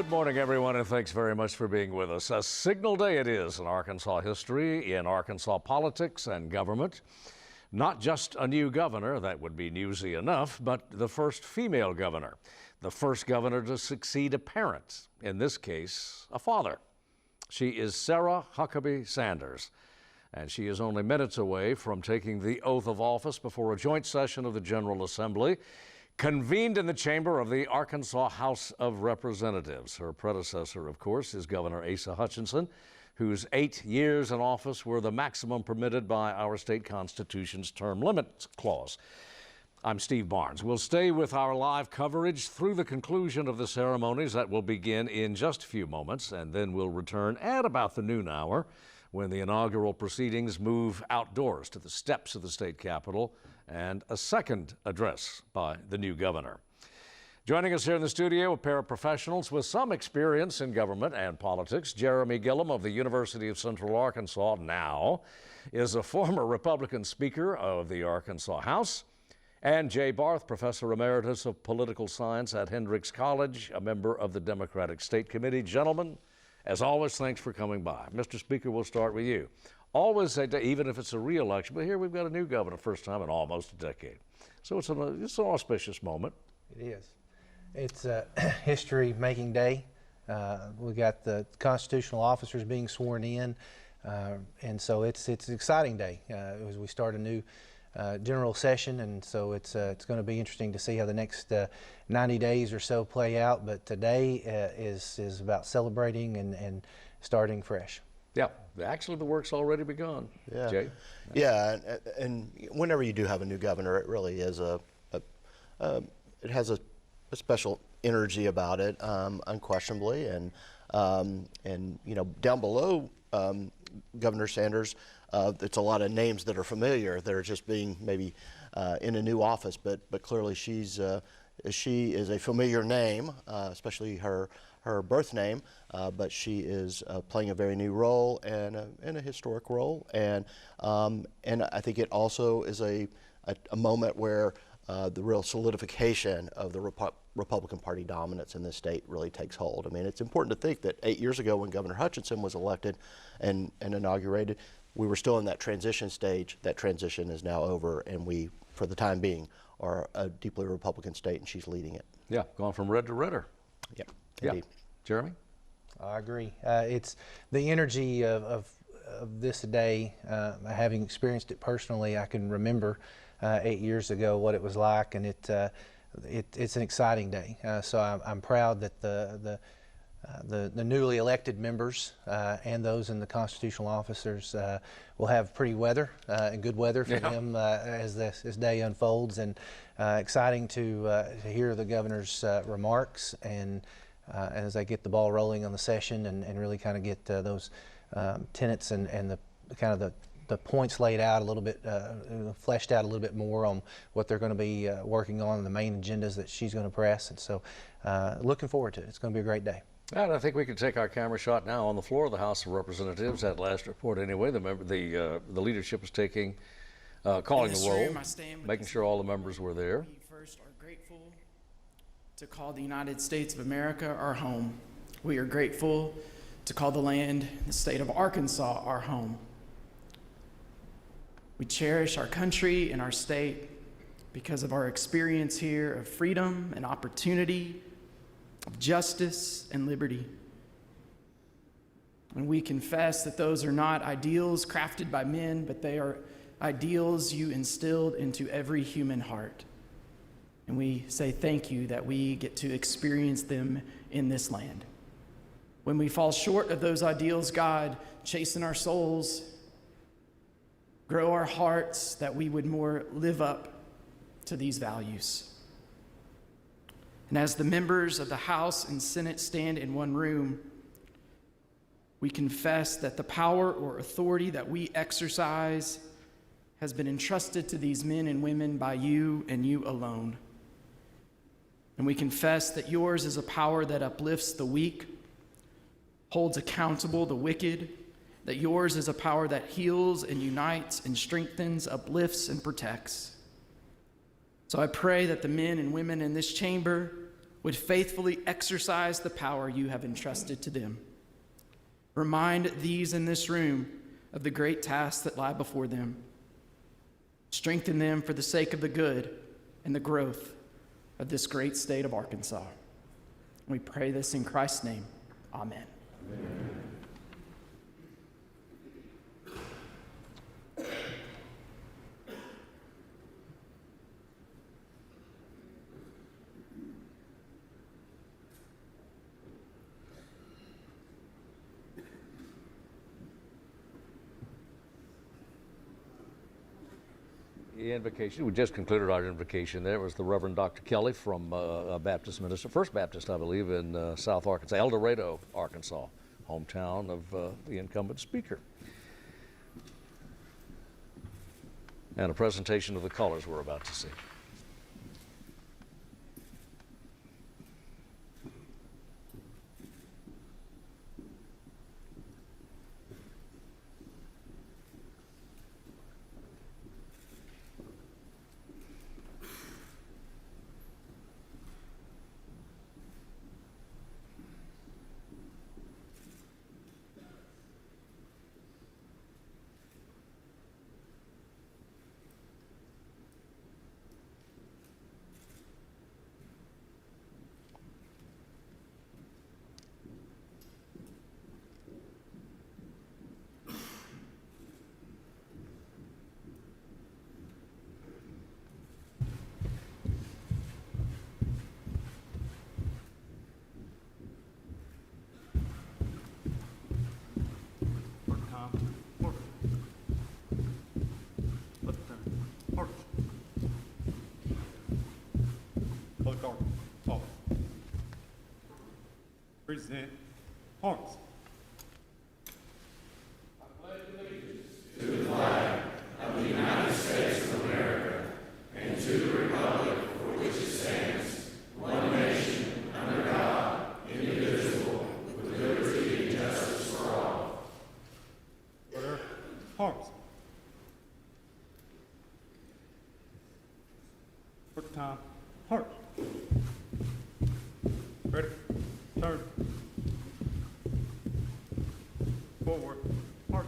Good morning, everyone, and thanks very much for being with us. A signal day it is in Arkansas history, in Arkansas politics and government. Not just a new governor, that would be newsy enough, but the first female governor. The first governor to succeed a parent, in this case, a father. She is Sarah Huckabee Sanders, and she is only minutes away from taking the oath of office before a joint session of the General Assembly convened in the chamber of the Arkansas House of Representatives. Her predecessor, of course, is Governor Asa Hutchinson, whose 8 years in office were the maximum permitted by our state constitution's term limits clause. I'm Steve Barnes. We'll stay with our live coverage through the conclusion of the ceremonies that will begin in just a few moments, and then we'll return at about the noon hour when the inaugural proceedings move outdoors to the steps of the state capitol and a second address by the new governor. Joining us here in the studio, a pair of professionals with some experience in government and politics. Jeremy Gillum of the University of Central Arkansas now is a former Republican Speaker of the Arkansas House, and Jay Barth, Professor Emeritus of Political Science at Hendrix College, a member of the Democratic State Committee. Gentlemen, as always, thanks for coming by. Mr. Speaker, we'll start with you. Always say, even if it's a re-election, but here we've got a new governor, first time in almost a decade. So it's an auspicious moment. It is. It's a history-making day. We got the constitutional officers being sworn in, and so it's an exciting day as we start a new general session, and so it's going to be interesting to see how the next 90 days or so play out. But today is about celebrating and starting fresh. Yeah, actually the work's already begun. Yeah. Jay? Yeah, and whenever you do have a new governor, it really is it has a special energy about it, unquestionably, and you know, down below Governor Sanders, it's a lot of names that are familiar that are just being maybe in a new office, but clearly she is a familiar name, especially her birth name, but she is playing a very new role and a historic role, and I think it also is a moment where the real solidification of the Republican Party dominance in this state really takes hold. I mean, it's important to think that 8 years ago when Governor Hutchinson was elected and inaugurated, we were still in that transition stage. That transition is now over, and we, for the time being, are a deeply Republican state, and she's leading it. Yeah, going from red to redder. Yep, yeah. indeed. Jeremy? I agree. It's the energy of this day, having experienced it personally. I can remember 8 years ago what it was like, and it's an exciting day. So I'm proud that the newly elected members and those in the constitutional officers will have pretty weather and good weather for them as this day unfolds, and exciting to hear the governor's remarks and as they get the ball rolling on the session and really kind of get those tenets and the kind of the points laid out a little bit, fleshed out a little bit more on what they're going to be working on, and the main agendas that she's going to press. And so looking forward to it. It's going to be a great day. And I think we can take our camera shot now on the floor of the House of Representatives. That last report anyway, the leadership is taking, calling the roll, making sure all the members were there. We first are grateful to call the United States of America our home. We are grateful to call the land, the state of Arkansas, our home. We cherish our country and our state because of our experience here of freedom and opportunity, of justice and liberty. And we confess that those are not ideals crafted by men, but they are ideals you instilled into every human heart. And we say thank you that we get to experience them in this land. When we fall short of those ideals, God, chasten our souls, grow our hearts that we would more live up to these values. And as the members of the House and Senate stand in one room, we confess that the power or authority that we exercise has been entrusted to these men and women by you and you alone. And we confess that yours is a power that uplifts the weak, holds accountable the wicked, that yours is a power that heals and unites and strengthens, uplifts and protects. So I pray that the men and women in this chamber would faithfully exercise the power you have entrusted to them. Remind these in this room of the great tasks that lie before them. Strengthen them for the sake of the good and the growth of this great state of Arkansas. We pray this in Christ's name. Amen. Amen. Invocation. We just concluded our invocation. There was the Reverend Dr. Kelly from a Baptist minister, First Baptist, I believe, in South Arkansas, El Dorado, Arkansas, hometown of the incumbent speaker. And a presentation of the colors we're about to see. Present arms. Order. Arms. Work time. Heart. Ready. Turn. Forward. March.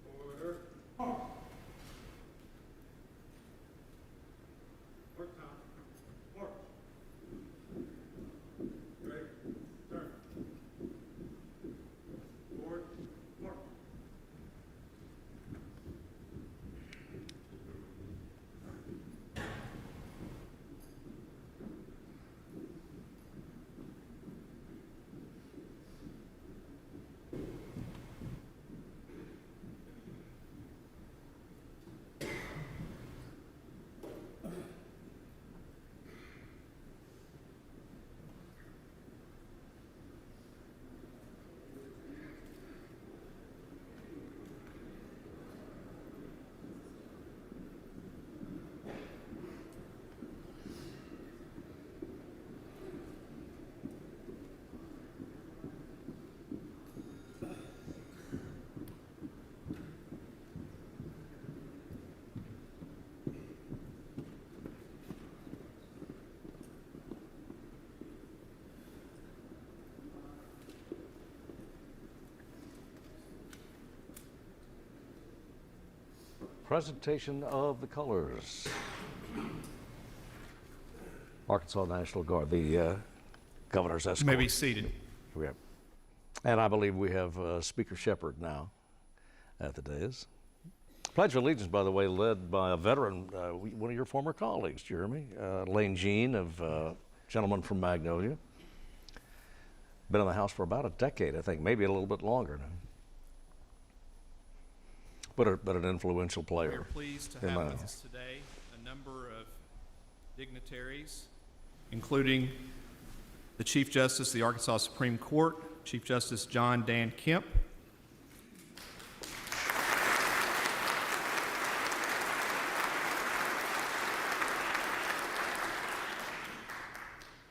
Order. March. Work time. March. Ready. Turn. Forward. March. Presentation of the colors. Arkansas National Guard, the governor's escort. You may be seated. And I believe we have Speaker Shepherd now at the dais. Pledge of Allegiance, by the way, led by a veteran, one of your former colleagues, Jeremy, Lane Jean, gentleman from Magnolia. Been in the House for about a decade, I think, maybe a little bit longer now. But an influential player. We are pleased to have with us today a number of dignitaries, including the Chief Justice of the Arkansas Supreme Court, Chief Justice John Dan Kemp,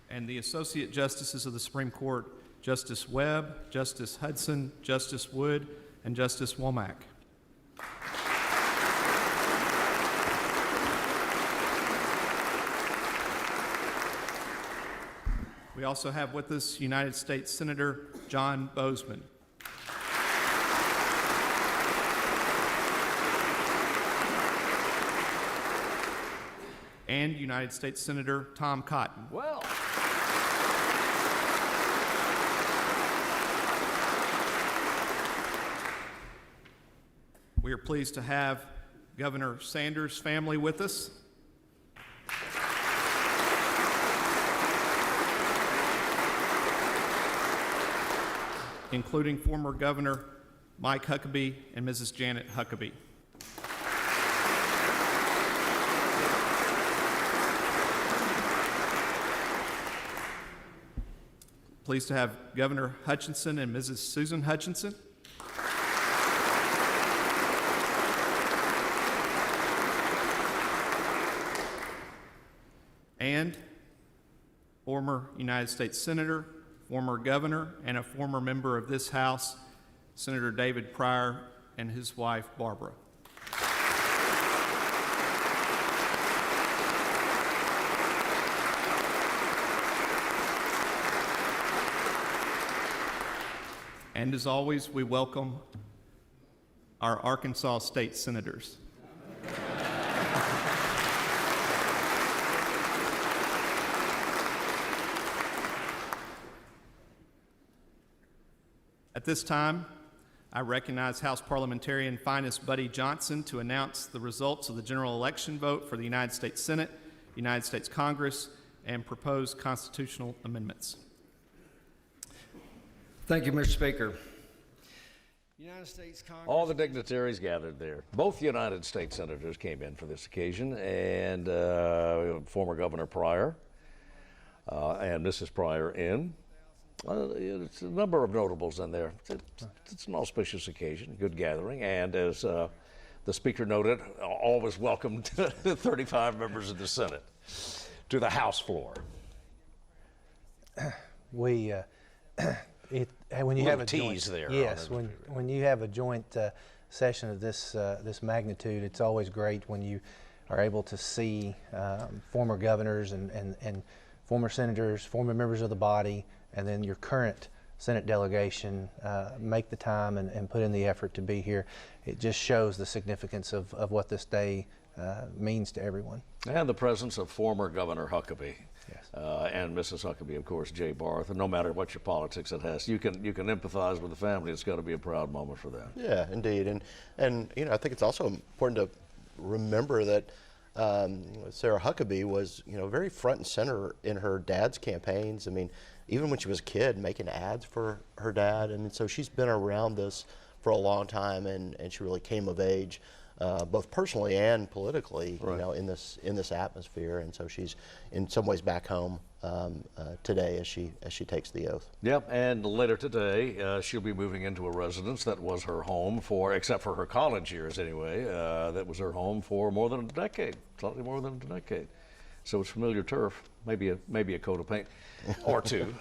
and the Associate Justices of the Supreme Court, Justice Webb, Justice Hudson, Justice Wood, and Justice Womack. We also have with us United States Senator John Bozeman. And United States Senator Tom Cotton. Well. We are pleased to have Governor Sanders' family with us. Including former Governor Mike Huckabee and Mrs. Janet Huckabee. Pleased to have Governor Hutchinson and Mrs. Susan Hutchinson. And former United States Senator, former governor, and a former member of this House, Senator David Pryor and his wife, Barbara. And as always, we welcome our Arkansas state senators. At this time, I recognize House Parliamentarian Finest Buddy Johnson to announce the results of the general election vote for the United States Senate, United States Congress, and proposed constitutional amendments. Thank you, Mr. Speaker. United States Congress. All the dignitaries gathered there. Both United States senators came in for this occasion, and former Governor Pryor and Mrs. Pryor in. It's a number of notables in there. It's an auspicious occasion, good gathering, and as the Speaker noted, always welcomed 35 members of the Senate to the House floor. We, when you have a tease joint, there. yes, when you have a joint session of this magnitude, it's always great when you are able to see former governors and former senators, former members of the body, and then your current Senate delegation make the time and put in the effort to be here. It just shows the significance of what this day means to everyone. And the presence of former Governor Huckabee. Yes. And Mrs. Huckabee, of course, Jay Barth. And no matter what your politics it has, you can empathize with the family. It's got to be a proud moment for them. Yeah, indeed. And you know, I think it's also important to remember that Sarah Huckabee was, you know, very front and center in her dad's campaigns. I mean, even when she was a kid, making ads for her dad. And so she's been around this for a long time, and she really came of age, both personally and politically, right, you know, in this atmosphere. And so she's in some ways back home today as she takes the oath. Yep, and later today, she'll be moving into a residence that was her home for, except for her college years anyway, that was her home for more than a decade, slightly more than a decade. So it's familiar turf, maybe a coat of paint or two,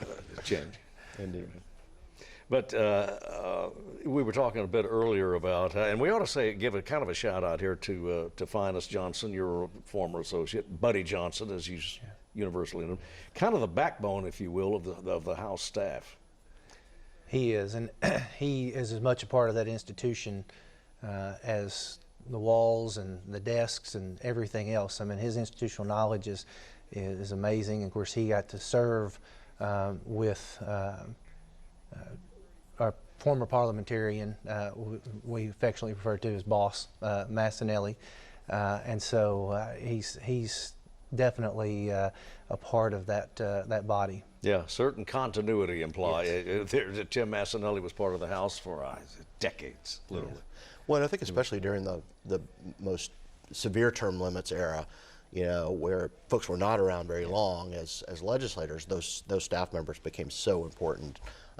change. Indeed. But we were talking a bit earlier about, and we ought to give a kind of a shout out here to Finest Johnson, your former associate, Buddy Johnson, as he's universally known, kind of the backbone, if you will, of the House staff. He is, and he is as much a part of that institution as the walls and the desks and everything else. I mean, his institutional knowledge is amazing. Of course, he got to serve with our former parliamentarian, we affectionately refer to as Boss Massinelli, and so he's definitely a part of that body. Yeah, certain continuity implied. Tim Massinelli was part of the House for decades, literally. Well, and I think especially during the most severe term limits era, you know, where folks were not around very long as legislators, those staff members became so important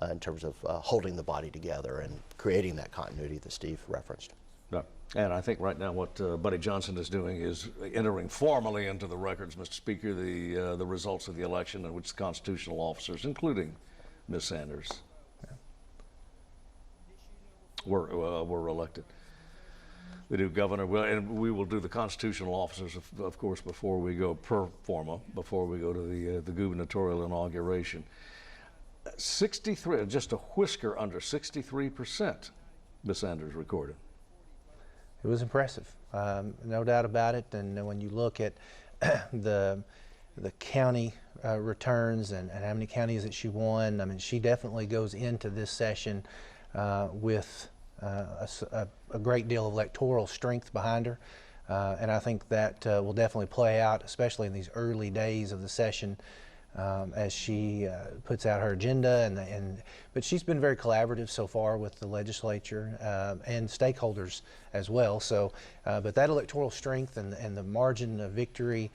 in terms of holding the body together and creating that continuity that Steve referenced. Yeah. And I think right now what Buddy Johnson is doing is entering formally into the records, Mr. Speaker, the results of the election in which the constitutional officers, including Ms. Sanders, were elected. The new governor, and we will do the constitutional officers, of course, before we go per forma, before we go to the gubernatorial inauguration. 63, just a whisker under 63%, Ms. Sanders recorded. It was impressive, no doubt about it. And when you look at the county returns and how many counties that she won, I mean, she definitely goes into this session with a great deal of electoral strength behind her, and I think that will definitely play out, especially in these early days of the session, as she puts out her agenda. But she's been very collaborative so far with the legislature and stakeholders as well. So, but that electoral strength and the margin of victory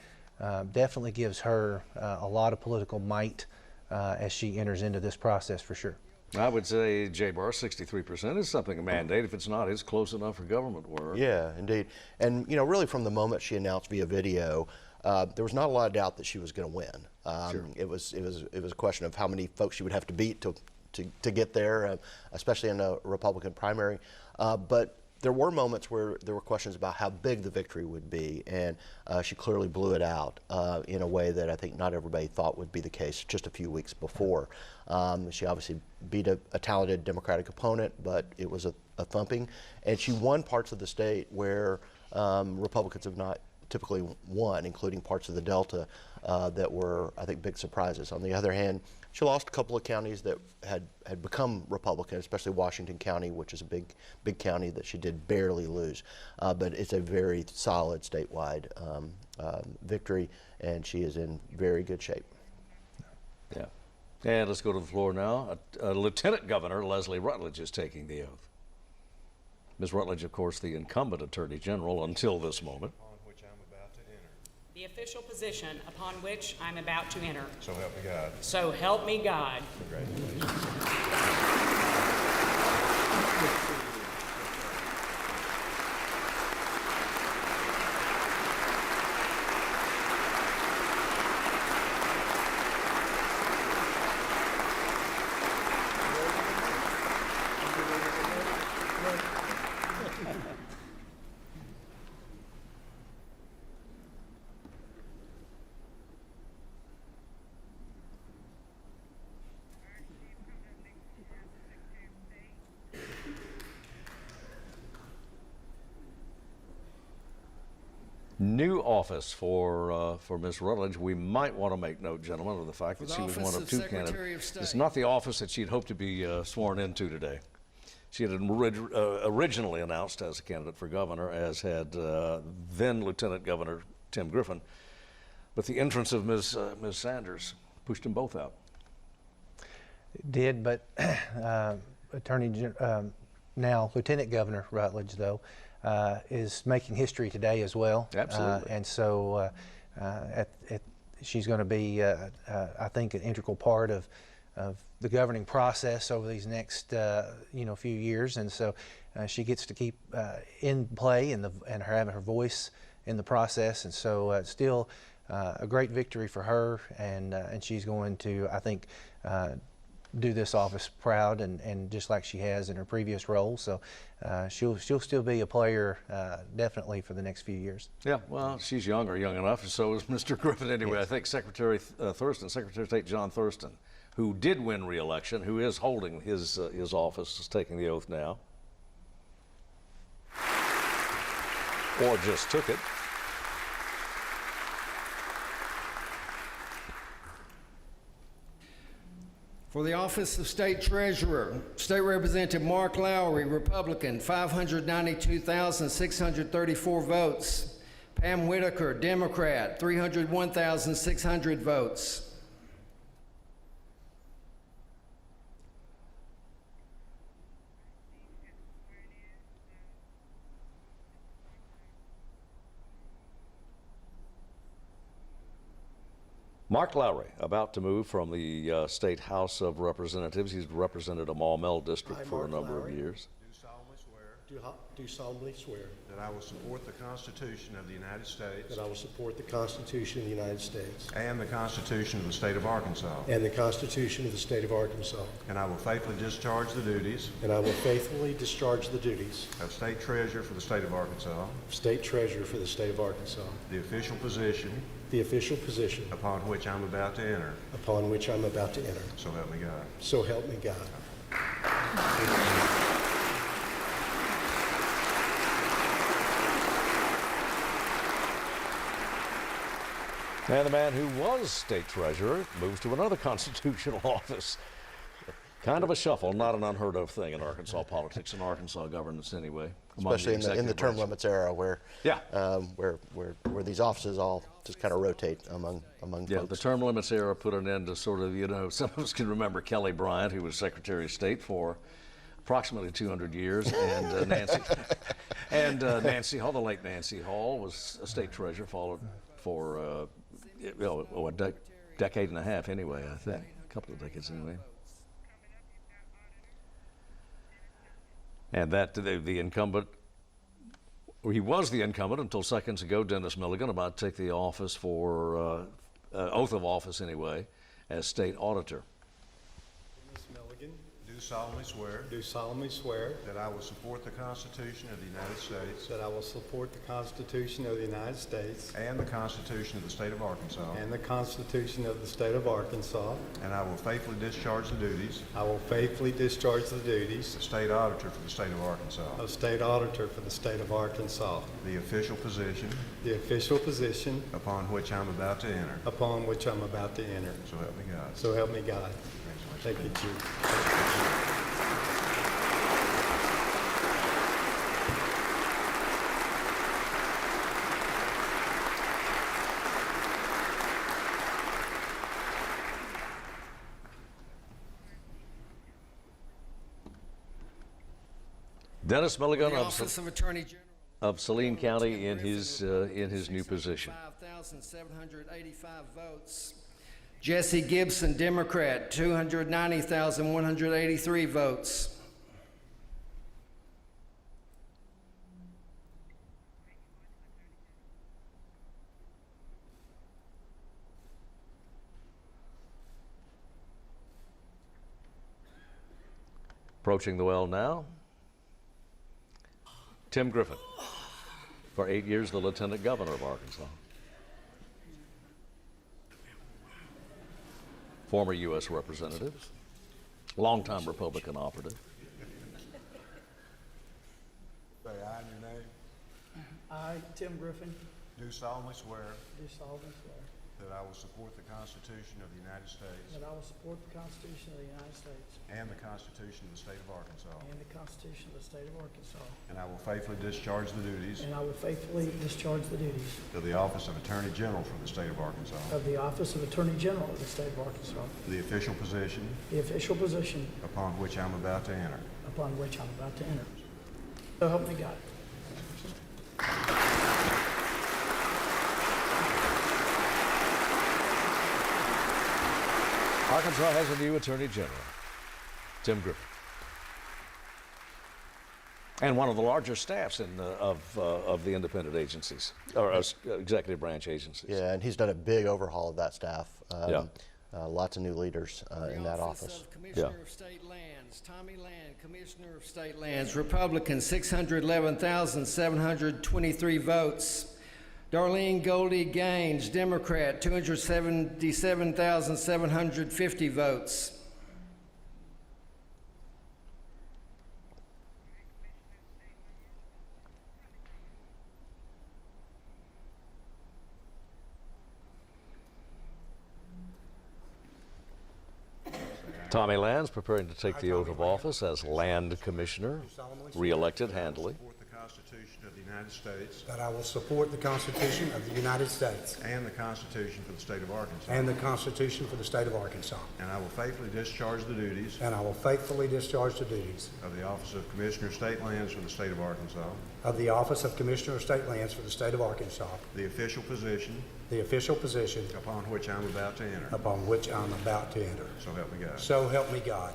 definitely gives her a lot of political might as she enters into this process for sure. I would say, J-Bar, 63% is something a mandate. If it's not, it's close enough for government work. Yeah, indeed. And, you know, really from the moment she announced via video, there was not a lot of doubt that she was going to win. Sure. It was a question of how many folks she would have to beat to get there, especially in a Republican primary. But there were moments where there were questions about how big the victory would be, and she clearly blew it out in a way that I think not everybody thought would be the case just a few weeks before. She obviously beat a talented Democratic opponent, but it was a thumping, and she won parts of the state where Republicans have not typically won, including parts of the Delta that were, I think, big surprises. On the other hand, she lost a couple of counties that had become Republican, especially Washington County, which is a big county that she did barely lose. But it's a very solid statewide victory, and she is in very good shape. Yeah. And let's go to the floor now. Lieutenant Governor Leslie Rutledge is taking the oath. Ms. Rutledge, of course, the incumbent Attorney General until this moment. The official position upon which I'm about to enter. So help me God. So help me God. Congratulations. New office for Ms. Rutledge. We might want to make note, gentlemen, of the fact that For she the was one office of of two Secretary candidates. of State. It's not the office that she'd hoped to be sworn into today. She had originally announced as a candidate for governor, as had then Lieutenant Governor Tim Griffin. But the entrance of Ms. Sanders pushed them both out. It did, but now Lieutenant Governor Rutledge, though, is making history today as well. Absolutely. And so she's going to be, I think, an integral part of the governing process over these next, few years. And so she gets to keep in play and having her voice in the process. And so it's still a great victory for her, and she's going to, I think, do this office proud, and just like she has in her previous role. So she'll still be a player definitely for the next few years. Yeah, well, she's young enough, and so is Mr. Griffin anyway. Yes. I think Secretary Secretary of State John Thurston, who did win re-election, who is holding his office, is taking the oath now. Or just took it. For the office of State Treasurer, State Representative Mark Lowry, Republican, 592,634 votes. Pam Whitaker, Democrat, 301,600 votes. Mark Lowry, about to move from the State House of Representatives. He's represented a Maumelle district for a number of years. Do solemnly swear That I will support the Constitution of the United States that I will support the Constitution of the United States and the Constitution of the State of Arkansas. and the Constitution of the State of Arkansas, And I will faithfully discharge the duties and I will faithfully discharge the duties of State Treasurer for the State of Arkansas, of State Treasurer for the State of Arkansas, the official position the official position upon which I'm about to enter. upon which I'm about to enter. So help me God. So help me God. And the man who was state treasurer moves to another constitutional office. Kind of a shuffle, not an unheard of thing in Arkansas politics and Arkansas governance anyway. Especially in the executive term branch. limits era where, Yeah. where these offices all just kind of rotate among Yeah, folks. the term limits era put an end to sort of, some of us can remember Kelly Bryant, who was Secretary of State for approximately 200 years, and Nancy Hall, the late Nancy Hall, was a state treasurer, followed for a decade and a half anyway, I think, a couple of decades anyway. And that the incumbent, or he was the incumbent until seconds ago, Dennis Milligan, about to take the office for, oath of office anyway, as state auditor. Dennis Milligan, Do solemnly swear do solemnly swear that I will support the Constitution of the United States that I will support the Constitution of the United States and the Constitution of the State of Arkansas, and the Constitution of the State of Arkansas. and I will faithfully discharge the duties I will faithfully discharge the duties of State Auditor for the State of Arkansas, of State Auditor for the State of Arkansas, the official position the official position upon which I'm about to enter. upon which I'm about to enter. So help me God. So help me God. Thank you, Chief. Dennis Milligan The office of Attorney General. of Saline County in his new position. 5,785 votes. Jesse Gibson, Democrat, 290,183 votes. Approaching the well now, Tim Griffin, for 8 years the Lieutenant Governor of Arkansas. Former U.S. Representative, longtime Republican operative. Say aye in your name. I, Tim Griffin, Do solemnly swear do solemnly swear that I will support the Constitution of the United States that I will support the Constitution of the United States and the Constitution of the State of Arkansas, and the Constitution of the State of Arkansas, and I will faithfully discharge the duties and I will faithfully discharge the duties of the office of Attorney General for the State of Arkansas, of the office of Attorney General of the State of Arkansas, the official position the official position upon which I'm about to enter. upon which I'm about to enter. So help me God. Arkansas has a new Attorney General, Tim Griffin. And one of the larger staffs of the independent agencies, or executive branch agencies. Yeah, and he's done a big overhaul of that staff. Yeah. Lots of new leaders in that office. Of Commissioner of State Lands, Tommy Land, Commissioner of State Lands, Republican, 611,723 votes. Darlene Goldie Gaines, Democrat, 277,750 votes. Say aye Tommy Land's preparing to take the oath of office as Land Commissioner, re-elected handily. Support the Constitution of the United States that I will support the Constitution of the United States and the Constitution for the State of Arkansas. and the Constitution for the State of Arkansas. And I will faithfully discharge the duties And I will faithfully discharge the duties of the Office of Commissioner of State Lands for the State of Arkansas, of the Office of Commissioner of State Lands for the State of Arkansas, the official position upon which I'm about to enter. upon which I'm about to enter. So help me God. So help me God.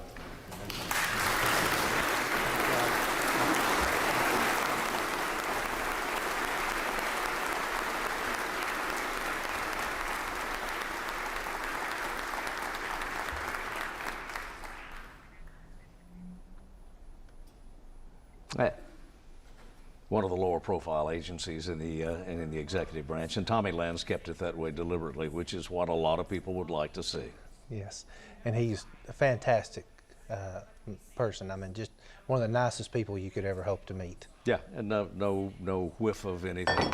One of the lower profile agencies in the executive branch, and Tommy Land's kept it that way deliberately, which is what a lot of people would like to see. Yes, and he's a fantastic person. I mean, just one of the nicest people you could ever hope to meet. Yeah, and no whiff of anything,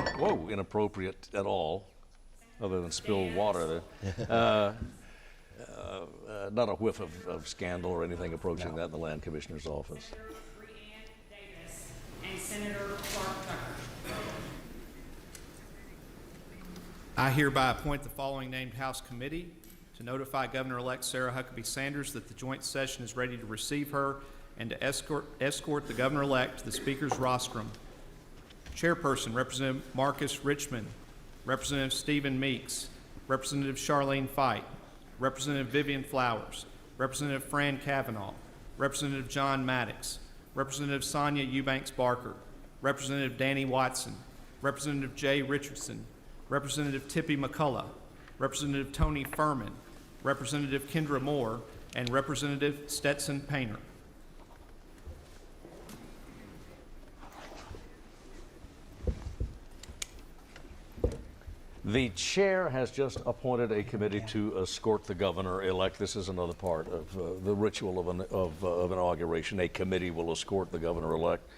inappropriate at all, other than spilled water there. Not a whiff of scandal or anything approaching that in the Land Commissioner's office. And Senator Clark Tucker. I hereby appoint the following named House Committee to notify Governor-elect Sarah Huckabee Sanders that the joint session is ready to receive her and to escort the Governor-elect to the Speaker's rostrum. Chairperson, Representative Marcus Richmond, Representative Stephen Meeks, Representative Charlene Fight, Representative Vivian Flowers, Representative Fran Cavanaugh, Representative John Maddox, Representative Sonia Eubanks Barker, Representative Danny Watson, Representative Jay Richardson, Representative Tippy McCullough, Representative Tony Furman, Representative Kendra Moore, and Representative Stetson Painter. The chair has just appointed a committee to escort the governor-elect. This is another part of the ritual of inauguration. A committee will escort the governor-elect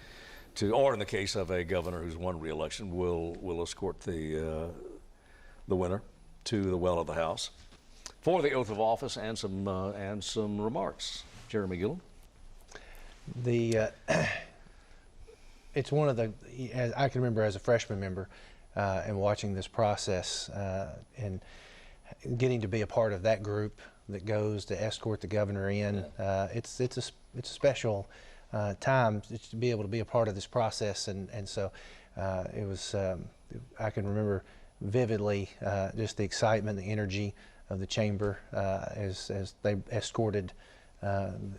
to, or in the case of a governor who's won re-election, will escort the winner to the well of the House for the oath of office and some remarks. Jeremy Gillum. It's one of the, as I can remember as a freshman member, and watching this process and getting to be a part of that group that goes to escort the governor in. It's a special time to be able to be a part of this process, and so it was. I can remember vividly just the excitement, the energy of the chamber as they escorted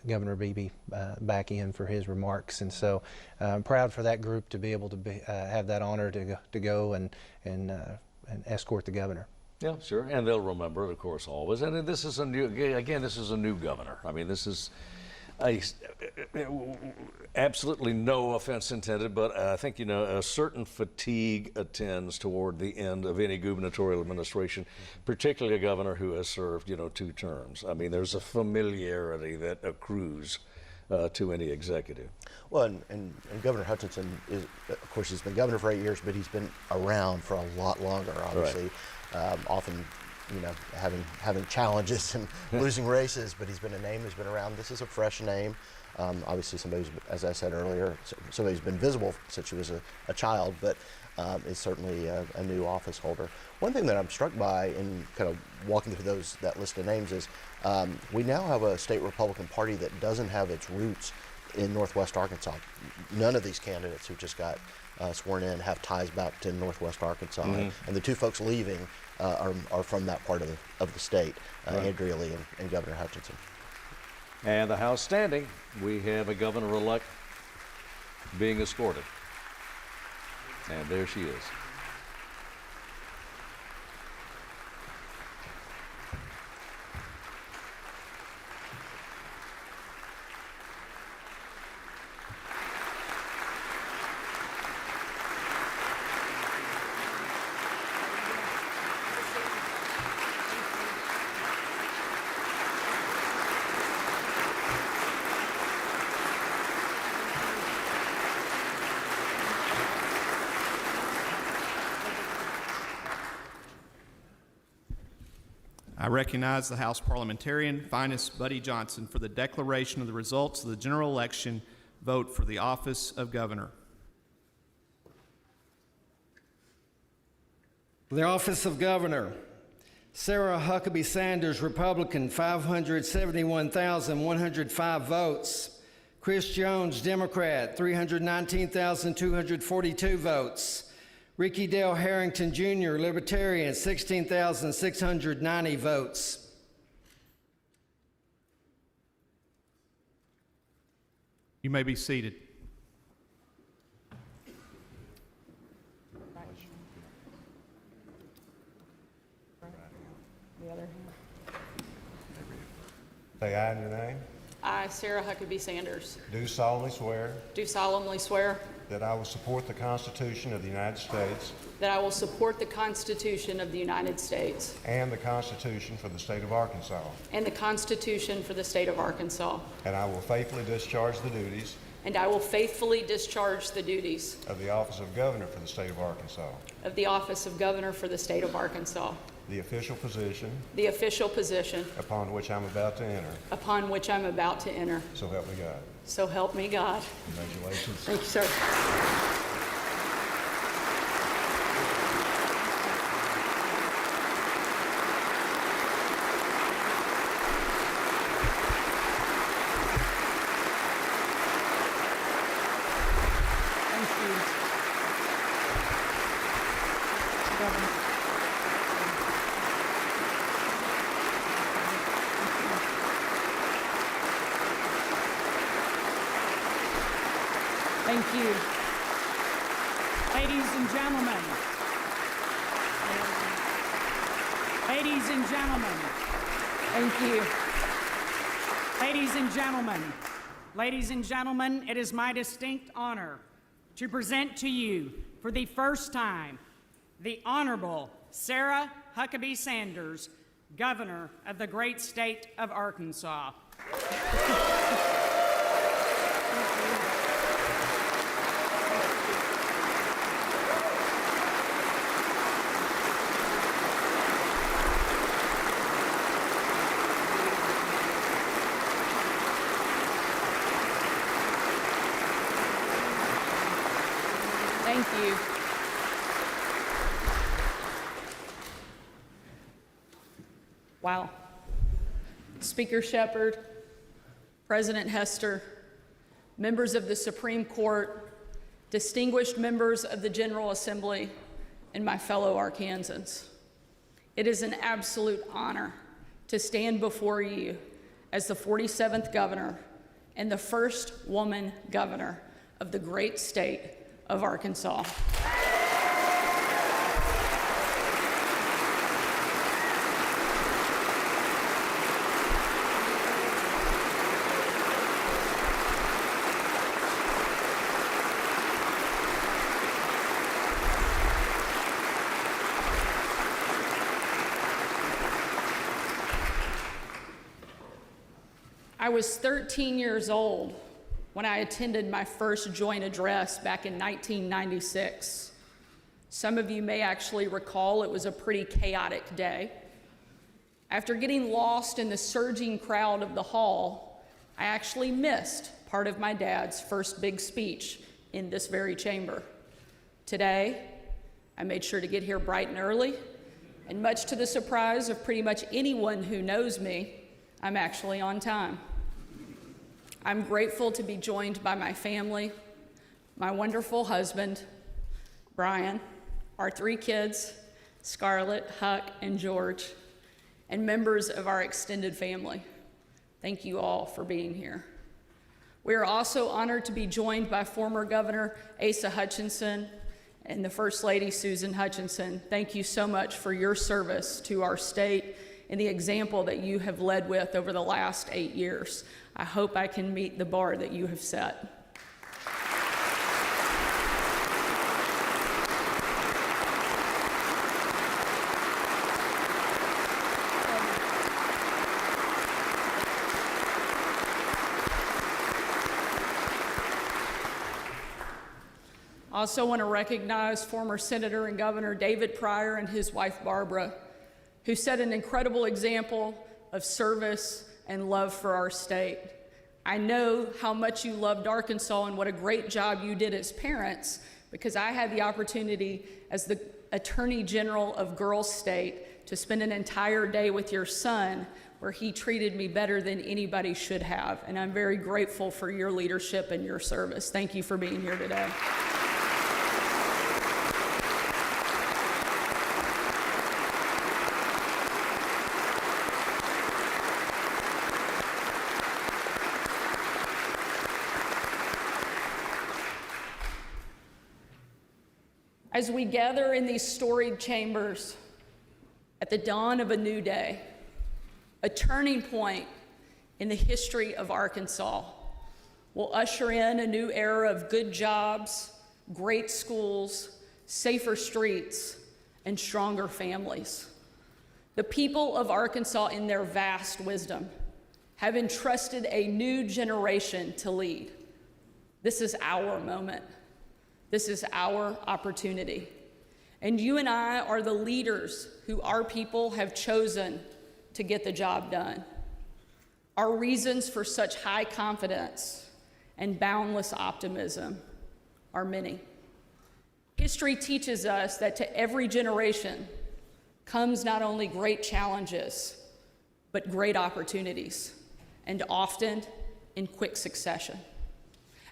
Governor Beebe back in for his remarks, and so I'm proud for that group to be able to have that honor to go and escort the governor. Yeah, sure, and they'll remember it, of course, always. And this is a new governor. I mean, this is absolutely no offense intended, but I think, a certain fatigue attends toward the end of any gubernatorial administration, particularly a governor who has served, 2 terms. I mean, there's a familiarity that accrues to any executive. Well, and Governor Hutchinson is, of course, he's been governor for 8 years, but he's been around for a lot longer, obviously. Right. Often, having challenges and losing races, but he's been a name who's been around. This is a fresh name. Obviously, somebody who's, as I said earlier, somebody who's been visible since he was a child, but is certainly a new office holder. One thing that I'm struck by in kind of walking through that list of names is we now have a state Republican Party that doesn't have its roots in Northwest Arkansas. None of these candidates who just got sworn in have ties back to Northwest Arkansas, and the 2 folks leaving are from that part of the state, Andrea Lee and Governor Hutchinson. And the House standing, we have a governor-elect being escorted. And there she is. I recognize the House Parliamentarian Finest Buddy Johnson for the declaration of the results of the general election vote for the office of Governor. The office of Governor, Sarah Huckabee Sanders, Republican, 571,105 votes. Chris Jones, Democrat, 319,242 votes. Ricky Dale Harrington Jr., Libertarian, 16,690 votes. You may be seated. Say aye in your name. I, Sarah Huckabee Sanders, Do solemnly swear do solemnly swear that I will support the Constitution of the United States that I will support the Constitution of the United States and the Constitution for the State of Arkansas, and the Constitution for the State of Arkansas, and I will faithfully discharge the duties and I will faithfully discharge the duties of the office of Governor for the State of Arkansas, of the office of Governor for the State of Arkansas, the official position the official position upon which I'm about to enter. upon which I'm about to enter. So help me God. So help me God. Congratulations. Thank you, sir. Thank you. Ladies and gentlemen. Ladies and gentlemen. Thank you. Ladies and gentlemen. Ladies and gentlemen, it is my distinct honor to present to you for the first time the Honorable Sarah Huckabee Sanders, Governor of the great state of Arkansas. Thank you. Wow. Speaker Shepherd, President Hester, members of the Supreme Court, distinguished members of the General Assembly, and my fellow Arkansans. It is an absolute honor to stand before you as the 47th governor and the first woman governor of the great state of Arkansas. I was 13 years old when I attended my first joint address back in 1996. Some of you may actually recall it was a pretty chaotic day. After getting lost in the surging crowd of the hall, I actually missed part of my dad's first big speech in this very chamber. Today, I made sure to get here bright and early, and much to the surprise of pretty much anyone who knows me, I'm actually on time. I'm grateful to be joined by my family, my wonderful husband, Brian, our 3 kids, Scarlett, Huck, and George, and members of our extended family. Thank you all for being here. We are also honored to be joined by former Governor Asa Hutchinson and the First Lady Susan Hutchinson. Thank you so much for your service to our state and the example that you have led with over the last 8 years. I hope I can meet the bar that you have set. I also want to recognize former Senator and Governor David Pryor and his wife Barbara. who set an incredible example of service and love for our state. I know how much you loved Arkansas and what a great job you did as parents, because I had the opportunity as the Attorney General of Girls State to spend an entire day with your son where he treated me better than anybody should have. And I'm very grateful for your leadership and your service. Thank you for being here today. As we gather in these storied chambers at the dawn of a new day, a turning point in the history of Arkansas will usher in a new era of good jobs, great schools, safer streets, and stronger families. The people of Arkansas, in their vast wisdom, have entrusted a new generation to lead. This is our moment. This is our opportunity. And you and I are the leaders who our people have chosen to get the job done. Our reasons for such high confidence and boundless optimism are many. History teaches us that to every generation comes not only great challenges, but great opportunities, and often in quick succession.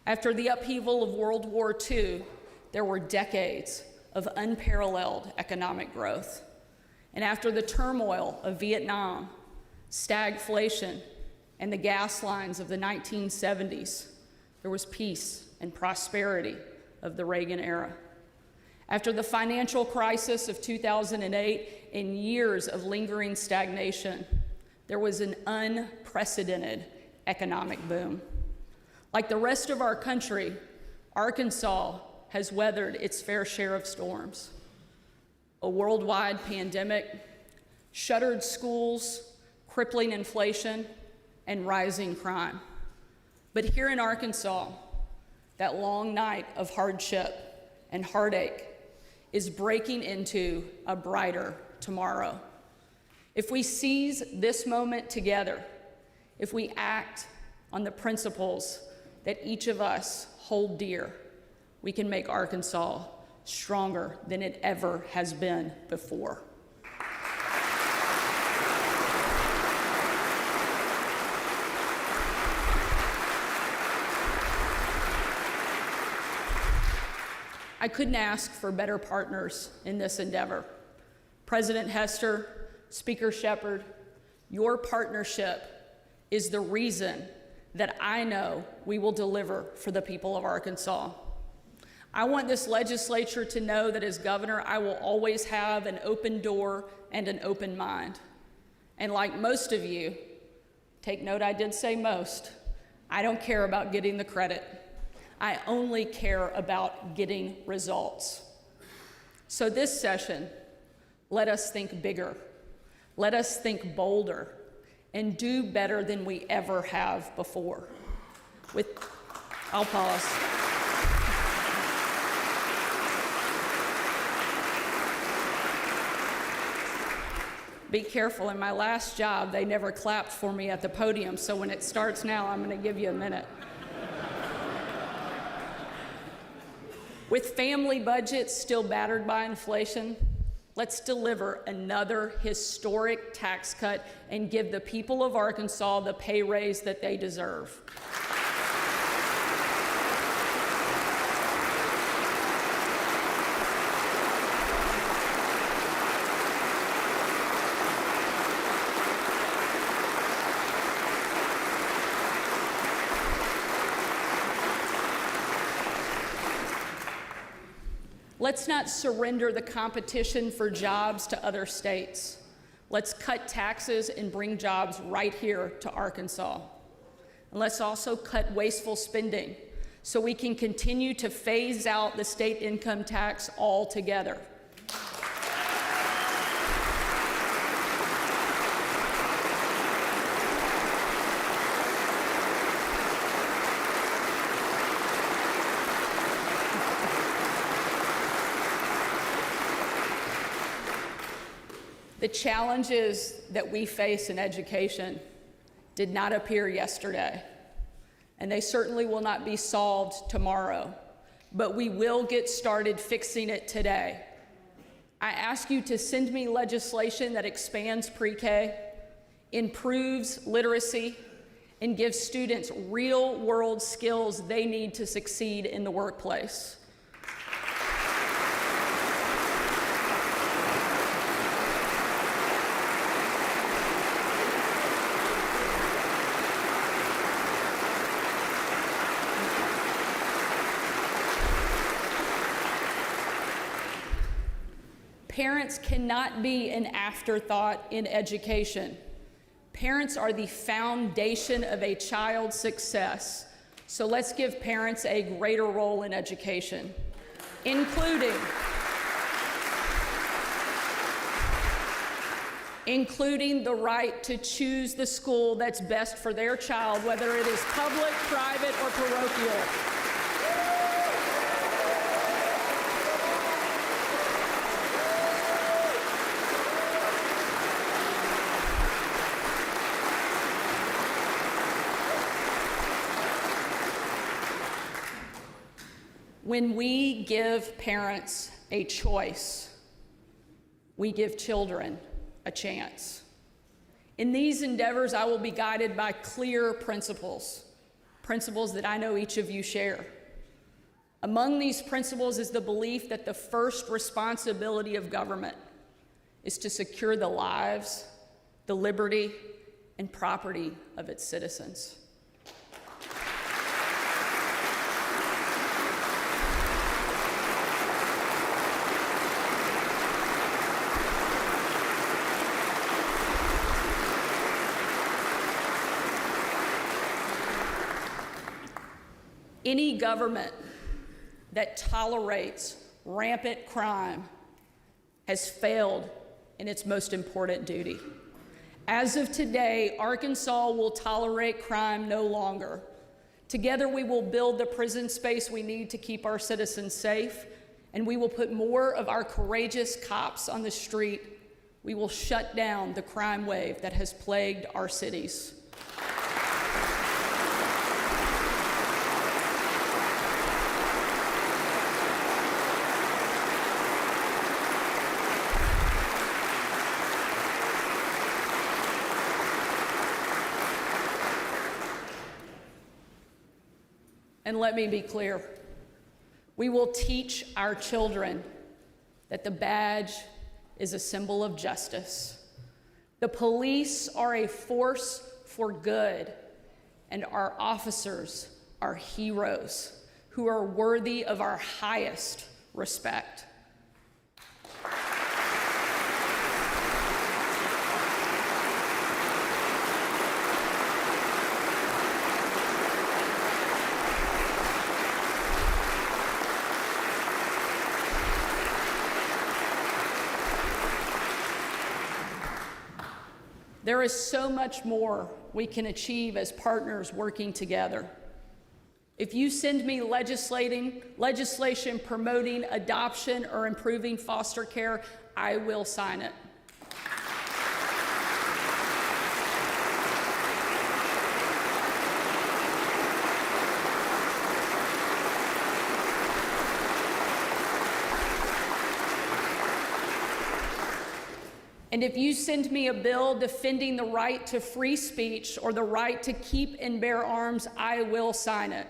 After the upheaval of World War II, there were decades of unparalleled economic growth. And after the turmoil of Vietnam, stagflation, and the gas lines of the 1970s, there was peace and prosperity of the Reagan era. After the financial crisis of 2008 and years of lingering stagnation, there was an unprecedented economic boom. Like the rest of our country, Arkansas has weathered its fair share of storms. A worldwide pandemic, shuttered schools, crippling inflation, and rising crime. But here in Arkansas, that long night of hardship and heartache is breaking into a brighter tomorrow. If we seize this moment together, if we act on the principles that each of us hold dear, we can make Arkansas stronger than it ever has been before. I couldn't ask for better partners in this endeavor. President Hester, Speaker Shepherd, your partnership is the reason that I know we will deliver for the people of Arkansas. I want this legislature to know that as governor, I will always have an open door and an open mind. And like most of you, take note I did say most, I don't care about getting the credit. I only care about getting results. So this session, let us think bigger. Let us think bolder and do better than we ever have before. I'll pause. Be careful, in my last job, they never clapped for me at the podium, so when it starts now, I'm gonna give you a minute. With family budgets still battered by inflation, let's deliver another historic tax cut and give the people of Arkansas the pay raise that they deserve. Let's not surrender the competition for jobs to other states. Let's cut taxes and bring jobs right here to Arkansas. And let's also cut wasteful spending so we can continue to phase out the state income tax altogether. The challenges that we face in education did not appear yesterday, and they certainly will not be solved tomorrow, but we will get started fixing it today. I ask you to send me legislation that expands pre-K, improves literacy, and gives students real-world skills they need to succeed in the workplace. Parents cannot be an afterthought in education. Parents are the foundation of a child's success. So let's give parents a greater role in education, including the right to choose the school that's best for their child, whether it is public, private, or parochial. When we give parents a choice, we give children a chance. In these endeavors, I will be guided by clear principles that I know each of you share. Among these principles is the belief that the first responsibility of government is to secure the lives, the liberty, and property of its citizens. Any government that tolerates rampant crime has failed in its most important duty. As of today, Arkansas will tolerate crime no longer. Together, we will build the prison space we need to keep our citizens safe, and we will put more of our courageous cops on the street. We will shut down the crime wave that has plagued our cities. And let me be clear, we will teach our children that the badge is a symbol of justice. The police are a force for good, and our officers are heroes who are worthy of our highest respect. There is so much more we can achieve as partners working together. If you send me legislation promoting adoption or improving foster care, I will sign it. And if you send me a bill defending the right to free speech or the right to keep and bear arms, I will sign it.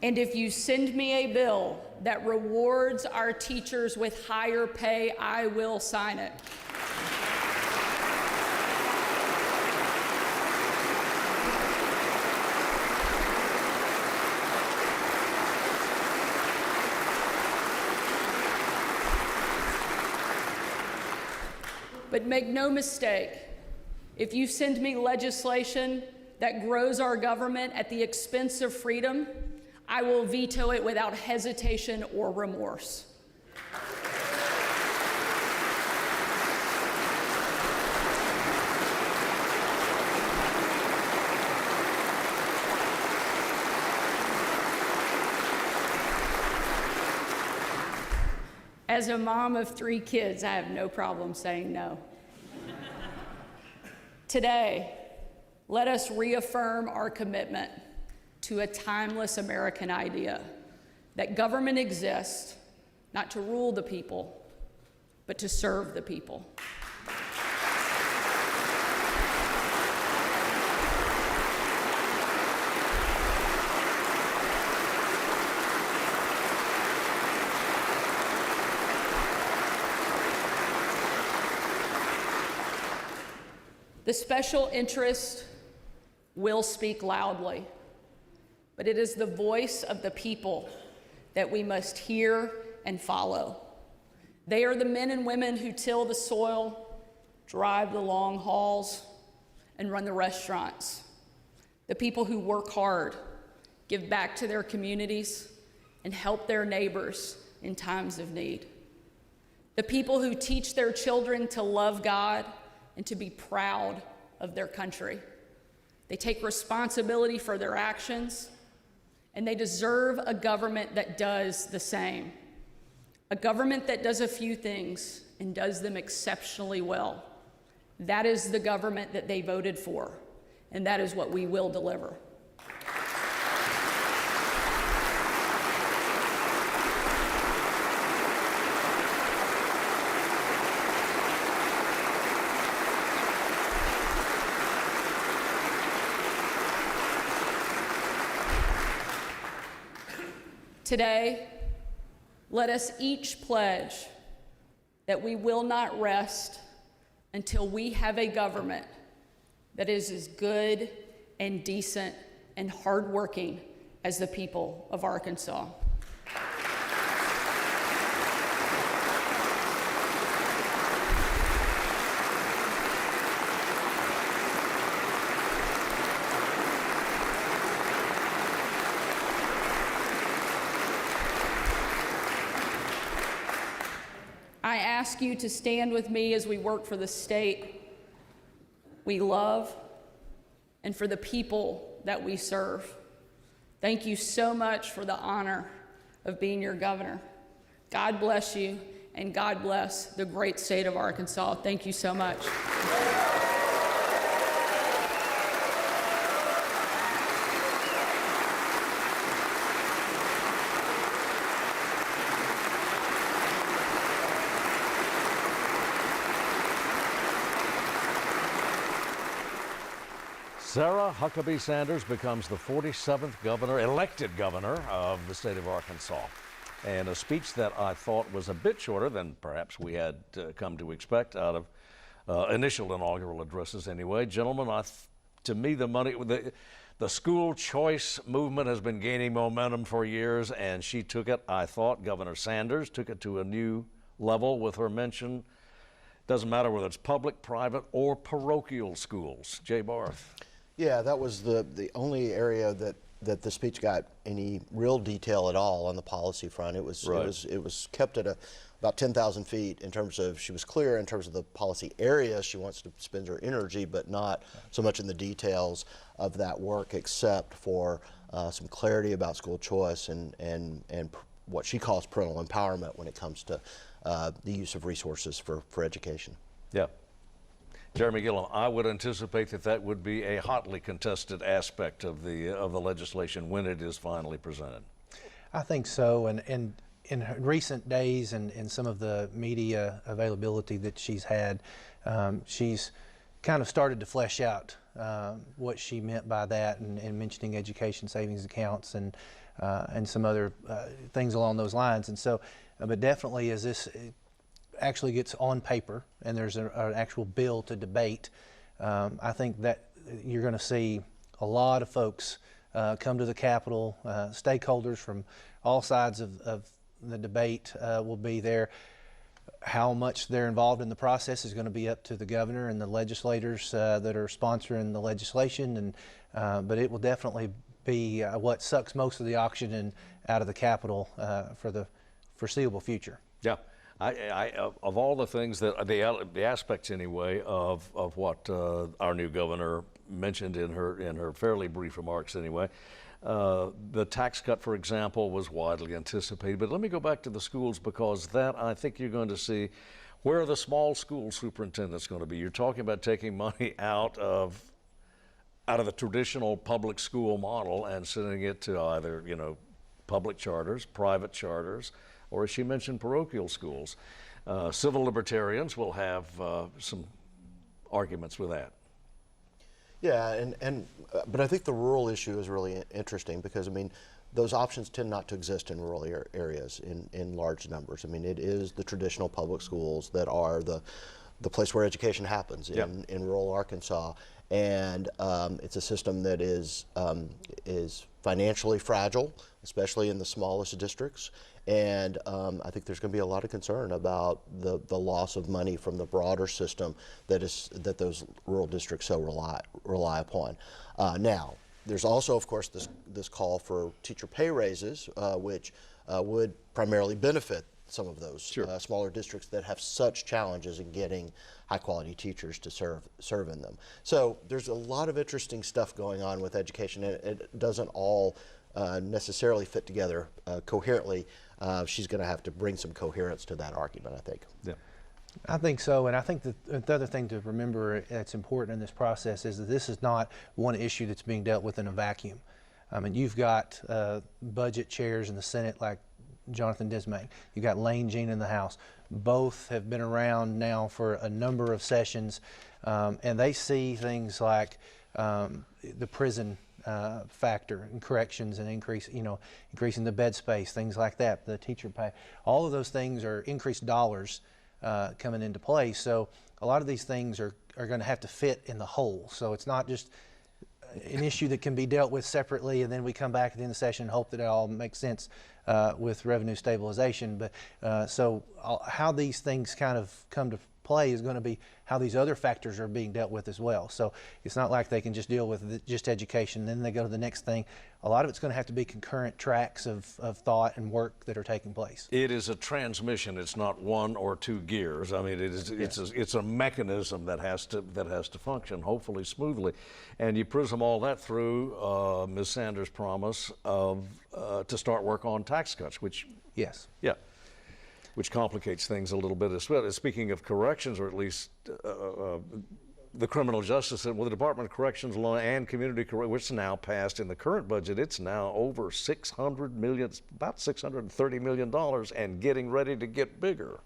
And if you send me a bill that rewards our teachers with higher pay, I will sign it. But make no mistake, if you send me legislation that grows our government at the expense of freedom, I will veto it without hesitation or remorse. As a mom of 3 kids, I have no problem saying no. Today, let us reaffirm our commitment to a timeless American idea that government exists not to rule the people, but to serve the people. The special interest will speak loudly, but it is the voice of the people that we must hear and follow. They are the men and women who till the soil, drive the long hauls, and run the restaurants. The people who work hard, give back to their communities, and help their neighbors in times of need. The people who teach their children to love God and to be proud of their country. They take responsibility for their actions, and they deserve a government that does the same. A government that does a few things and does them exceptionally well. That is the government that they voted for, and that is what we will deliver. Today, let us each pledge that we will not rest until we have a government that is as good and decent and hardworking as the people of Arkansas. I ask you to stand with me as we work for the state we love and for the people that we serve. Thank you so much for the honor of being your governor. God bless you, and God bless the great state of Arkansas. Thank you so much. Sarah Huckabee Sanders becomes the 47th governor, elected governor of the state of Arkansas. And a speech that I thought was a bit shorter than perhaps we had come to expect out of initial inaugural addresses anyway. Gentlemen, to me, the school choice movement has been gaining momentum for years, and she took it, I thought, Governor Sanders took it to a new level with her mention. Doesn't matter whether it's public, private, or parochial schools. Jay Barth. Yeah, that was the only area that the speech got any real detail at all on the policy front. It was right. it was kept at about 10,000 feet in terms of, she was clear in terms of the policy area she wants to spend her energy, but not so much in the details of that work, except for some clarity about school choice and what she calls parental empowerment when it comes to the use of resources for education. Yeah. Jeremy Gillum, I would anticipate that would be a hotly contested aspect of the legislation when it is finally presented. I think so, and in recent days and in some of the media availability that she's had, she's kind of started to flesh out what she meant by that, and mentioning education savings accounts and some other things along those lines. And so, but definitely as this actually gets on paper and there's an actual bill to debate, I think that you're going to see a lot of folks come to the Capitol. Stakeholders from all sides of the debate will be there. How much they're involved in the process is going to be up to the governor and the legislators that are sponsoring the legislation, and but it will definitely be what sucks most of the oxygen out of the Capitol for the foreseeable future. Yeah. Of all the things that the aspects anyway of what our new governor mentioned in her fairly brief remarks anyway. The tax cut, for example, was widely anticipated. But let me go back to the schools, because that, I think you're going to see where the small school superintendent's going to be. You're talking about taking money out of the traditional public school model and sending it to either, public charters, private charters, or, as she mentioned, parochial schools. Civil libertarians will have some arguments with that. Yeah, but I think the rural issue is really interesting, because, I mean, those options tend not to exist in rural areas in large numbers. I mean, it is the traditional public schools that are the place where education happens in rural Arkansas, and it's a system that is financially fragile, especially in the smallest districts. And I think there's going to be a lot of concern about the loss of money from the broader system that those rural districts so rely upon. Now, there's also, of course, this call for teacher pay raises, which would primarily benefit some of those smaller districts that have such challenges in getting high-quality teachers to serve in them. So there's a lot of interesting stuff going on with education, and it doesn't all necessarily fit together coherently. She's going to have to bring some coherence to that argument, I think. Yeah. I think so, and I think the other thing to remember that's important in this process is that this is not one issue that's being dealt with in a vacuum. I mean, you've got budget chairs in the Senate like Jonathan Dismay. You've got Lane Jean in the House. Both have been around now for a number of sessions, and they see things like the prison factor and corrections and increasing the bed space, things like that, the teacher pay. All of those things are increased dollars coming into play. So a lot of these things are going to have to fit in the whole. So it's not just an issue that can be dealt with separately and then we come back at the end of the session and hope that it all makes sense with revenue stabilization. But so how these things kind of come to play is going to be how these other factors are being dealt with as well. So it's not like they can just deal with just education, then they go to the next thing. A lot of it's going to have to be concurrent tracks of thought and work that are taking place. It is a transmission. It's not one or two gears. I mean, it's a mechanism that has to function hopefully smoothly, and you prism all that through Ms. Sanders' promise of to start work on tax cuts, which which complicates things a little bit as well. Speaking of corrections, or at least the criminal justice system, well, the Department of Corrections Law and Community Corrections, which is now passed in the current budget, it's now over $600 million, about $630 million, and getting ready to get bigger.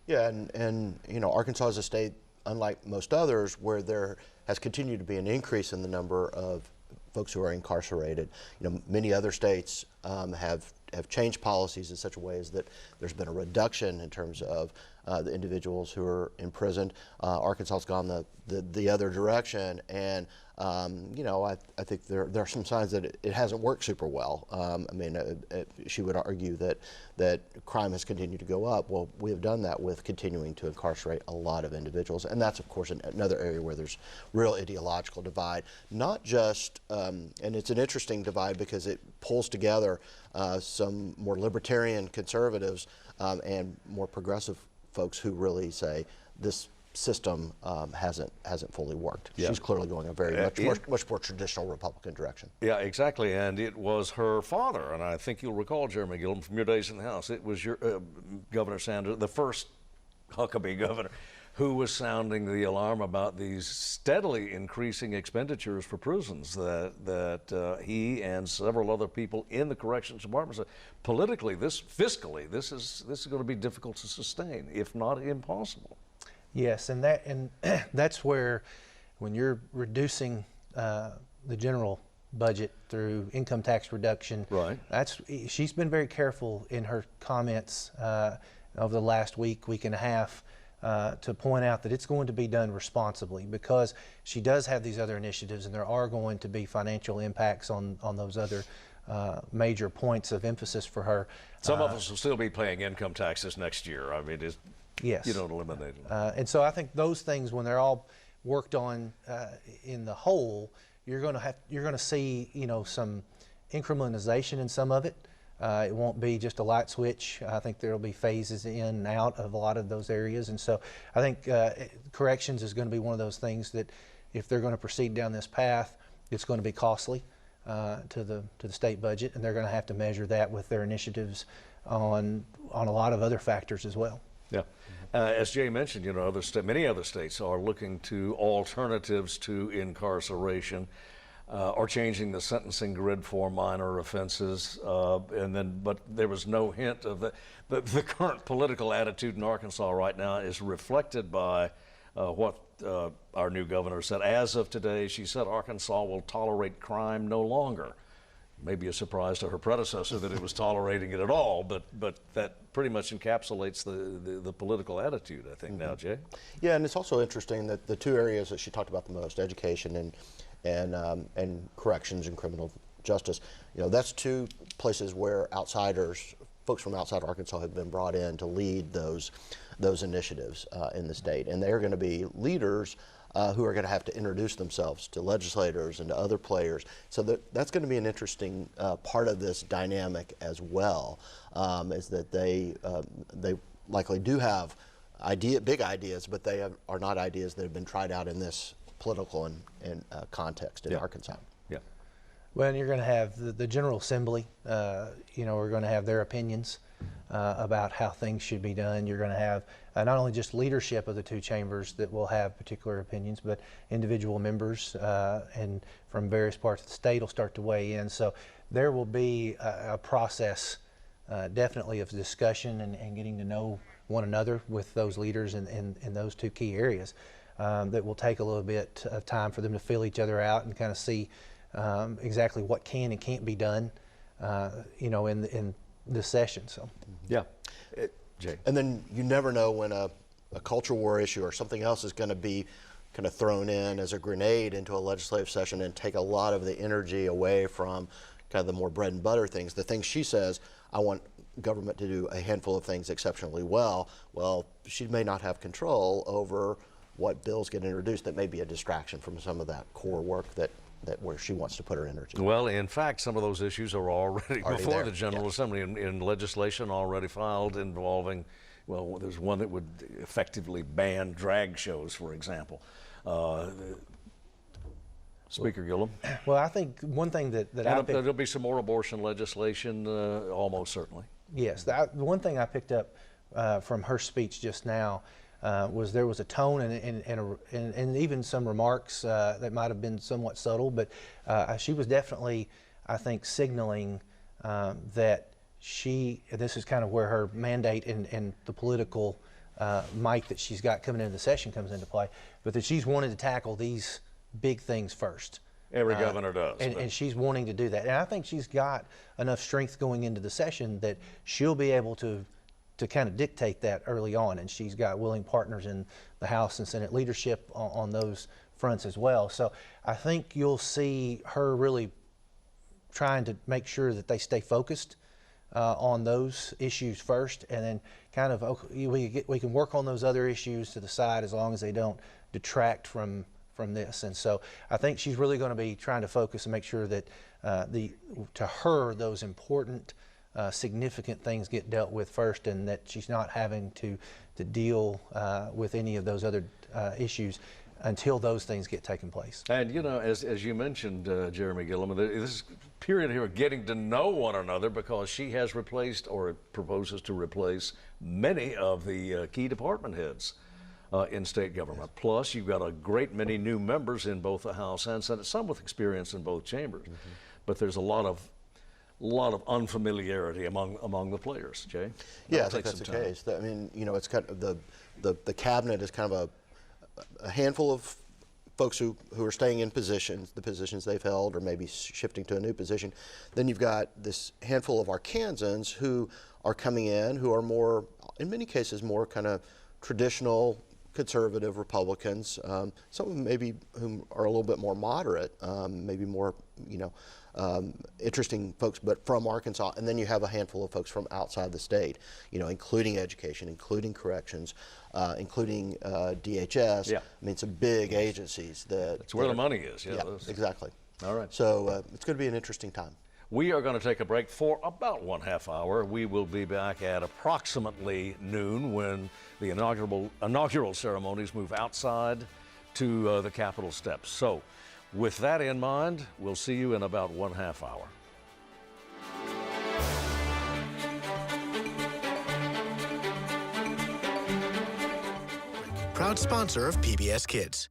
Yeah, and Arkansas is a state, unlike most others, where there has continued to be an increase in the number of folks who are incarcerated. Many other states have changed policies in such a way as that there's been a reduction in terms of the individuals who are imprisoned. Arkansas has gone the other direction, and I think there are some signs that it hasn't worked super well. She would argue that crime has continued to go up. Well, we have done that with continuing to incarcerate a lot of individuals, and that's of course another area where there's real ideological divide. Not just, and it's an interesting divide because it pulls together some more libertarian conservatives and more progressive folks who really say this system hasn't fully worked. Yeah. She's clearly going a very much more traditional Republican direction. Yeah, exactly. And it was her father, and I think you'll recall, Jeremy Gillum, from your days in the House, it was your Governor Sanders, the first Huckabee governor, who was sounding the alarm about these steadily increasing expenditures for prisons that he and several other people in the corrections department said, politically, fiscally, this is going to be difficult to sustain, if not impossible. Yes, and that's where, when you're reducing the general budget through income tax reduction, right? She's been very careful in her comments over the last week and a half to point out that it's going to be done responsibly, because she does have these other initiatives, and there are going to be financial impacts on those other major points of emphasis for her. Some of us will still be paying income taxes next year. I mean, yes, you don't eliminate them. And so I think those things, when they're all worked on in the whole, you're going to see some incrementalization in some of it. It won't be just a light switch. I think there will be phases in and out of a lot of those areas, and so I think corrections is going to be one of those things that if they're going to proceed down this path, it's going to be costly to the state budget, and they're going to have to measure that with their initiatives on a lot of other factors as well. Yeah. As Jay mentioned, you know, many other states are looking to alternatives to incarceration, or changing the sentencing grid for minor offenses, but there was no hint of the current political attitude in Arkansas right now is reflected by what our new governor said. As of today, she said Arkansas will tolerate crime no longer. Maybe a surprise to her predecessor that it was tolerating it at all, but that pretty much encapsulates the political attitude, I think, now, Jay. Yeah, and it's also interesting that the two areas that she talked about the most, education and corrections and criminal justice, you know, that's two places where outsiders, folks from outside Arkansas, have been brought in to lead those initiatives in the state, and they're going to be leaders who are going to have to introduce themselves to legislators and to other players. So that's going to be an interesting part of this dynamic as well, is that they likely do have big ideas, but they are not ideas that have been tried out in this political and context in Arkansas. Yeah. Well, and you're going to have the General Assembly, you know, are going to have their opinions about how things should be done. You're going to have not only just leadership of the two chambers that will have particular opinions, but individual members and from various parts of the state will start to weigh in. So there will be a process definitely of discussion and getting to know one another with those leaders in those two key areas. That will take a little bit of time for them to feel each other out and kind of see exactly what can and can't be done, you know, in this session. So, yeah, Jay. And then you never know when a culture war issue or something else is going to be kind of thrown in as a grenade into a legislative session and take a lot of the energy away from kind of the more bread and butter things. The things she says, I want government to do a handful of things exceptionally well. Well, she may not have control over what bills get introduced that may be a distraction from some of that core work that where she wants to put her energy. Well, in fact, some of those issues are already before there. the General Assembly in legislation already filed involving, well, there's one that would effectively ban drag shows, for example. Speaker Gillum. well, I think one thing that I picked, there'll be some more abortion legislation, almost certainly. yes, the one thing I picked up from her speech just now was there was a tone and even some remarks that might have been somewhat subtle, but she was definitely, I think, signaling that this is kind of where her mandate and the political might that she's got coming into the session comes into play, but that she's wanted to tackle these big things first. Every governor does. And she's wanting to do that. And I think she's got enough strength going into the session that she'll be able to kind of dictate that early on, and she's got willing partners in the House and Senate leadership on those fronts as well. So I think you'll see her really trying to make sure that they stay focused on those issues first, and then kind of we can work on those other issues to the side as long as they don't detract from this. And so I think she's really going to be trying to focus and make sure that to her those important significant things get dealt with first, and that she's not having to deal with any of those other issues until those things get taken place. And you know, as you mentioned, Jeremy Gillum, this period here of getting to know one another, because she has replaced or proposes to replace many of the key department heads in state government. Plus, you've got a great many new members in both the House and Senate, some with experience in both chambers. But there's a lot of unfamiliarity among the players. Jay? Yeah, I think that's the case. I mean, you know, it's kind of the cabinet is kind of a handful of folks who are staying in positions, the positions they've held, or maybe shifting to a new position. Then you've got this handful of Arkansans who are coming in, who are more, in many cases, more kind of traditional conservative Republicans. Some of them maybe whom are a little bit more moderate, maybe more, you know, interesting folks, but from Arkansas. And then you have a handful of folks from outside the state, you know, including education, including corrections, including DHS. Yeah. I mean, some big agencies that's where the money is. Yeah, exactly. All right. So it's going to be an interesting time. We are going to take a break for about 1/2 hour. We will be back at approximately noon when the inaugural ceremonies move outside to the Capitol steps. So with that in mind, we'll see you in about 1/2 hour. Proud sponsor of PBS Kids.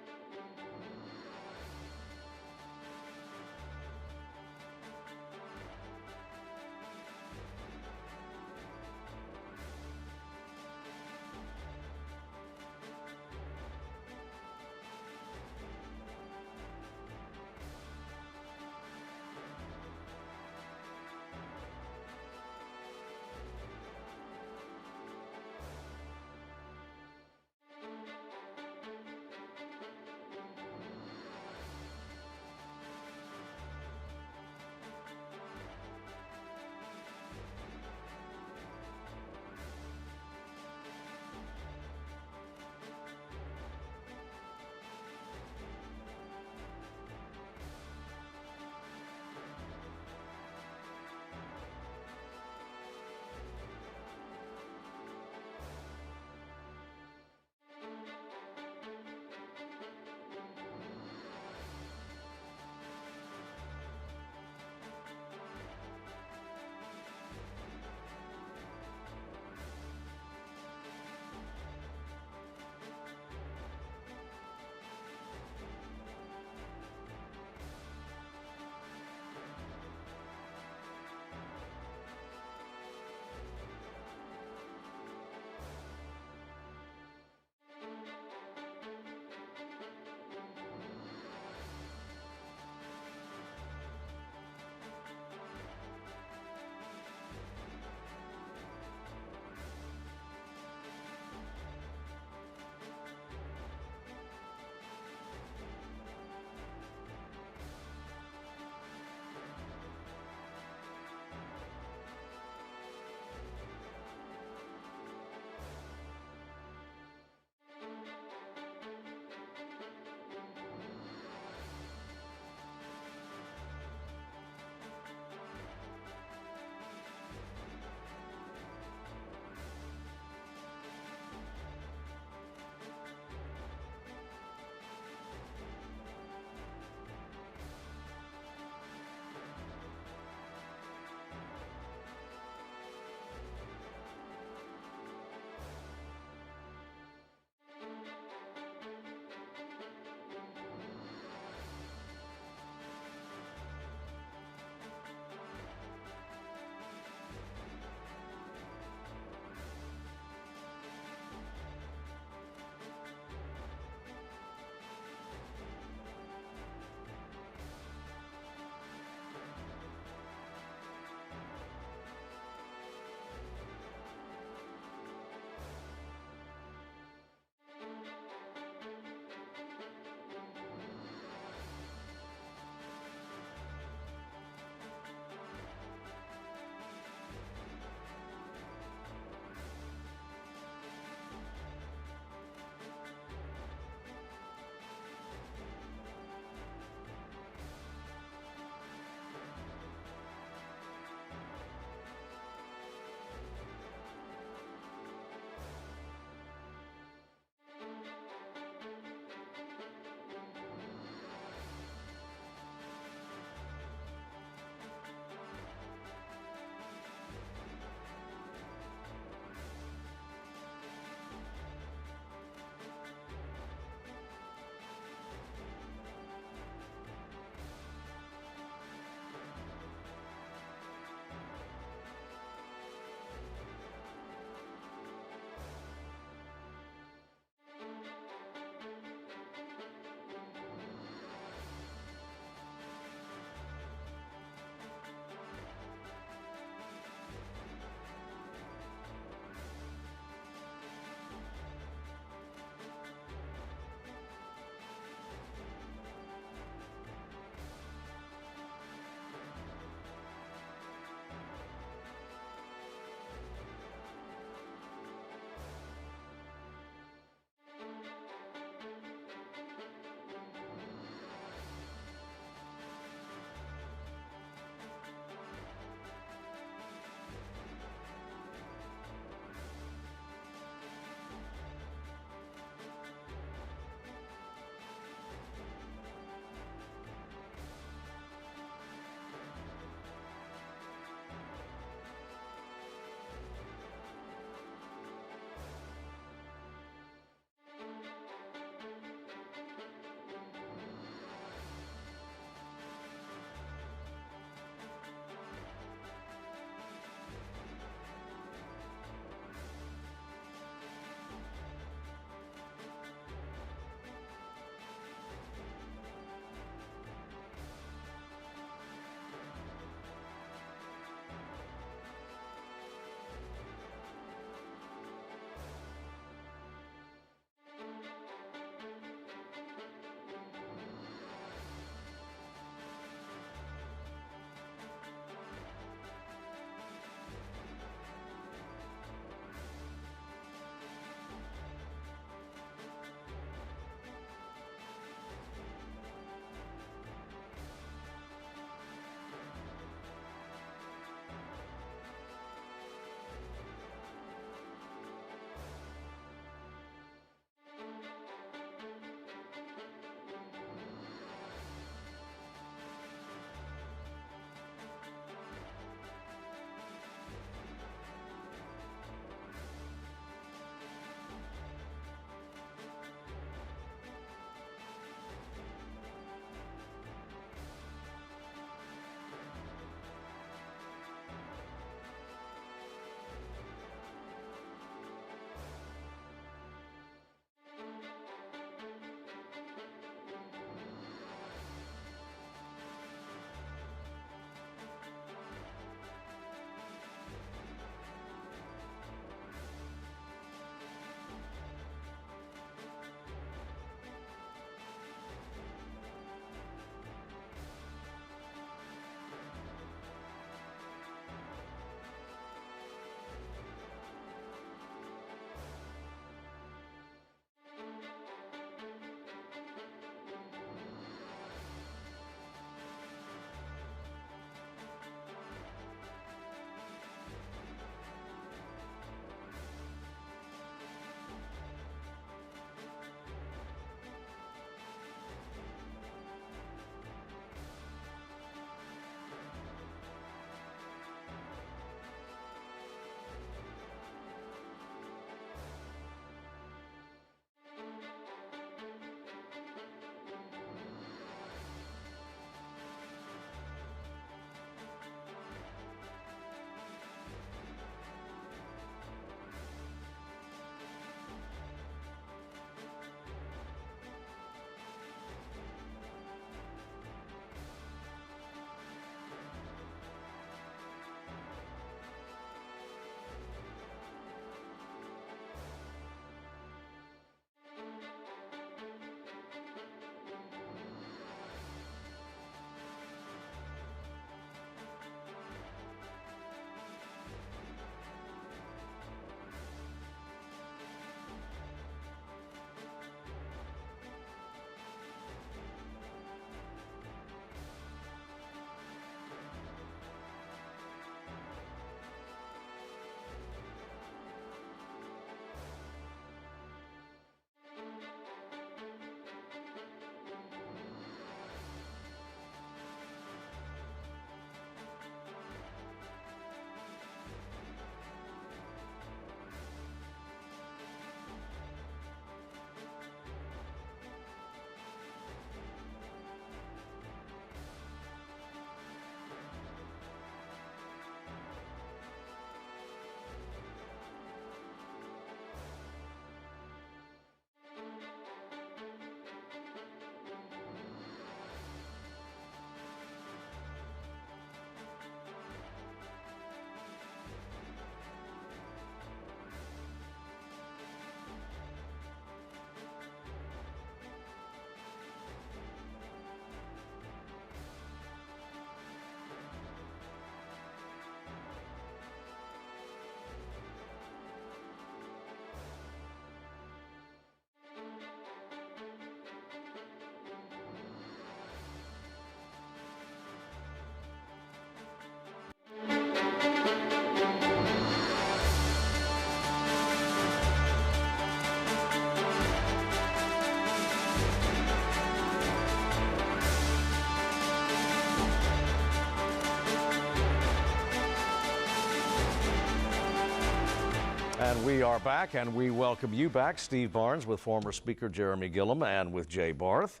And we are back, and we welcome you back. Steve Barnes with former Speaker Jeremy Gillum and with Jay Barth.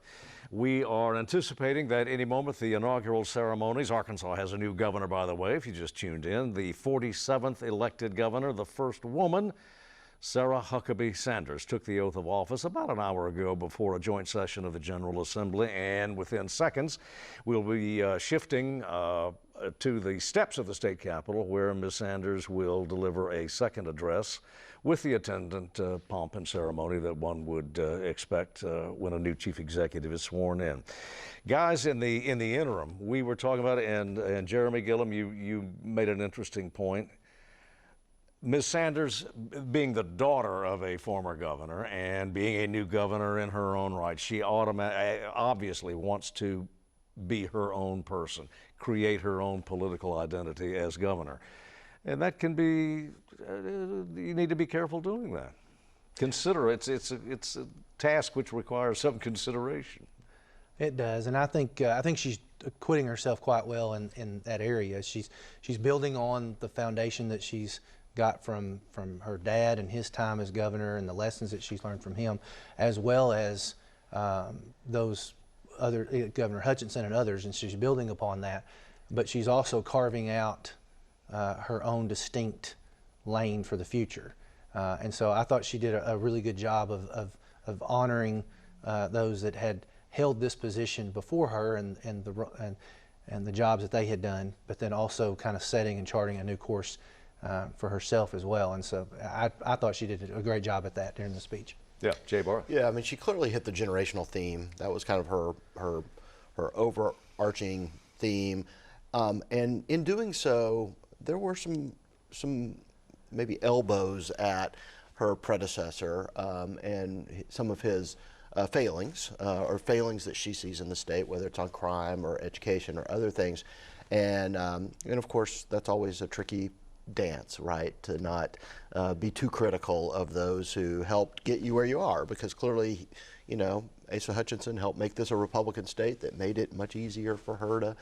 We are anticipating that any moment the inaugural ceremonies. Arkansas has a new governor, by the way, if you just tuned in. The 47th elected governor, the first woman, Sarah Huckabee Sanders, took the oath of office about an hour ago before a joint session of the General Assembly. And within seconds, we'll be shifting to the steps of the state capitol, where Ms. Sanders will deliver a second address with the attendant pomp and ceremony that one would expect when a new chief executive is sworn in. Guys, in the interim, we were talking about it, and Jeremy Gillum, you made an interesting point. Ms. Sanders, being the daughter of a former governor and being a new governor in her own right, she obviously wants to be her own person, create her own political identity as governor. And that can be, you need to be careful doing that. Consider it's a task which requires some consideration. It does, and I think she's acquitting herself quite well in that area. She's building on the foundation that she's got from her dad and his time as governor and the lessons that she's learned from him, as well as those other, Governor Hutchinson and others, and she's building upon that. But she's also carving out her own distinct lane for the future. And so I thought she did a really good job of honoring those that had held this position before her and the jobs that they had done, but then also kind of setting and charting a new course for herself as well. And so I thought she did a great job at that during the speech. Yeah, Jay Barr. Yeah, I mean, she clearly hit the generational theme. That was kind of her overarching theme. And in doing so, there were some maybe elbows at her predecessor and some of his failings or failings that she sees in the state, whether it's on crime or education or other things. And of course, that's always a tricky dance, right? To not be too critical of those who helped get you where you are, because clearly, you know, Asa Hutchinson helped make this a Republican state that made it much easier for her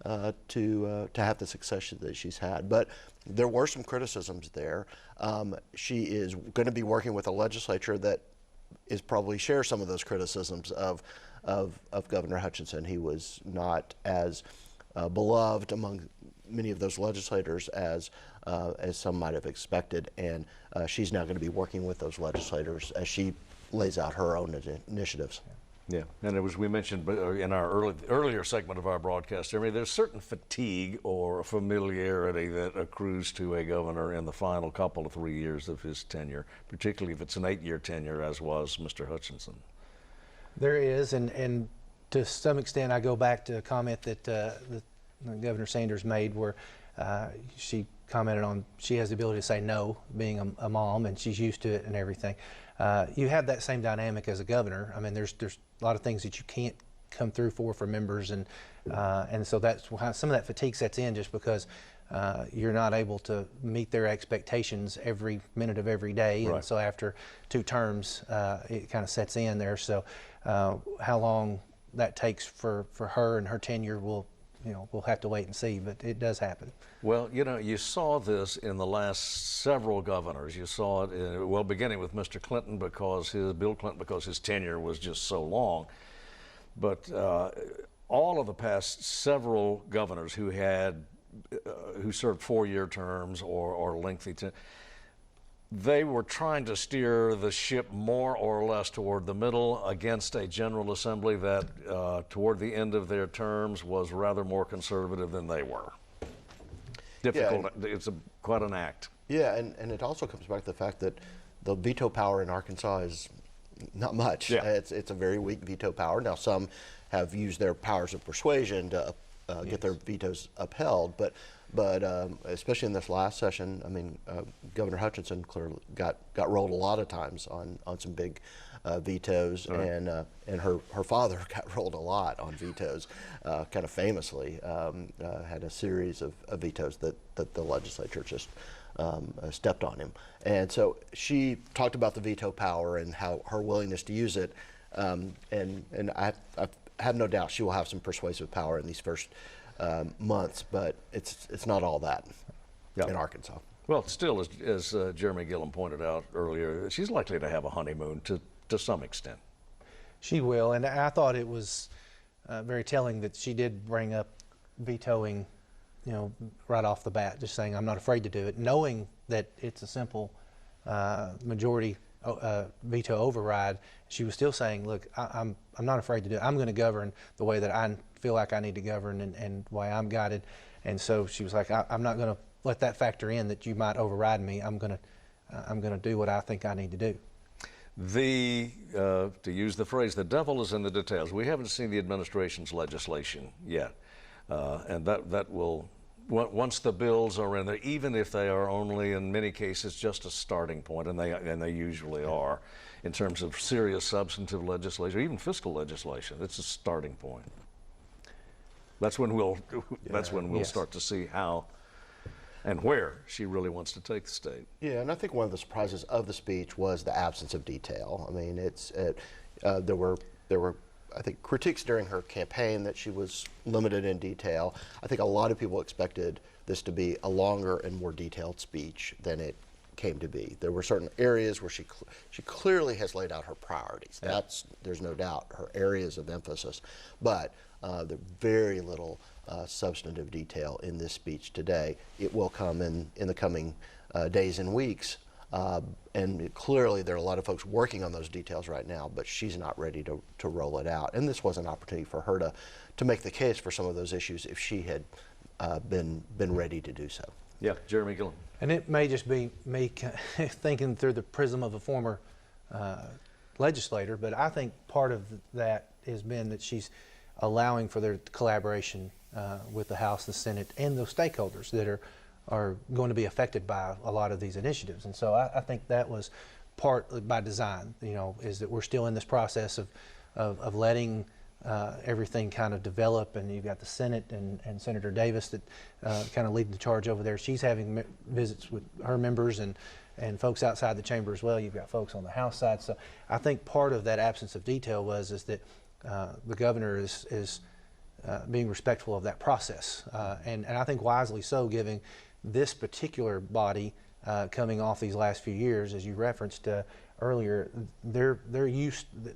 to have the success that she's had. But there were some criticisms there. She is going to be working with a legislature that is probably shares some of those criticisms of Governor Hutchinson. He was not as beloved among many of those legislators as some might have expected, and she's now going to be working with those legislators as she lays out her own initiatives. Yeah, and as we mentioned in our earlier segment of our broadcast, I mean, there's certain fatigue or familiarity that accrues to a governor in the final couple of 3 years of his tenure, particularly if it's an 8-year tenure, as was Mr. Hutchinson. There is, and to some extent, I go back to a comment that Governor Sanders made, where she commented on she has the ability to say no, being a mom, and she's used to it and everything. You have that same dynamic as a governor. I mean, there's a lot of things that you can't come through for members, and so that's how some of that fatigue sets in, just because you're not able to meet their expectations every minute of every day. Right. And so after 2 terms, it kind of sets in there. So how long that takes for her and her tenure we'll have to wait and see, but it does happen. Well, you know, you saw this in the last several governors. You saw it, beginning with Mr. Clinton, Bill Clinton, because his tenure was just so long. But all of the past several governors who served 4-year terms or lengthy they were trying to steer the ship more or less toward the middle against a General Assembly that toward the end of their terms was rather more conservative than they were. Difficult. Yeah, it's quite an act. Yeah, and it also comes back to the fact that the veto power in Arkansas is not much. Yeah. It's a very weak veto power. Now, some have used their powers of persuasion to get their vetoes upheld, but especially in this last session, I mean, Governor Hutchinson clearly got rolled a lot of times on some big vetoes, right. And her father got rolled a lot on vetoes, kind of famously, had a series of vetoes that the legislature just stepped on him. And so she talked about the veto power and how her willingness to use it, and I have no doubt she will have some persuasive power in these first months, but it's not all that in Arkansas. Well, still, as Jeremy Gillum pointed out earlier, she's likely to have a honeymoon to some extent. She will, and I thought it was very telling that she did bring up vetoing, right off the bat, just saying I'm not afraid to do it, knowing that it's a simple majority veto override. She was still saying, look, I'm not afraid to do it. I'm going to govern the way that I feel like I need to govern and why I'm guided. And so she was like, I'm not going to let that factor in that you might override me. I'm going to do what I think I need to do. To use the phrase, the devil is in the details. We haven't seen the administration's legislation yet, and that will, once the bills are in there, even if they are only in many cases just a starting point, and they usually are, in terms of serious substantive legislation, even fiscal legislation, it's a starting point. That's when we'll start to see how and where she really wants to take the state. Yeah, and I think one of the surprises of the speech was the absence of detail. I mean, there were I think critiques during her campaign that she was limited in detail. I think a lot of people expected this to be a longer and more detailed speech than it came to be. There were certain areas where she clearly has laid out her priorities. Yeah. There's no doubt her areas of emphasis, but the very little substantive detail in this speech today. It will come in the coming days and weeks, and clearly there are a lot of folks working on those details right now, but she's not ready to roll it out. And this was an opportunity for her to make the case for some of those issues if she had been ready to do so. Yeah, Jeremy Gillum. And it may just be me thinking through the prism of a former legislator, but I think part of that has been that she's allowing for their collaboration with the House, the Senate, and those stakeholders that are going to be affected by a lot of these initiatives. And so I think that was part by design, is that we're still in this process of letting everything kind of develop, and you've got the Senate and Senator Davis that kind of leading the charge over there. She's having visits with her members and folks outside the chamber as well. You've got folks on the House side. So I think part of that absence of detail is that the governor is being respectful of that process, and I think wisely so, giving this particular body coming off these last few years, as you referenced earlier, they're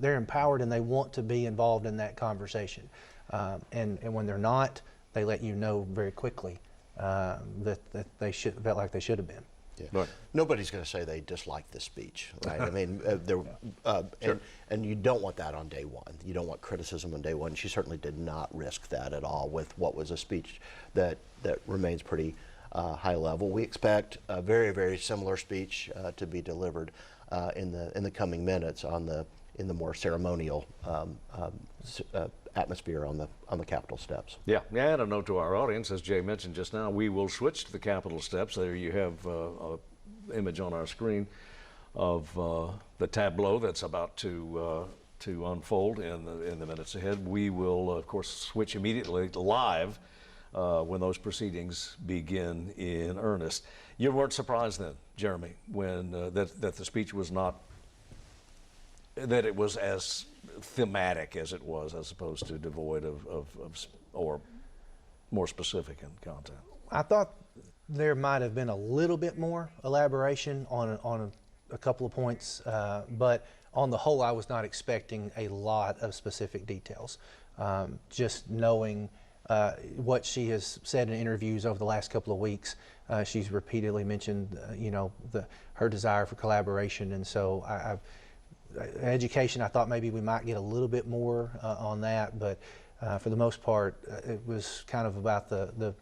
empowered and they want to be involved in that conversation, and when they're not, they let you know very quickly that they felt like they should have been. Yeah. Right. Nobody's going to say they dislike this speech, right? I mean, Sure. and you don't want that on day one. You don't want criticism on day one. She certainly did not risk that at all with what was a speech that remains pretty high level. We expect a very, very similar speech to be delivered in the coming minutes in the more ceremonial atmosphere on the Capitol steps. Yeah, and a note to our audience, as Jay mentioned just now, we will switch to the Capitol steps. There you have an image on our screen of the tableau that's about to unfold in the minutes ahead. We will, of course, switch immediately live when those proceedings begin in earnest. You weren't surprised then, Jeremy, when that the speech was not, that it was as thematic as it was, as opposed to devoid of or more specific in content? I thought there might have been a little bit more elaboration on a couple of points, but on the whole, I was not expecting a lot of specific details. Just knowing what she has said in interviews over the last couple of weeks, she's repeatedly mentioned, her desire for collaboration, and so education, I thought maybe we might get a little bit more on that, but for the most part, it was kind of about the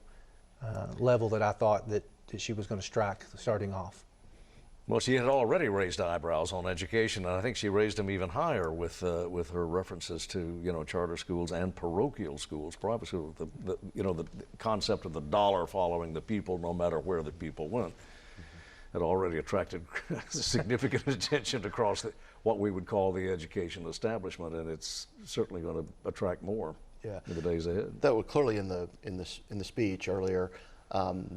level that I thought that she was going to strike starting off. Well, she had already raised eyebrows on education, and I think she raised them even higher with her references to charter schools and parochial schools, private schools. The concept of the dollar following the people, no matter where the people went, had already attracted significant attention across what we would call the education establishment, and it's certainly going to attract more in the days ahead. That was clearly in the speech earlier.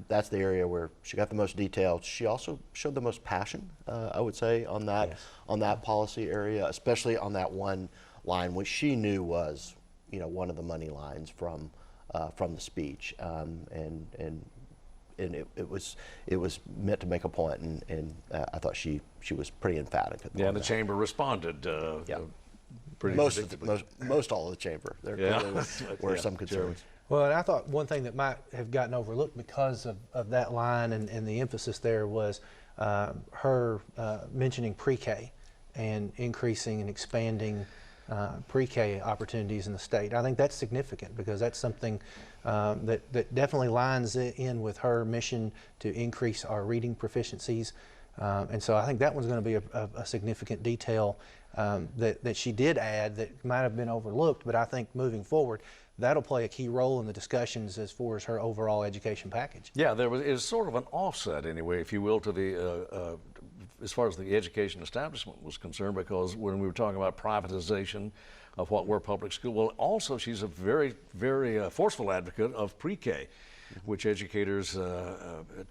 That's the area where she got the most detail. She also showed the most passion, I would say, on that policy area, especially on that one line, which she knew was, one of the money lines from the speech, and it was meant to make a point, and I thought she was pretty emphatic. Yeah, the chamber responded. Pretty most all of the chamber. There clearly were some concerns. Well, and I thought one thing that might have gotten overlooked because of that line and the emphasis there was her mentioning pre-K and increasing and expanding pre-K opportunities in the state. I think that's significant because that's something that definitely lines in with her mission to increase our reading proficiencies. And so I think that one's going to be a significant detail that she did add that might have been overlooked, but I think moving forward, that'll play a key role in the discussions as far as her overall education package. Yeah, is sort of an offset anyway, if you will, to the as far as the education establishment was concerned, because when we were talking about privatization of what were public school, well, also she's a very, very forceful advocate of pre-K, which educators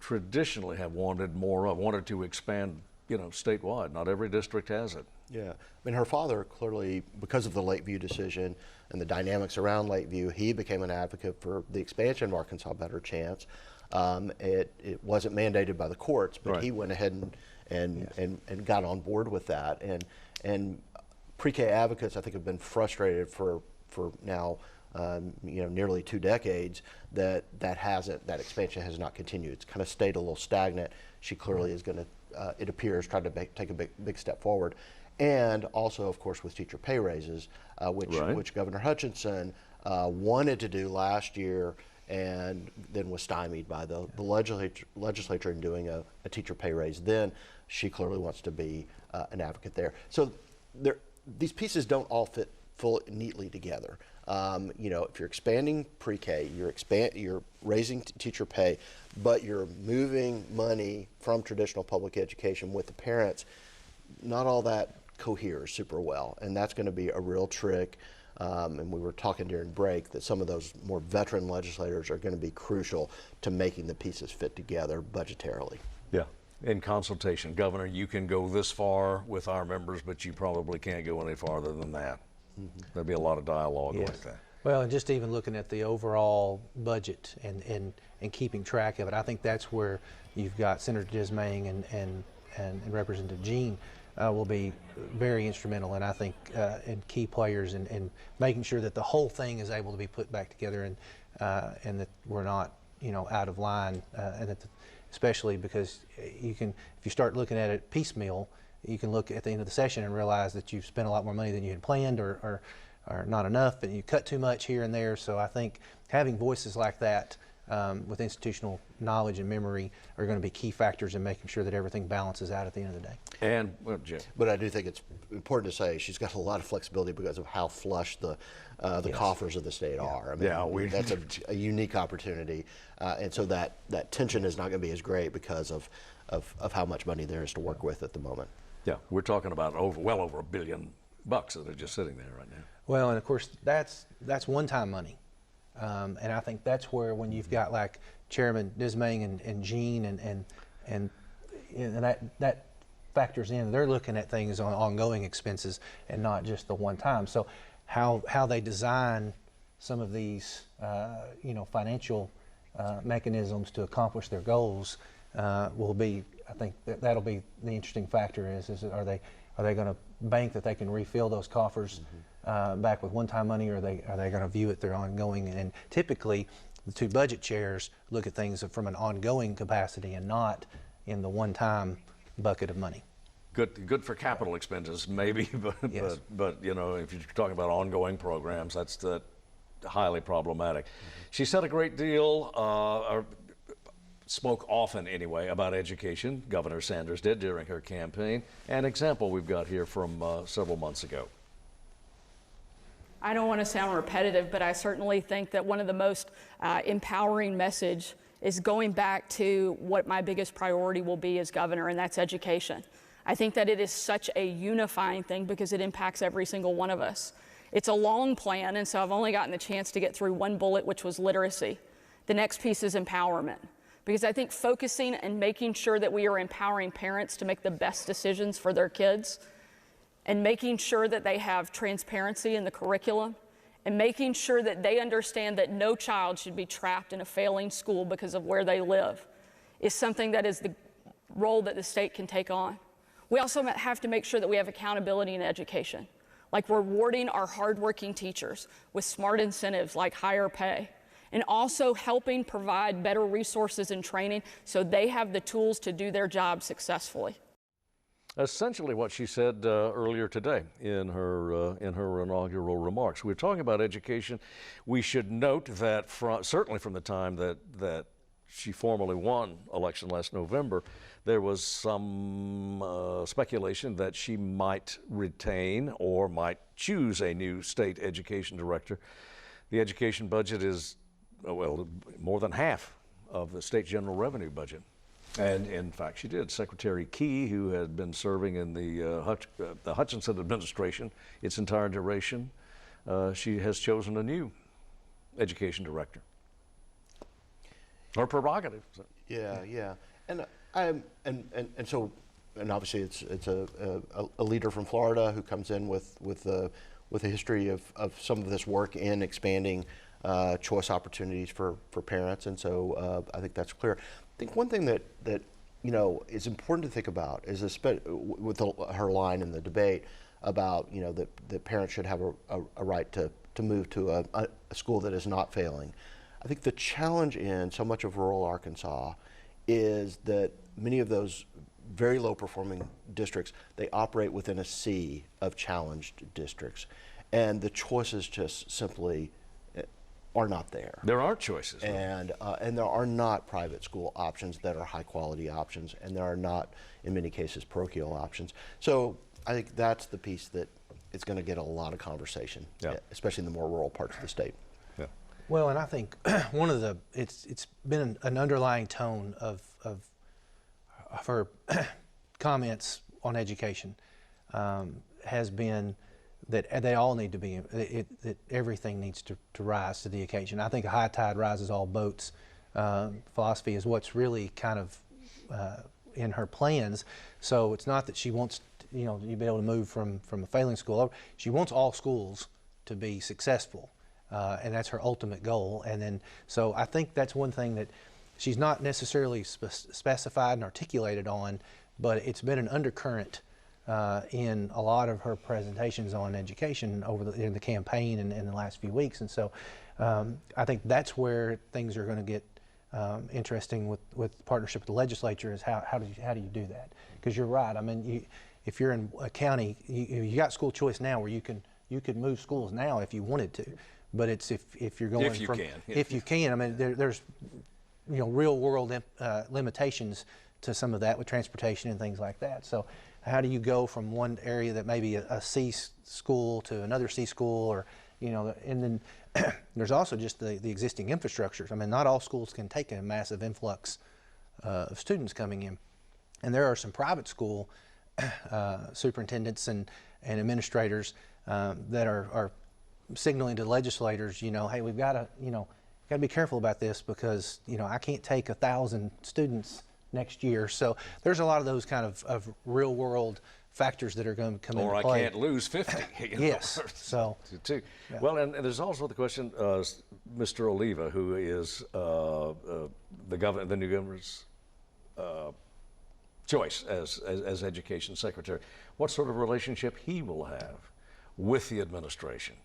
traditionally have wanted more of, wanted to expand, statewide. Not every district has it. Yeah, I mean, her father clearly, because of the Lakeview decision and the dynamics around Lakeview, he became an advocate for the expansion of Arkansas Better Chance. It wasn't mandated by the courts, but he went ahead and got on board with that. And pre-K advocates, I think, have been frustrated for now, nearly 2 decades that expansion has not continued. It's kind of stayed a little stagnant. She clearly is going to, it appears, try to take a big step forward. And also, of course, with teacher pay raises, which Governor Hutchinson wanted to do last year and then was stymied by the legislature in doing a teacher pay raise. Then she clearly wants to be an advocate there. So these pieces don't all fit neatly together. If you're expanding pre-K, you're raising teacher pay, but you're moving money from traditional public education with the parents, not all that coheres super well, and that's going to be a real trick. And we were talking during break that some of those more veteran legislators are going to be crucial to making the pieces fit together budgetarily. Yeah, in consultation. Governor, you can go this far with our members, but you probably can't go any farther than that. There'll be a lot of dialogue like that. Well, and just even looking at the overall budget and keeping track of it, I think that's where you've got Senator Dismaying and Representative Jean will be very instrumental, and I think and key players in making sure that the whole thing is able to be put back together and that we're not out of line, and that especially because if you start looking at it piecemeal, you can look at the end of the session and realize that you've spent a lot more money than you had planned or not enough, and you cut too much here and there. So I think having voices like that with institutional knowledge and memory are going to be key factors in making sure that everything balances out at the end of the day. And Jim. But I do think it's important to say she's got a lot of flexibility because of how flush the coffers of the state are. I mean, that's a unique opportunity, and so that tension is not going to be as great because of how much money there is to work with at the moment. Yeah, we're talking about well over $1 billion that are just sitting there right now. Well, and of course that's one-time money. And I think that's where, when you've got like Chairman Dismaying and Jean and that factors in, they're looking at things on ongoing expenses and not just the one time. So how they design some of these financial mechanisms to accomplish their goals will be, I think that'll be the interesting factor is are they going to bank that they can refill those coffers back with one-time money, or are they going to view it they're ongoing? And typically, the two budget chairs look at things from an ongoing capacity and not in the one-time bucket of money. Good for capital expenses, maybe, but if you're talking about ongoing programs, that's highly problematic. She said a great deal, or spoke often anyway, about education. Governor Sanders did during her campaign. An example we've got here from several months ago. I don't want to sound repetitive, but I certainly think that one of the most empowering message is going back to what my biggest priority will be as governor, and that's education. I think that it is such a unifying thing because it impacts every single one of us. It's a long plan, and so I've only gotten the chance to get through one bullet, which was literacy. The next piece is empowerment, because I think focusing and making sure that we are empowering parents to make the best decisions for their kids, and making sure that they have transparency in the curriculum, and making sure that they understand that no child should be trapped in a failing school because of where they live. is something that is the role that the state can take on. We also have to make sure that we have accountability in education, like rewarding our hardworking teachers with smart incentives like higher pay, and also helping provide better resources and training so they have the tools to do their job successfully. Essentially what she said earlier today in her inaugural remarks. We're talking about education. We should note that certainly from the time that she formally won election last November, there was some speculation that she might retain or might choose a new state education director. The education budget is, well, more than half of the state general revenue budget. And in fact, she did. Secretary Key, who had been serving in the Hutchinson administration its entire duration, she has chosen a new education director. Her prerogative. So. Yeah. And obviously it's a leader from Florida who comes in with a history of some of this work in expanding choice opportunities for parents, and so I think that's clear. I think one thing that is important to think about is with her line in the debate about that parents should have a right to move to a school that is not failing. I think the challenge in so much of rural Arkansas is that many of those very low performing districts, they operate within a sea of challenged districts, and the choices just simply are not there. There are choices. And there are not private school options that are high quality options, and there are not, in many cases, parochial options. So I think that's the piece that is going to get a lot of conversation, especially in the more rural parts of the state. Yeah. Well, and I think one of it's been an underlying tone of her comments on education has been that they all need to be, that everything needs to rise to the occasion. I think a high tide rises all boats philosophy is what's really kind of in her plans. So it's not that she wants, you be able to move from a failing school over. She wants all schools to be successful, and that's her ultimate goal. And then, so I think that's one thing that she's not necessarily specified and articulated on, but it's been an undercurrent in a lot of her presentations on education in the campaign and in the last few weeks. And so I think that's where things are going to get interesting with partnership with the legislature, is how do you do that? Because you're right. I mean, if you're in a county, you got school choice now where you could move schools now if you wanted to, but it's if you're going if you can. I mean, there's real world limitations to some of that with transportation and things like that. So how do you go from one area that may be a C school to another C school, or and then there's also just the existing infrastructures. I mean, not all schools can take a massive influx of students coming in, and there are some private school superintendents and administrators that are signaling to legislators, hey, we've got to be careful about this, because I can't take 1,000 students next year. So there's a lot of those kind of real world factors that are going to come into play. Or I can't lose 50. Yes. So. Yeah. Well, and there's also the question, Mr. Oliva, who is the new governor's choice as education secretary. What sort of relationship he will have with the administration?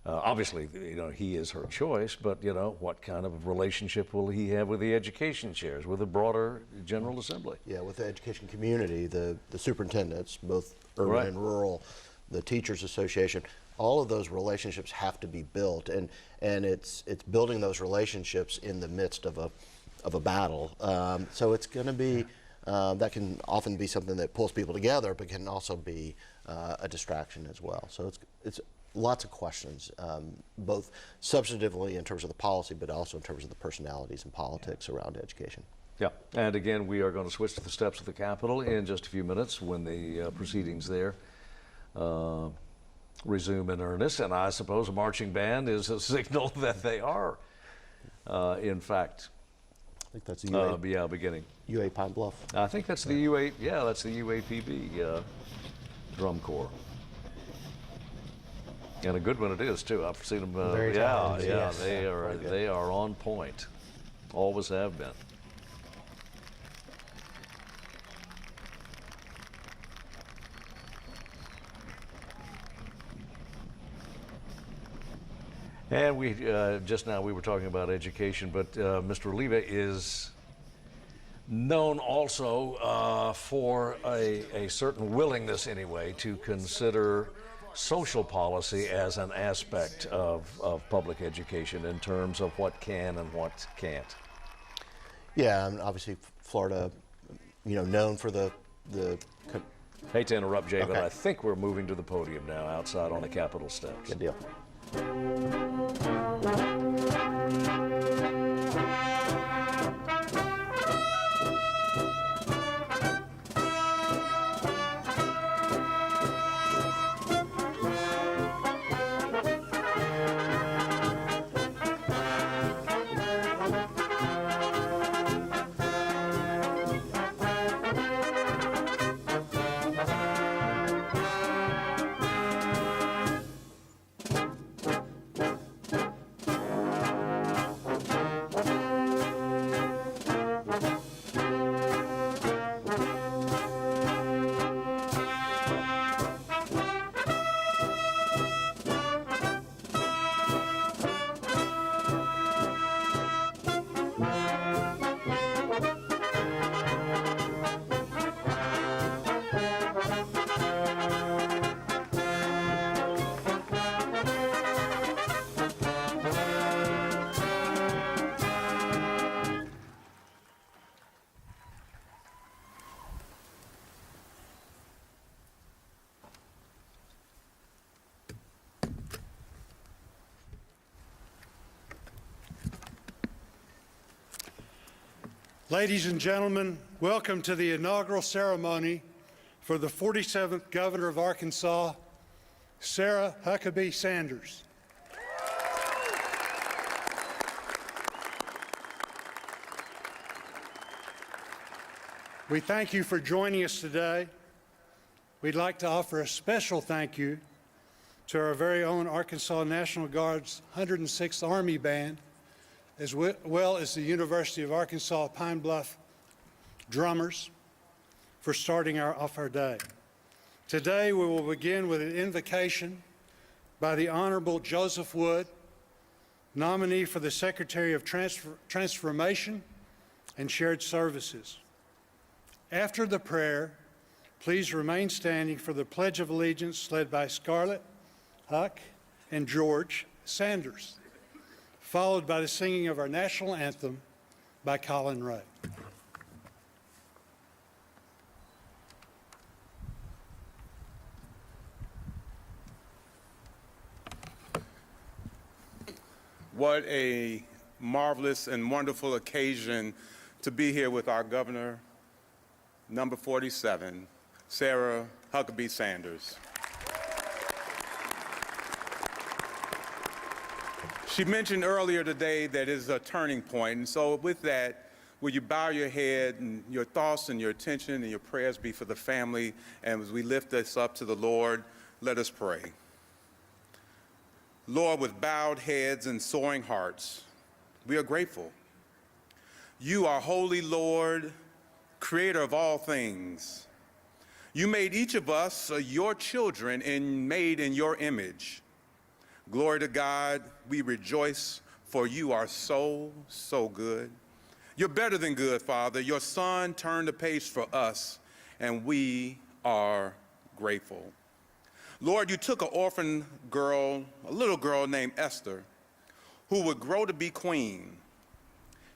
Obviously, he is her choice, but what kind of relationship will he have with the education chairs, with the broader General Assembly? Yeah, with the education community, the superintendents, both urban and rural, the Teachers Association, all of those relationships have to be built, and it's building those relationships in the midst of a battle. So it's going to be that can often be something that pulls people together, but can also be a distraction as well. So it's lots of questions, both substantively in terms of the policy, but also in terms of the personalities and politics around education. Yeah, and again, we are going to switch to the steps of the Capitol in just a few minutes when the proceedings there resume in earnest, and I suppose a marching band is a signal that they are, in fact. I think that's the beginning. UA Pine Bluff. I think that's the UA. Yeah, that's the UAPB drum corps. And a good one it is too. I've seen them. Yes. They are on point. Always have been. And we just now we were talking about education, but Mr. Oliva is known also for a certain willingness, anyway, to consider social policy as an aspect of public education in terms of what can and what can't. Yeah, and obviously Florida, known for the Hate to interrupt, Jay, but Okay. I think we're moving to the podium now outside on the Capitol steps. Good deal. Ladies and gentlemen, welcome to the inaugural ceremony for the 47th Governor of Arkansas, Sarah Huckabee Sanders. We thank you for joining us today. We'd like to offer a special thank you to our very own Arkansas National Guard's 106th Army Band, as well as the University of Arkansas Pine Bluff drummers, for starting off our day. Today we will begin with an invocation by the Honorable Joseph Wood, nominee for the Secretary of Transformation and Shared Services. After the prayer, please remain standing for the Pledge of Allegiance led by Scarlett, Huck, and George Sanders, followed by the singing of our national anthem by Colin Ray. What a marvelous and wonderful occasion to be here with our governor, number 47, Sarah Huckabee Sanders. She mentioned earlier today that it's a turning point, and so with that, will you bow your head and your thoughts and your attention and your prayers be for the family, and as we lift this up to the Lord, let us pray. Lord, with bowed heads and soaring hearts, we are grateful. You are holy, Lord, creator of all things. You made each of us your children and made in your image. Glory to God, we rejoice, for you are so, so good. You're better than good, Father. Your Son turned the page for us, and we are grateful. Lord, you took an orphan girl, a little girl named Esther, who would grow to be queen.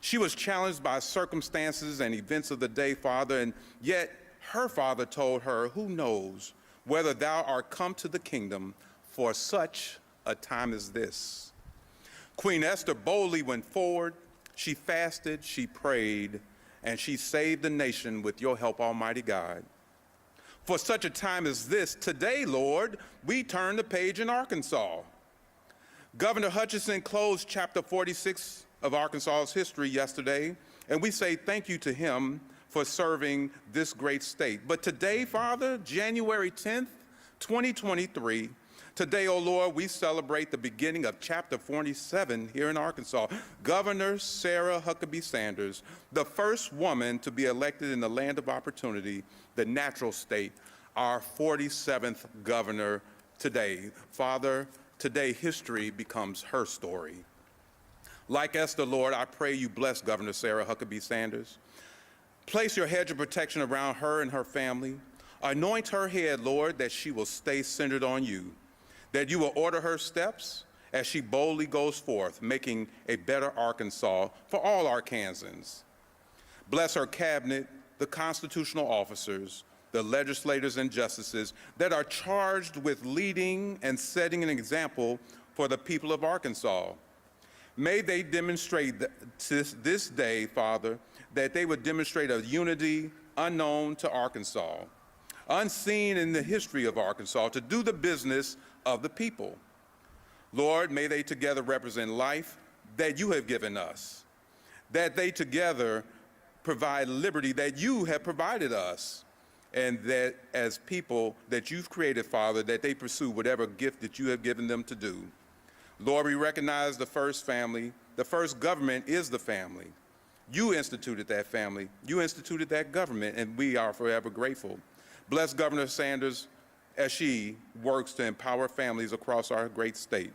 She was challenged by circumstances and events of the day, Father, and yet her father told her, who knows whether thou art come to the kingdom for such a time as this. Queen Esther boldly went forward. She fasted, she prayed, and she saved the nation with your help, Almighty God. For such a time as this, today, Lord, we turn the page in Arkansas. Governor Hutchinson closed chapter 46 of Arkansas's history yesterday, and we say thank you to him for serving this great state. But today, Father, January 10th, 2023, today, oh Lord, we celebrate the beginning of chapter 47 here in Arkansas. Governor Sarah Huckabee Sanders, the first woman to be elected in the land of opportunity, the natural state, our 47th governor today. Father, today history becomes her story. Like Esther, Lord, I pray you bless Governor Sarah Huckabee Sanders. Place your hedge of protection around her and her family. Anoint her head, Lord, that she will stay centered on you, that you will order her steps as she boldly goes forth, making a better Arkansas for all Arkansans. Bless her cabinet, the constitutional officers, the legislators and justices that are charged with leading and setting an example for the people of Arkansas. May they demonstrate this day, Father, that they would demonstrate a unity unknown to Arkansas, unseen in the history of Arkansas, to do the business of the people. Lord, may they together represent life that you have given us, that they together provide liberty that you have provided us, and that as people that you've created, Father, that they pursue whatever gift that you have given them to do. Lord, we recognize the first family. The first government is the family. You instituted that family. You instituted that government, and we are forever grateful. Bless Governor Sanders as she works to empower families across our great state,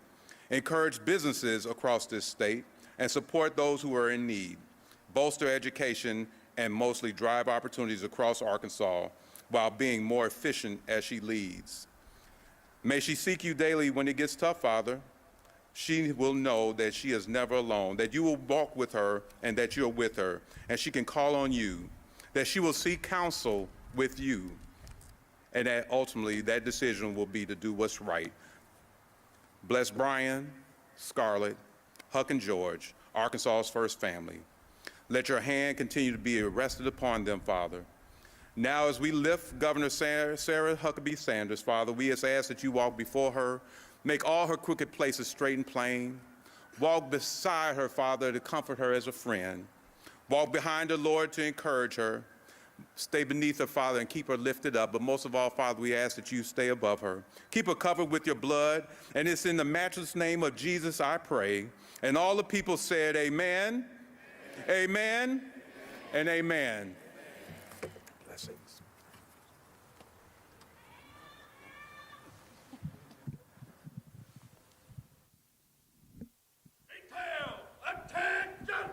encourage businesses across this state, and support those who are in need, bolster education, and mostly drive opportunities across Arkansas while being more efficient as she leads. May she seek you daily when it gets tough, Father. She will know that she is never alone, that you will walk with her and that you're with her, and she can call on you, that she will seek counsel with you, and that ultimately that decision will be to do what's right. Bless Brian, Scarlett, Huck, and George, Arkansas's first family. Let your hand continue to be rested upon them, Father. Now, as we lift Governor Sarah Huckabee Sanders, Father, we ask that you walk before her, make all her crooked places straight and plain. Walk beside her, Father, to comfort her as a friend. Walk behind her, Lord, to encourage her. Stay beneath her, Father, and keep her lifted up. But most of all, Father, we ask that you stay above her. Keep her covered with your blood. And it's in the matchless name of Jesus I pray. And all the people said, amen, amen, and amen. Blessings. Attention!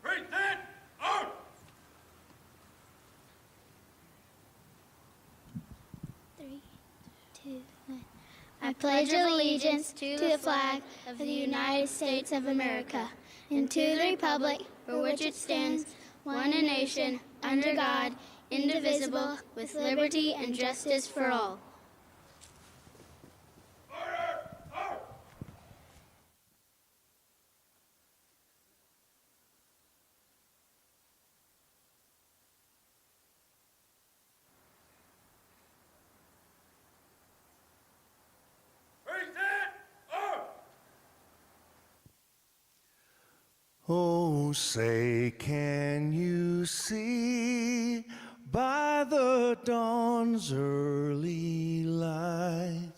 Present arms! Three, two, one. I pledge allegiance to the flag of the United States of America and to the republic for which it stands, one nation, under God, indivisible, with liberty and justice for all. Oh, say, can you see by the dawn's early light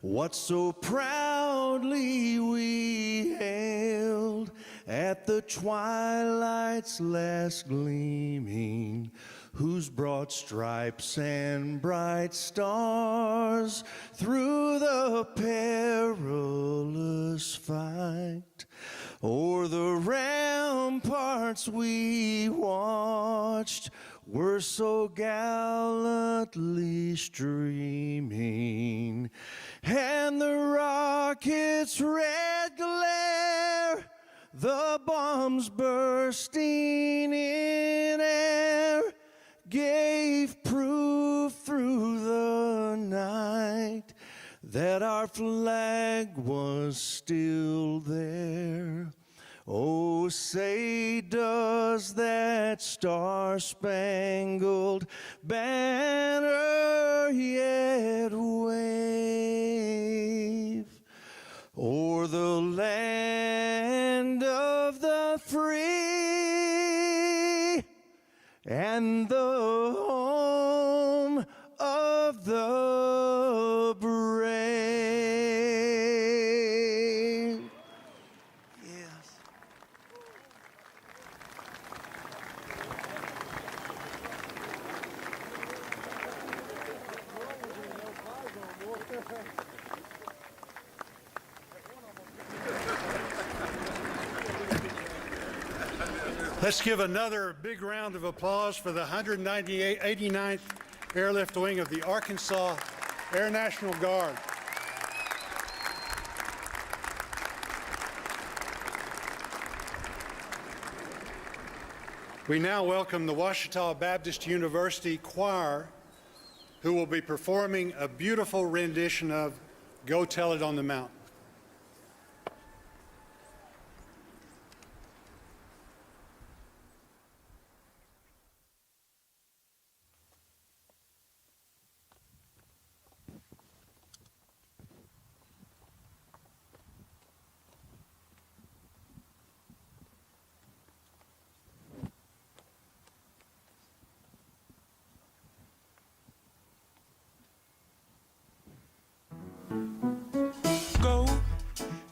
what so proudly we hailed at the twilight's last gleaming, whose broad stripes and bright stars through the perilous fight o'er the ramparts we watched were so gallantly streaming, and the rocket's red glare, the bombs bursting in air, gave proof through the night that our flag was still there. Oh, say, does that star-spangled banner yet wave o'er the land of the free and the home of the brave? Yes. Let's give another big round of applause for the 189th Airlift Wing of the Arkansas Air National Guard. We now welcome the Ouachita Baptist University Choir, who will be performing a beautiful rendition of Go Tell It on the Mountain.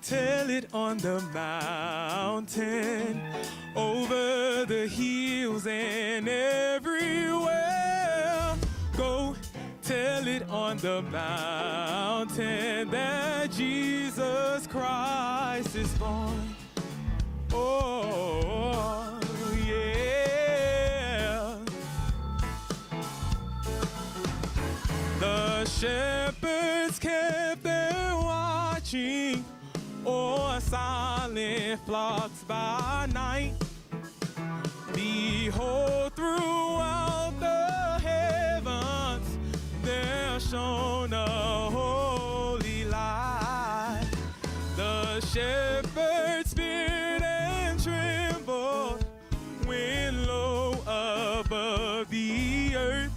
Tell it on the mountain, over the hills and everywhere. Go tell it on the mountain that Jesus Christ is born. Oh, yeah. The shepherds kept their watching o'er silent flocks by night. Behold, throughout the heavens there shone a holy light. The shepherds feared and trembled when low above the earth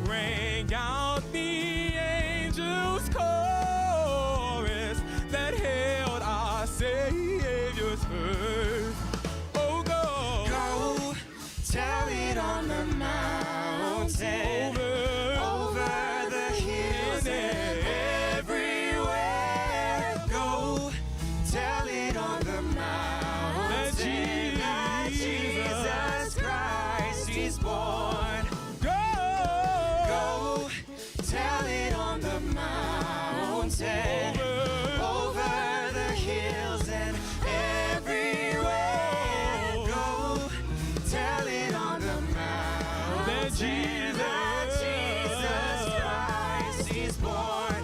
rang out the angel's chorus that hailed our Savior's birth. Oh, go tell it on the mountain, over the hills and everywhere. Go tell it on the mountain that Jesus Christ is born. Go tell it on the mountain, over the hills and everywhere. Go tell it on the mountain that Jesus Christ is born.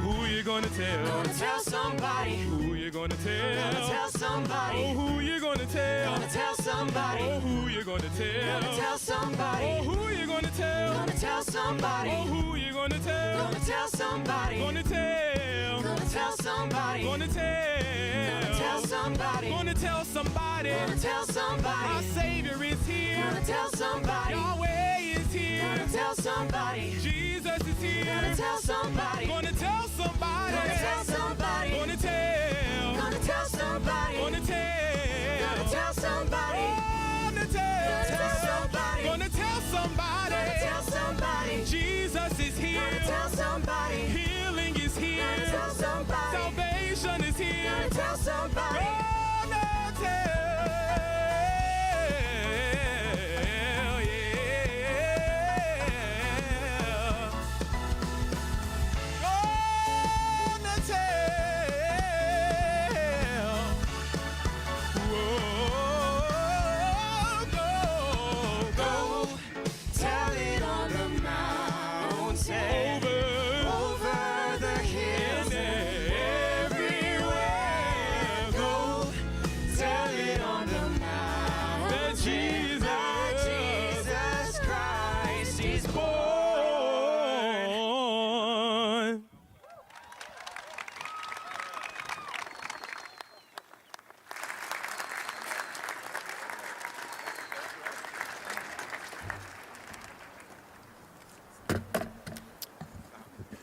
Who you gonna tell? Gonna tell somebody. Who you gonna tell? Gonna tell somebody. Oh, who you gonna tell? Gonna tell somebody. Oh, who you gonna tell? Gonna tell somebody. Oh, who you gonna tell? Gonna tell somebody. Oh, who you gonna tell? Gonna tell somebody. Gonna tell. Gonna tell somebody. Gonna tell. Gonna tell somebody. Gonna tell somebody. Gonna tell somebody. Our Savior is here. Gonna tell somebody. Yahweh is here. Gonna tell somebody. Jesus is here. Gonna tell somebody. Gonna tell somebody. Gonna tell somebody. Gonna tell. Gonna tell somebody. Gonna tell. Gonna tell somebody. Gonna tell. Gonna tell somebody. Gonna tell somebody. Gonna tell somebody. Jesus is here. Gonna tell somebody. Healing is here. Gonna tell somebody. Salvation is here. Gonna tell somebody. Gonna tell. Tell it on the mountain, over the hills and everywhere. Go tell it on the mountain that Jesus Christ is born.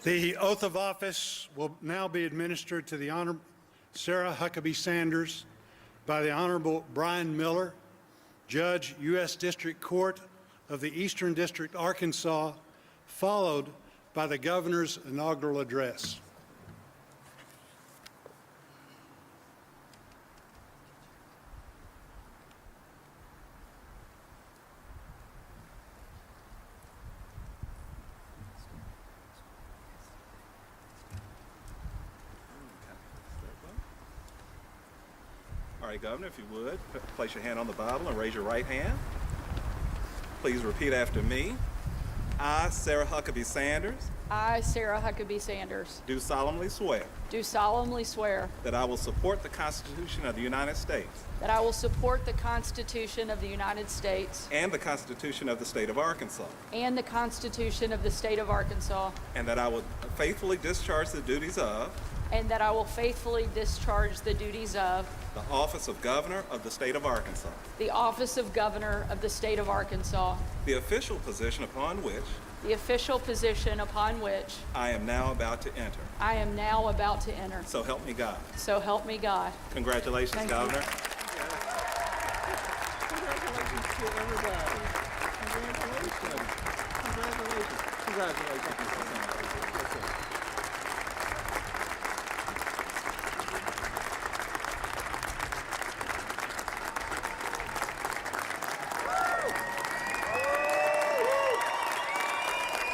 The oath of office will now be administered to the Honorable Sarah Huckabee Sanders by the Honorable Brian Miller, Judge, U.S. District Court of the Eastern District, Arkansas, followed by the Governor's inaugural address. All right, Governor, if you would, place your hand on the Bible and raise your right hand. Please repeat after me. I, Sarah Huckabee Sanders, I, Sarah Huckabee Sanders, do solemnly swear do solemnly swear that I will support the Constitution of the United States that I will support the Constitution of the United States and the Constitution of the State of Arkansas, and the Constitution of the State of Arkansas, and that I will faithfully discharge the duties of and that I will faithfully discharge the duties of the office of Governor of the State of Arkansas, the office of Governor of the State of Arkansas, the official position upon which I am now about to enter. So help me God. So help me God. Congratulations, Thank you. Governor. Congratulations to everybody. Congratulations. Congratulations.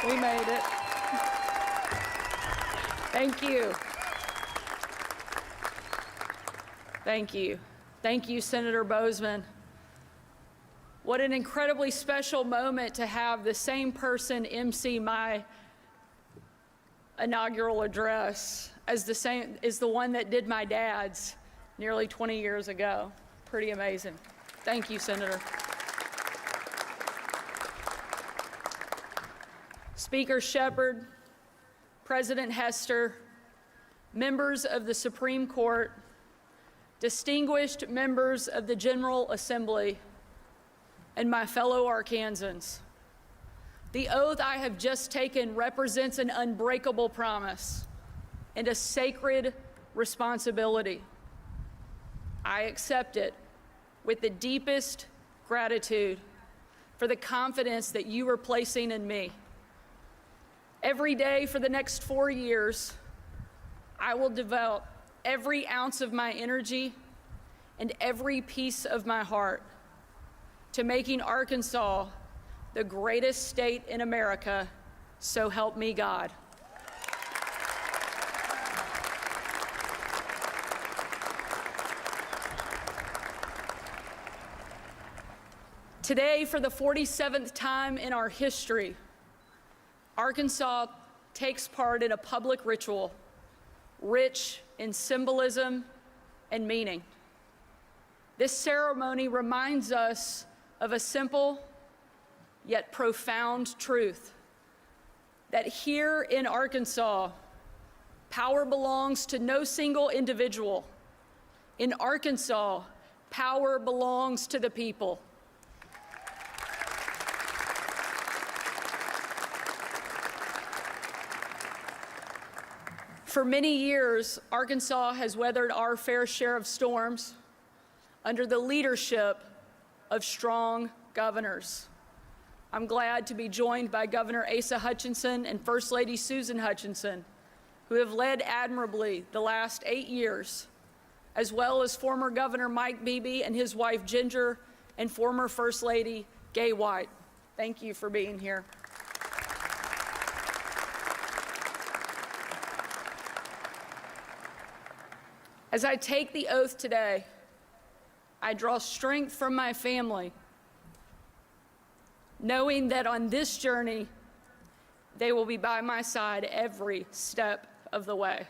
We made it. Thank you. Thank you. Thank you, Senator Bozeman. What an incredibly special moment to have the same person MC my inaugural address as the one that did my dad's nearly 20 years ago. Pretty amazing. Thank you, Senator. Speaker Shepard, President Hester, members of the Supreme Court, distinguished members of the General Assembly, and my fellow Arkansans. The oath I have just taken represents an unbreakable promise and a sacred responsibility. I accept it with the deepest gratitude for the confidence that you are placing in me. Every day for the next 4 years, I will devote every ounce of my energy and every piece of my heart to making Arkansas the greatest state in America, so help me God. Today, for the 47th time in our history, Arkansas takes part in a public ritual rich in symbolism and meaning. This ceremony reminds us of a simple yet profound truth, that here in Arkansas, power belongs to no single individual. In Arkansas, power belongs to the people. For many years, Arkansas has weathered our fair share of storms under the leadership of strong governors. I'm glad to be joined by Governor Asa Hutchinson and First Lady Susan Hutchinson, who have led admirably the last 8 years, as well as former Governor Mike Beebe and his wife Ginger, and former First Lady Gay White. Thank you for being here. As I take the oath today, I draw strength from my family, knowing that on this journey, they will be by my side every step of the way.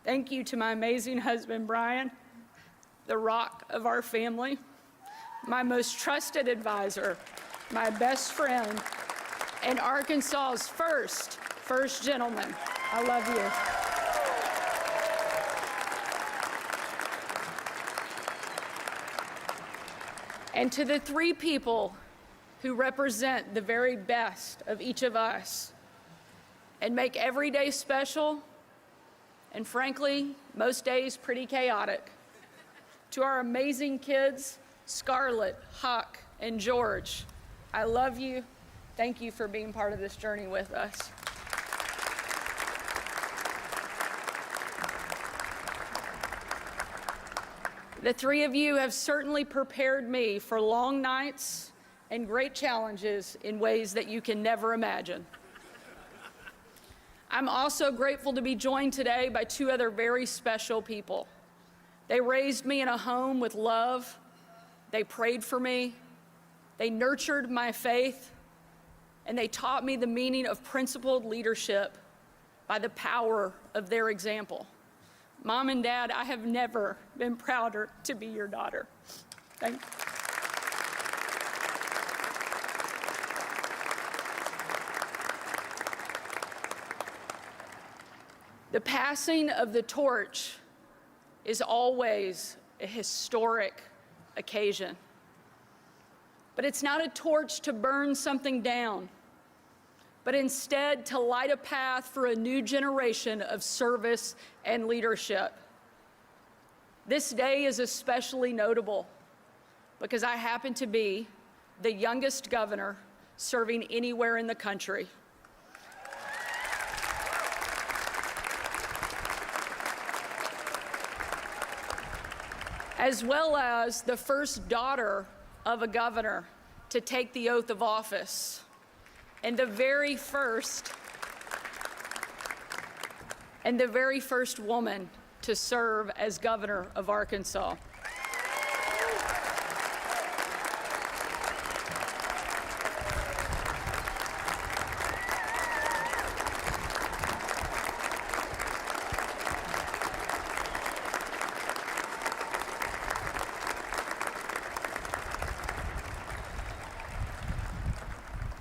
Thank you to my amazing husband, Brian, the rock of our family, my most trusted advisor, my best friend, and Arkansas's first gentleman. I love you. And to the three people who represent the very best of each of us and make every day special, and frankly, most days pretty chaotic. To our amazing kids, Scarlett, Huck, and George, I love you. Thank you for being part of this journey with us. The three of you have certainly prepared me for long nights and great challenges in ways that you can never imagine. I'm also grateful to be joined today by two other very special people. They raised me in a home with love. They prayed for me. They nurtured my faith. And they taught me the meaning of principled leadership by the power of their example. Mom and Dad, I have never been prouder to be your daughter. Thank you. The passing of the torch is always a historic occasion. But it's not a torch to burn something down, but instead to light a path for a new generation of service and leadership. This day is especially notable because I happen to be the youngest governor serving anywhere in the country. As well as the first daughter of a governor to take the oath of office, and the very first woman to serve as governor of Arkansas.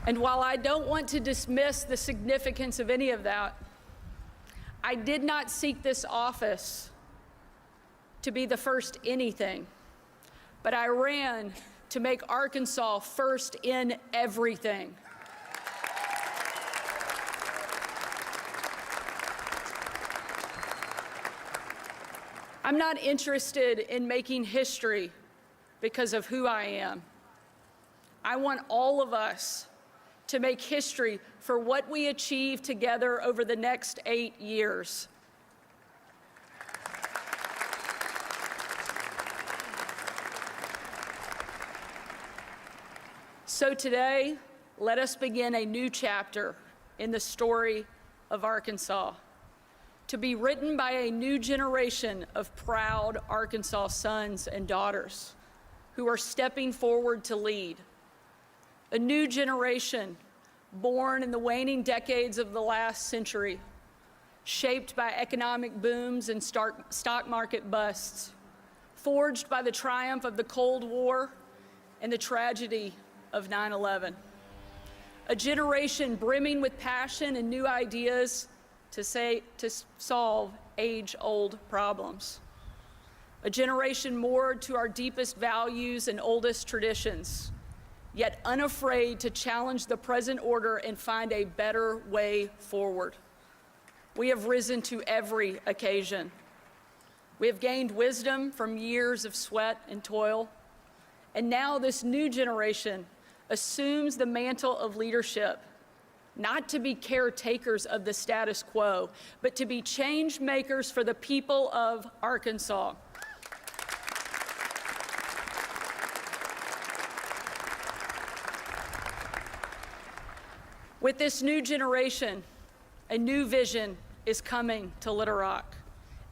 And while I don't want to dismiss the significance of any of that, I did not seek this office to be the first anything, but I ran to make Arkansas first in everything. I'm not interested in making history because of who I am. I want all of us to make history for what we achieve together over the next 8 years. So today, let us begin a new chapter in the story of Arkansas, to be written by a new generation of proud Arkansas sons and daughters who are stepping forward to lead. A new generation born in the waning decades of the last century, shaped by economic booms and stock market busts, forged by the triumph of the Cold War and the tragedy of 9/11. A generation brimming with passion and new ideas to solve age-old problems. A generation moored to our deepest values and oldest traditions, yet unafraid to challenge the present order and find a better way forward. We have risen to every occasion. We have gained wisdom from years of sweat and toil, and now this new generation assumes the mantle of leadership, not to be caretakers of the status quo, but to be change makers for the people of Arkansas. With this new generation, a new vision is coming to Little Rock.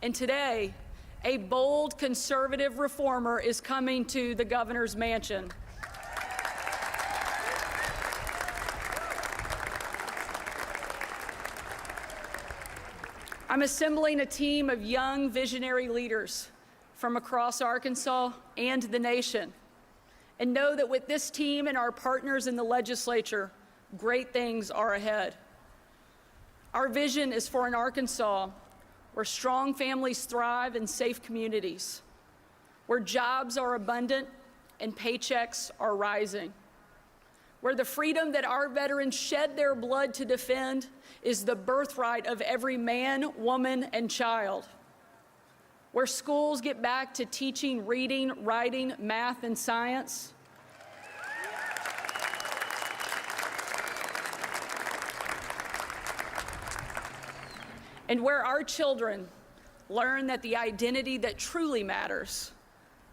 And today, a bold conservative reformer is coming to the governor's mansion. I'm assembling a team of young visionary leaders from across Arkansas and the nation, and know that with this team and our partners in the legislature, great things are ahead. Our vision is for an Arkansas where strong families thrive in safe communities, where jobs are abundant and paychecks are rising, where the freedom that our veterans shed their blood to defend is the birthright of every man, woman, and child, where schools get back to teaching reading, writing, math, and science, and where our children learn that the identity that truly matters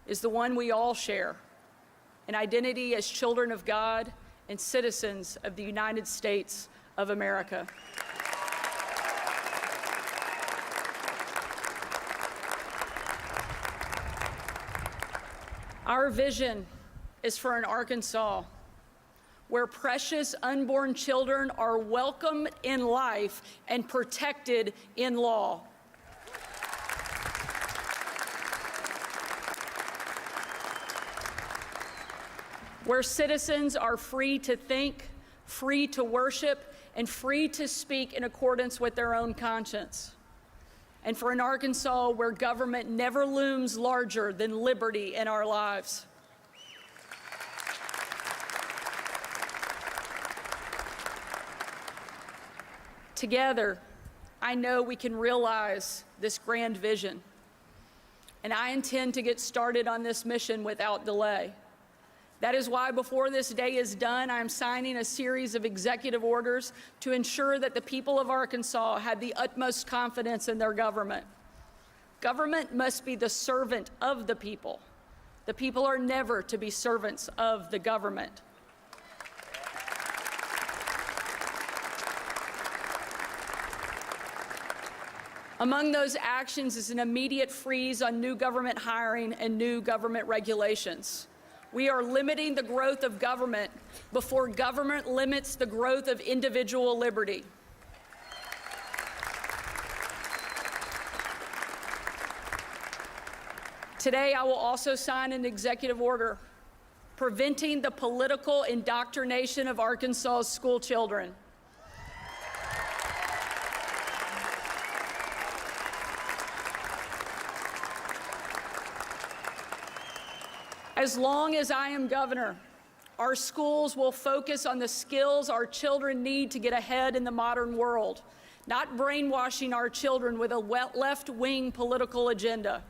is the one we all share, an identity as children of God and citizens of the United States of America. Our vision is for an Arkansas where precious unborn children are welcome in life and protected in law. Where citizens are free to think, free to worship, and free to speak in accordance with their own conscience. And for an Arkansas where government never looms larger than liberty in our lives. Together, I know we can realize this grand vision, and I intend to get started on this mission without delay. That is why before this day is done, I am signing a series of executive orders to ensure that the people of Arkansas have the utmost confidence in their government. Government must be the servant of the people. The people are never to be servants of the government. Among those actions is an immediate freeze on new government hiring and new government regulations. We are limiting the growth of government before government limits the growth of individual liberty. Today, I will also sign an executive order preventing the political indoctrination of Arkansas's school children. As long as I am governor, our schools will focus on the skills our children need to get ahead in the modern world, not brainwashing our children with a left-wing political agenda.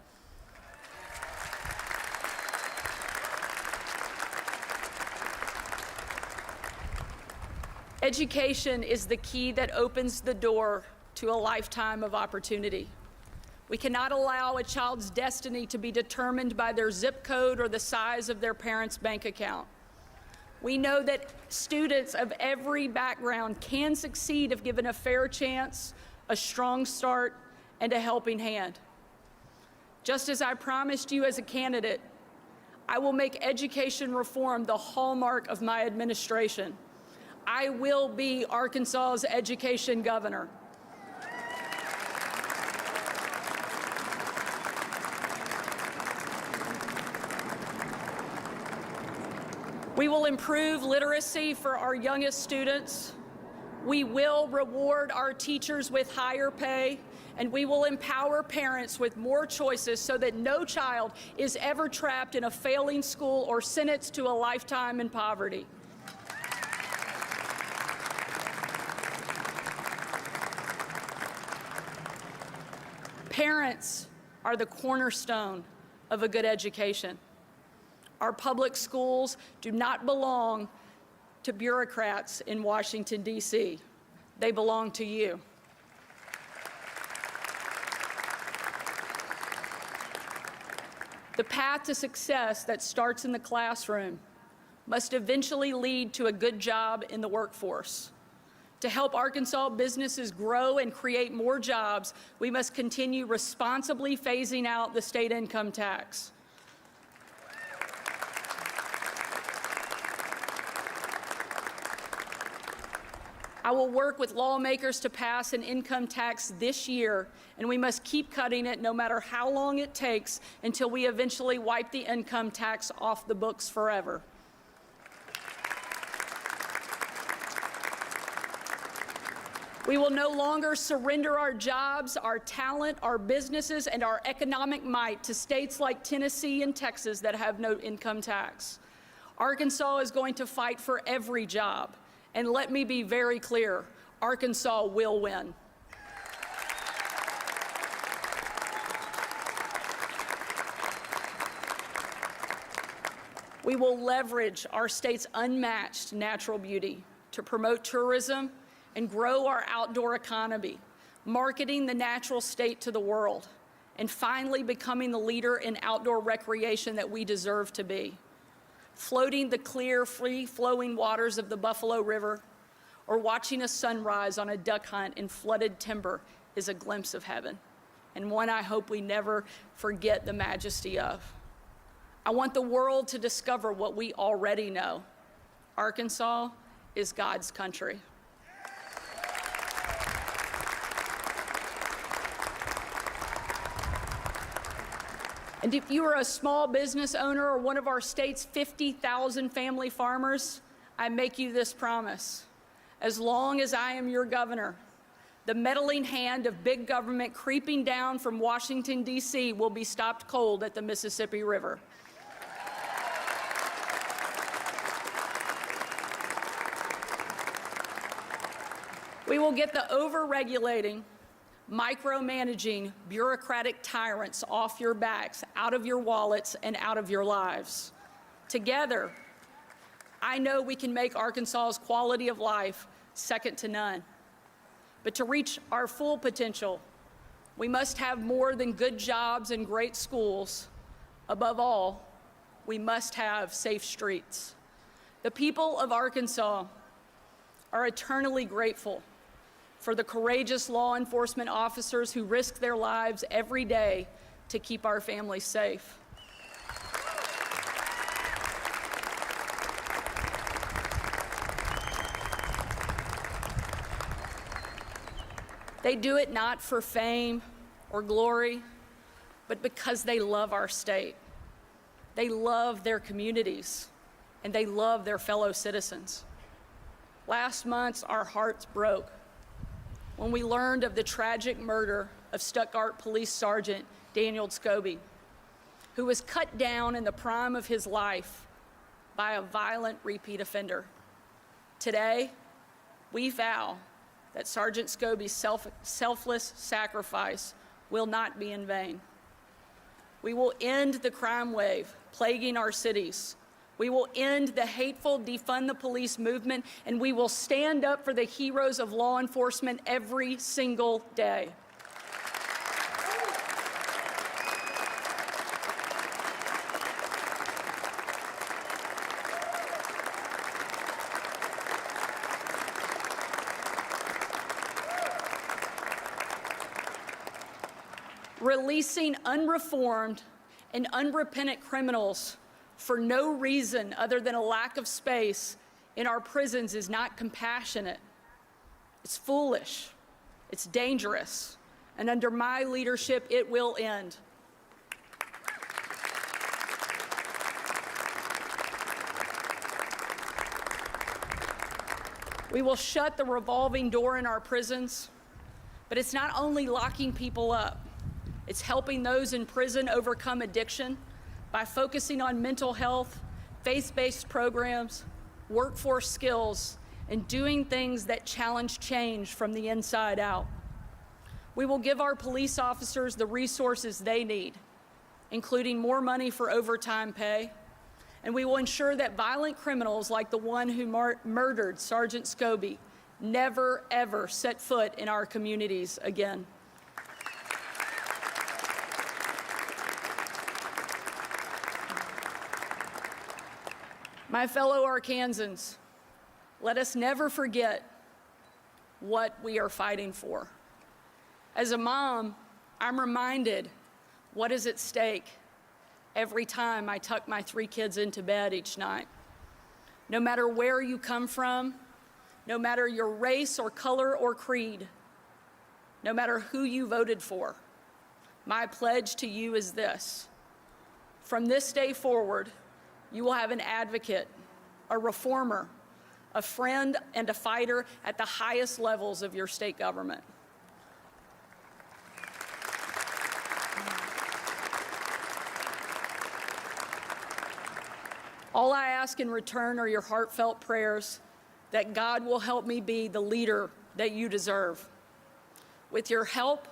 Education is the key that opens the door to a lifetime of opportunity. We cannot allow a child's destiny to be determined by their zip code or the size of their parents' bank account. We know that students of every background can succeed if given a fair chance, a strong start, and a helping hand. Just as I promised you as a candidate, I will make education reform the hallmark of my administration. I will be Arkansas's education governor. We will improve literacy for our youngest students. We will reward our teachers with higher pay, and we will empower parents with more choices so that no child is ever trapped in a failing school or sentenced to a lifetime in poverty. Parents are the cornerstone of a good education. Our public schools do not belong to bureaucrats in Washington, D.C. They belong to you. The path to success that starts in the classroom must eventually lead to a good job in the workforce. To help Arkansas businesses grow and create more jobs, we must continue responsibly phasing out the state income tax. I will work with lawmakers to pass an income tax this year, and we must keep cutting it no matter how long it takes until we eventually wipe the income tax off the books forever. We will no longer surrender our jobs, our talent, our businesses, and our economic might to states like Tennessee and Texas that have no income tax. Arkansas is going to fight for every job. And let me be very clear, Arkansas will win. We will leverage our state's unmatched natural beauty to promote tourism and grow our outdoor economy, marketing the natural state to the world, and finally becoming the leader in outdoor recreation that we deserve to be. Floating the clear, free-flowing waters of the Buffalo River, or watching a sunrise on a duck hunt in flooded timber is a glimpse of heaven, and one I hope we never forget the majesty of. I want the world to discover what we already know. Arkansas is God's country. And if you are a small business owner or one of our state's 50,000 family farmers, I make you this promise. As long as I am your governor, the meddling hand of big government creeping down from Washington, D.C. will be stopped cold at the Mississippi River. We will get the over-regulating, micromanaging, bureaucratic tyrants off your backs, out of your wallets, and out of your lives. Together, I know we can make Arkansas's quality of life second to none. But to reach our full potential, we must have more than good jobs and great schools. Above all, we must have safe streets. The people of Arkansas are eternally grateful for the courageous law enforcement officers who risk their lives every day to keep our families safe. They do it not for fame or glory, but because they love our state. They love their communities, and they love their fellow citizens. Last month, our hearts broke when we learned of the tragic murder of Stuttgart Police Sergeant Daniel Scobie, who was cut down in the prime of his life by a violent repeat offender. Today, we vow that Sergeant Scobie's selfless sacrifice will not be in vain. We will end the crime wave plaguing our cities. We will end the hateful defund the police movement, and we will stand up for the heroes of law enforcement every single day. Releasing unreformed and unrepentant criminals for no reason other than a lack of space in our prisons is not compassionate. It's foolish. It's dangerous. And under my leadership, it will end. We will shut the revolving door in our prisons, but it's not only locking people up. It's helping those in prison overcome addiction by focusing on mental health, faith-based programs, workforce skills, and doing things that challenge change from the inside out. We will give our police officers the resources they need, including more money for overtime pay, and we will ensure that violent criminals like the one who murdered Sergeant Scobie never, ever set foot in our communities again. My fellow Arkansans, let us never forget what we are fighting for. As a mom, I'm reminded what is at stake every time I tuck my 3 kids into bed each night. No matter where you come from, no matter your race or color or creed, no matter who you voted for, my pledge to you is this: from this day forward, you will have an advocate, a reformer, a friend, and a fighter at the highest levels of your state government. All I ask in return are your heartfelt prayers that God will help me be the leader that you deserve. With your help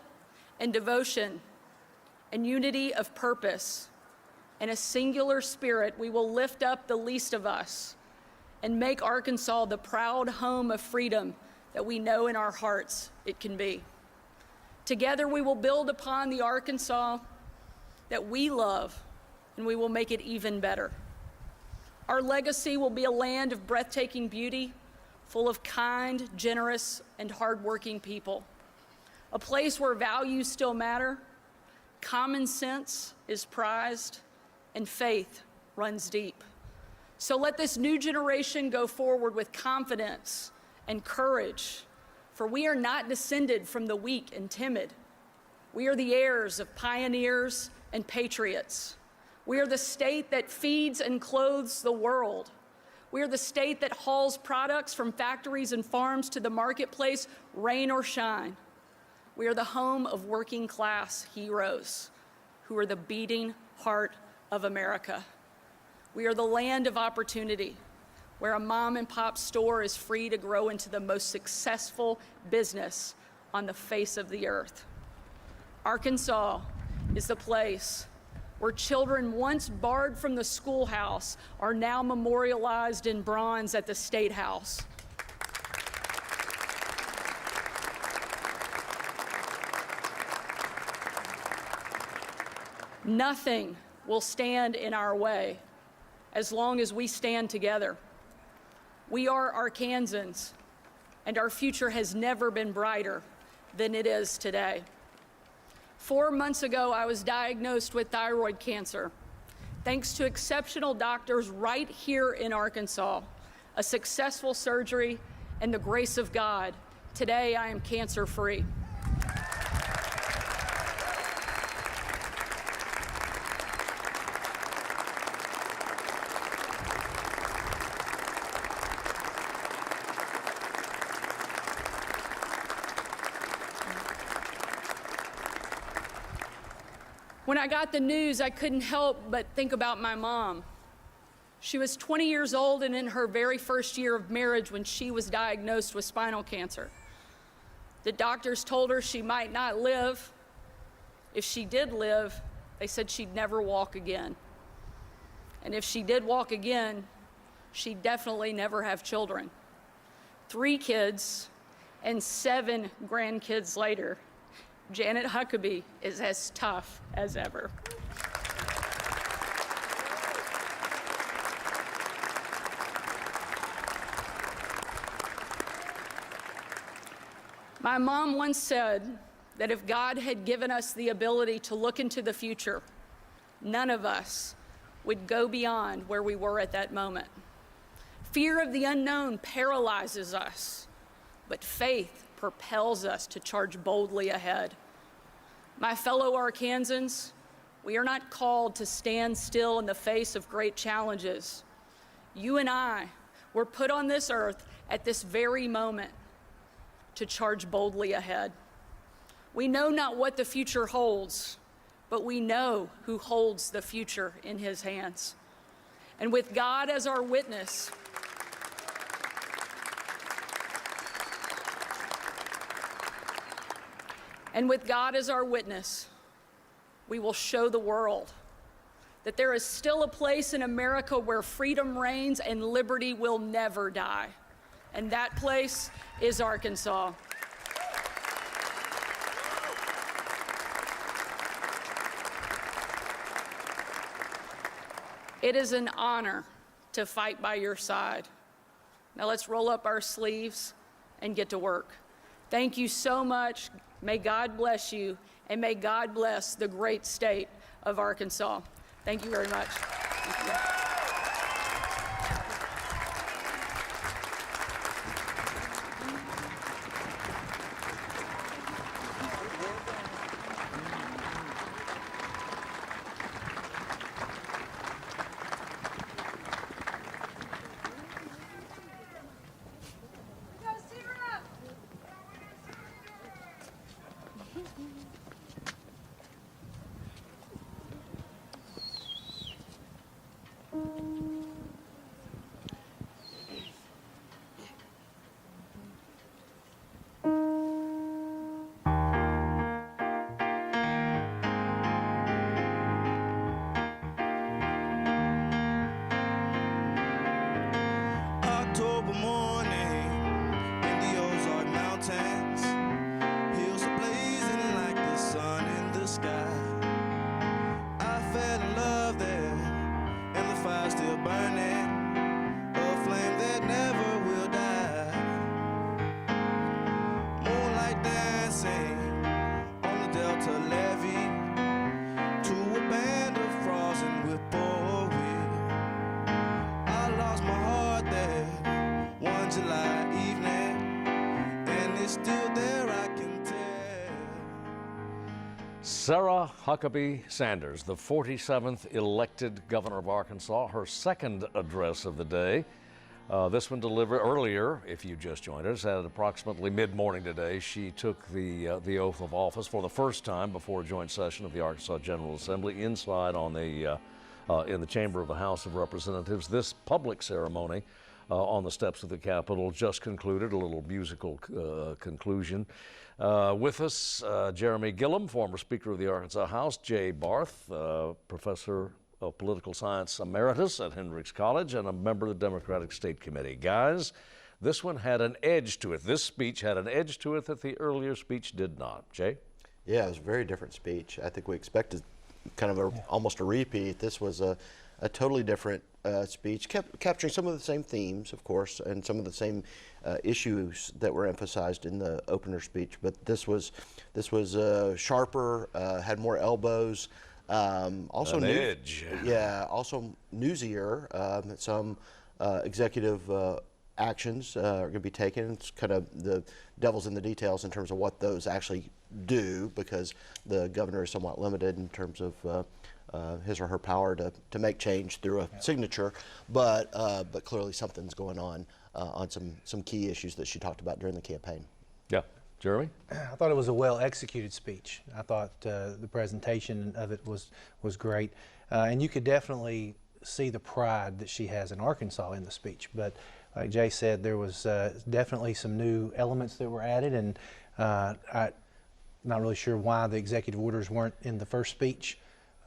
and devotion and unity of purpose, in a singular spirit, we will lift up the least of us and make Arkansas the proud home of freedom that we know in our hearts it can be. Together, we will build upon the Arkansas that we love, and we will make it even better. Our legacy will be a land of breathtaking beauty, full of kind, generous, and hardworking people. A place where values still matter, common sense is prized, and faith runs deep. So let this new generation go forward with confidence and courage, for we are not descended from the weak and timid. We are the heirs of pioneers and patriots. We are the state that feeds and clothes the world. We are the state that hauls products from factories and farms to the marketplace, rain or shine. We are the home of working class heroes who are the beating heart of America. We are the land of opportunity, where a mom and pop store is free to grow into the most successful business on the face of the earth. Arkansas is the place where children once barred from the schoolhouse are now memorialized in bronze at the State House. Nothing will stand in our way as long as we stand together. We are Arkansans, and our future has never been brighter than it is today. 4 months ago, I was diagnosed with thyroid cancer. Thanks to exceptional doctors right here in Arkansas, a successful surgery, and the grace of God, today I am cancer-free. When I got the news, I couldn't help but think about my mom. She was 20 years old and in her very first year of marriage when she was diagnosed with spinal cancer. The doctors told her she might not live. If she did live, they said she'd never walk again. And if she did walk again, she'd definitely never have children. 3 kids and 7 grandkids later, Janet Huckabee is as tough as ever. My mom once said that if God had given us the ability to look into the future, none of us would go beyond where we were at that moment. Fear of the unknown paralyzes us, but faith propels us to charge boldly ahead. My fellow Arkansans, we are not called to stand still in the face of great challenges. You and I were put on this earth at this very moment to charge boldly ahead. We know not what the future holds, but we know who holds the future in his hands. And with God as our witness, we will show the world that there is still a place in America where freedom reigns and liberty will never die. And that place is Arkansas. It is an honor to fight by your side. Now let's roll up our sleeves and get to work. Thank you so much. May God bless you, and may God bless the great state of Arkansas. Thank you very much. Thank you. October morning in the Ozark Mountains, hills are blazing like the sun in the sky. I fell in love there, and the fire's still burning, a flame that never will die. Moonlight dancing on the Delta levee to a band of frozen whippoorwill. Sarah Huckabee Sanders, the 47th elected governor of Arkansas, her second address of the day. This one delivered earlier, if you just joined us, at approximately mid-morning today. She took the oath of office for the first time before a joint session of the Arkansas General Assembly inside on the in the chamber of the House of Representatives. This public ceremony on the steps of the Capitol just concluded, a little musical conclusion. With us, Jeremy Gillum, former Speaker of the Arkansas House, Jay Barth, professor of political science emeritus at Hendrix College and a member of the Democratic State Committee. Guys, this one had an edge to it. This speech had an edge to it that the earlier speech did not. Jay? Yeah, it was a very different speech. I think we expected kind of almost a repeat. This was a totally different speech, capturing some of the same themes, of course, and some of the same issues that were emphasized in the opener speech. But this was sharper, had more elbows. Also an edge. Yeah, also newsier. Some executive actions are going to be taken. It's kind of the devil's in the details in terms of what those actually do, because the governor is somewhat limited in terms of his or her power to make change through a signature. But clearly something's going on some key issues that she talked about during the campaign. Yeah. Jeremy? I thought it was a well-executed speech. I thought the presentation of it was great. And you could definitely see the pride that she has in Arkansas in the speech. But like Jay said, there was definitely some new elements that were added, and I'm not really sure why the executive orders weren't in the first speech,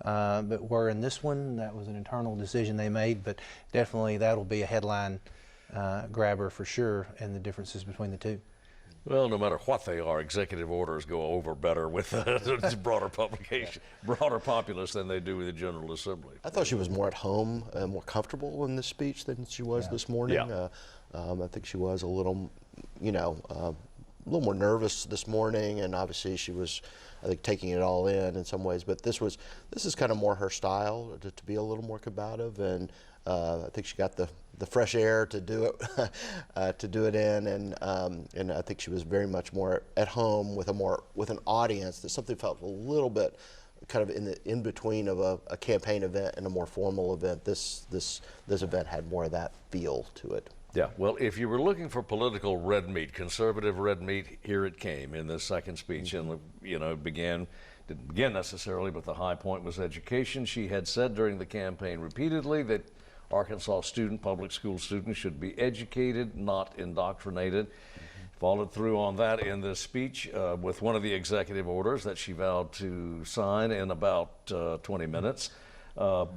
but were in this one. That was an internal decision they made, but definitely that'll be a headline grabber for sure, and the differences between the two. Well, no matter what they are, executive orders go over better with the broader publication, broader populace than they do with the General Assembly. I thought she was more at home, more comfortable in this speech than she was this morning. Yeah. I think she was a little, a little more nervous this morning, and obviously she was, I think, taking it all in some ways. But this is kind of more her style, to be a little more combative, and I think she got the fresh air to do it in, and I think she was very much more at home with an audience. That something felt a little bit kind of in between of a campaign event and a more formal event. This event had more of that feel to it. Yeah, well, if you were looking for political red meat, conservative red meat, here it came in this second speech. And it didn't begin necessarily, but the high point was education. She had said during the campaign repeatedly that Arkansas public school students should be educated, not indoctrinated. Followed through on that in this speech with one of the executive orders that she vowed to sign in about 20 minutes,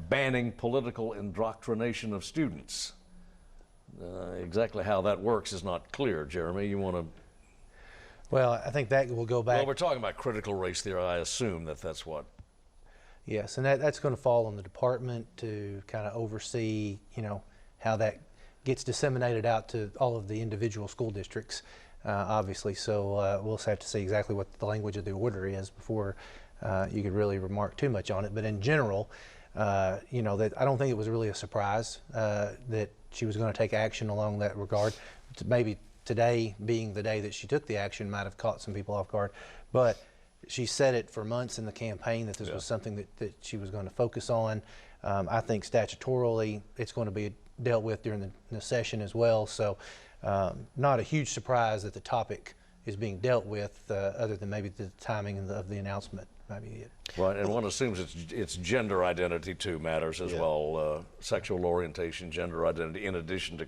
banning political indoctrination of students. Exactly how that works is not clear. Jeremy, you want to? Well, I think that will go back. Well, we're talking about critical race theory. I assume that's what. Yes, and that's going to fall on the department to kind of oversee, how that gets disseminated out to all of the individual school districts, obviously. So we'll have to see exactly what the language of the order is before you could really remark too much on it. But in general, that I don't think it was really a surprise that she was going to take action along that regard. Maybe today being the day that she took the action might have caught some people off guard, but she said it for months in the campaign that this was something that she was going to focus on. I think statutorily it's going to be dealt with during the session as well. So not a huge surprise that the topic is being dealt with, other than maybe the timing of the announcement. Maybe Right, and one assumes it's gender identity too matters as well, sexual orientation, gender identity, in addition to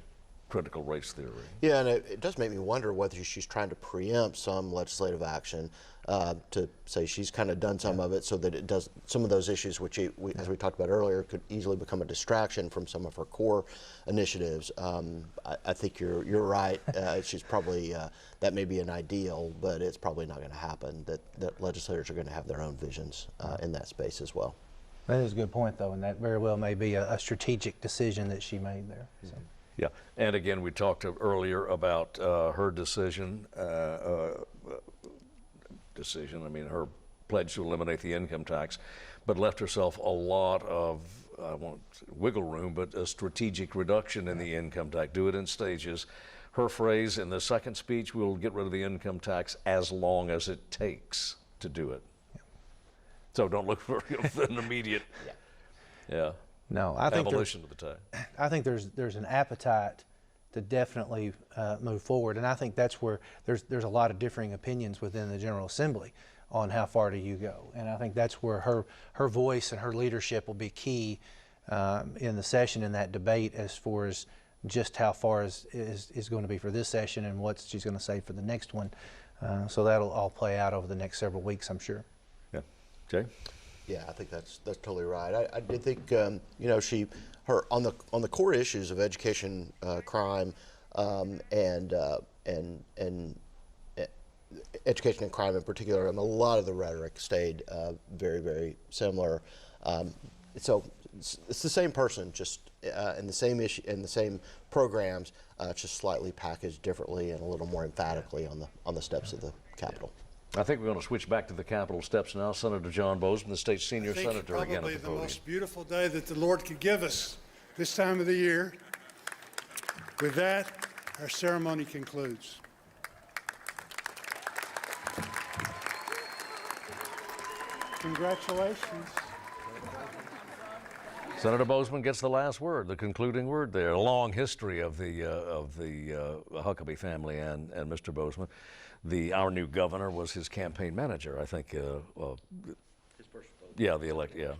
critical race theory. Yeah, and it does make me wonder whether she's trying to preempt some legislative action, to say she's kind of done some of it so that it does some of those issues, which as we talked about earlier, could easily become a distraction from some of her core initiatives. I think you're right. She's probably, that may be an ideal, but it's probably not going to happen, that legislators are going to have their own visions in that space as well. That is a good point, though, and that very well may be a strategic decision that she made there. So. Yeah, and again, we talked earlier about her decision. I mean, her pledge to eliminate the income tax, but left herself a lot of, I won't say wiggle room, but a strategic reduction in the income tax. Do it in stages. Her phrase in the second speech, we'll get rid of the income tax as long as it takes to do it. So don't look for an immediate. Yeah. No, I think evolution of the time. I think there's an appetite to definitely move forward, and I think that's where there's a lot of differing opinions within the General Assembly on how far do you go, and I think that's where her voice and her leadership will be key in the session, in that debate, as far as just how far is going to be for this session and what she's going to say for the next one. So that'll all play out over the next several weeks, I'm sure. Yeah. Jay? Yeah, I think that's totally right. I did think you know, her on the core issues of education, crime, and education and crime in particular. A lot of the rhetoric stayed very, very similar. So it's the same person, just in the same issue, in the same programs, just slightly packaged differently and a little more emphatically on the steps of the Capitol. I think we're going to switch back to the Capitol steps now. Senator John Bozeman, the state's senior senator, again at the podium. Probably the most beautiful day that the Lord could give us this time of the year. With that, our ceremony concludes. Congratulations. Senator Bozeman gets the last word, the concluding word there. A long history of the Huckabee family and Mr. Bozeman. Our new governor was his campaign manager, I think. His first vote. Yeah, the elect. Yeah.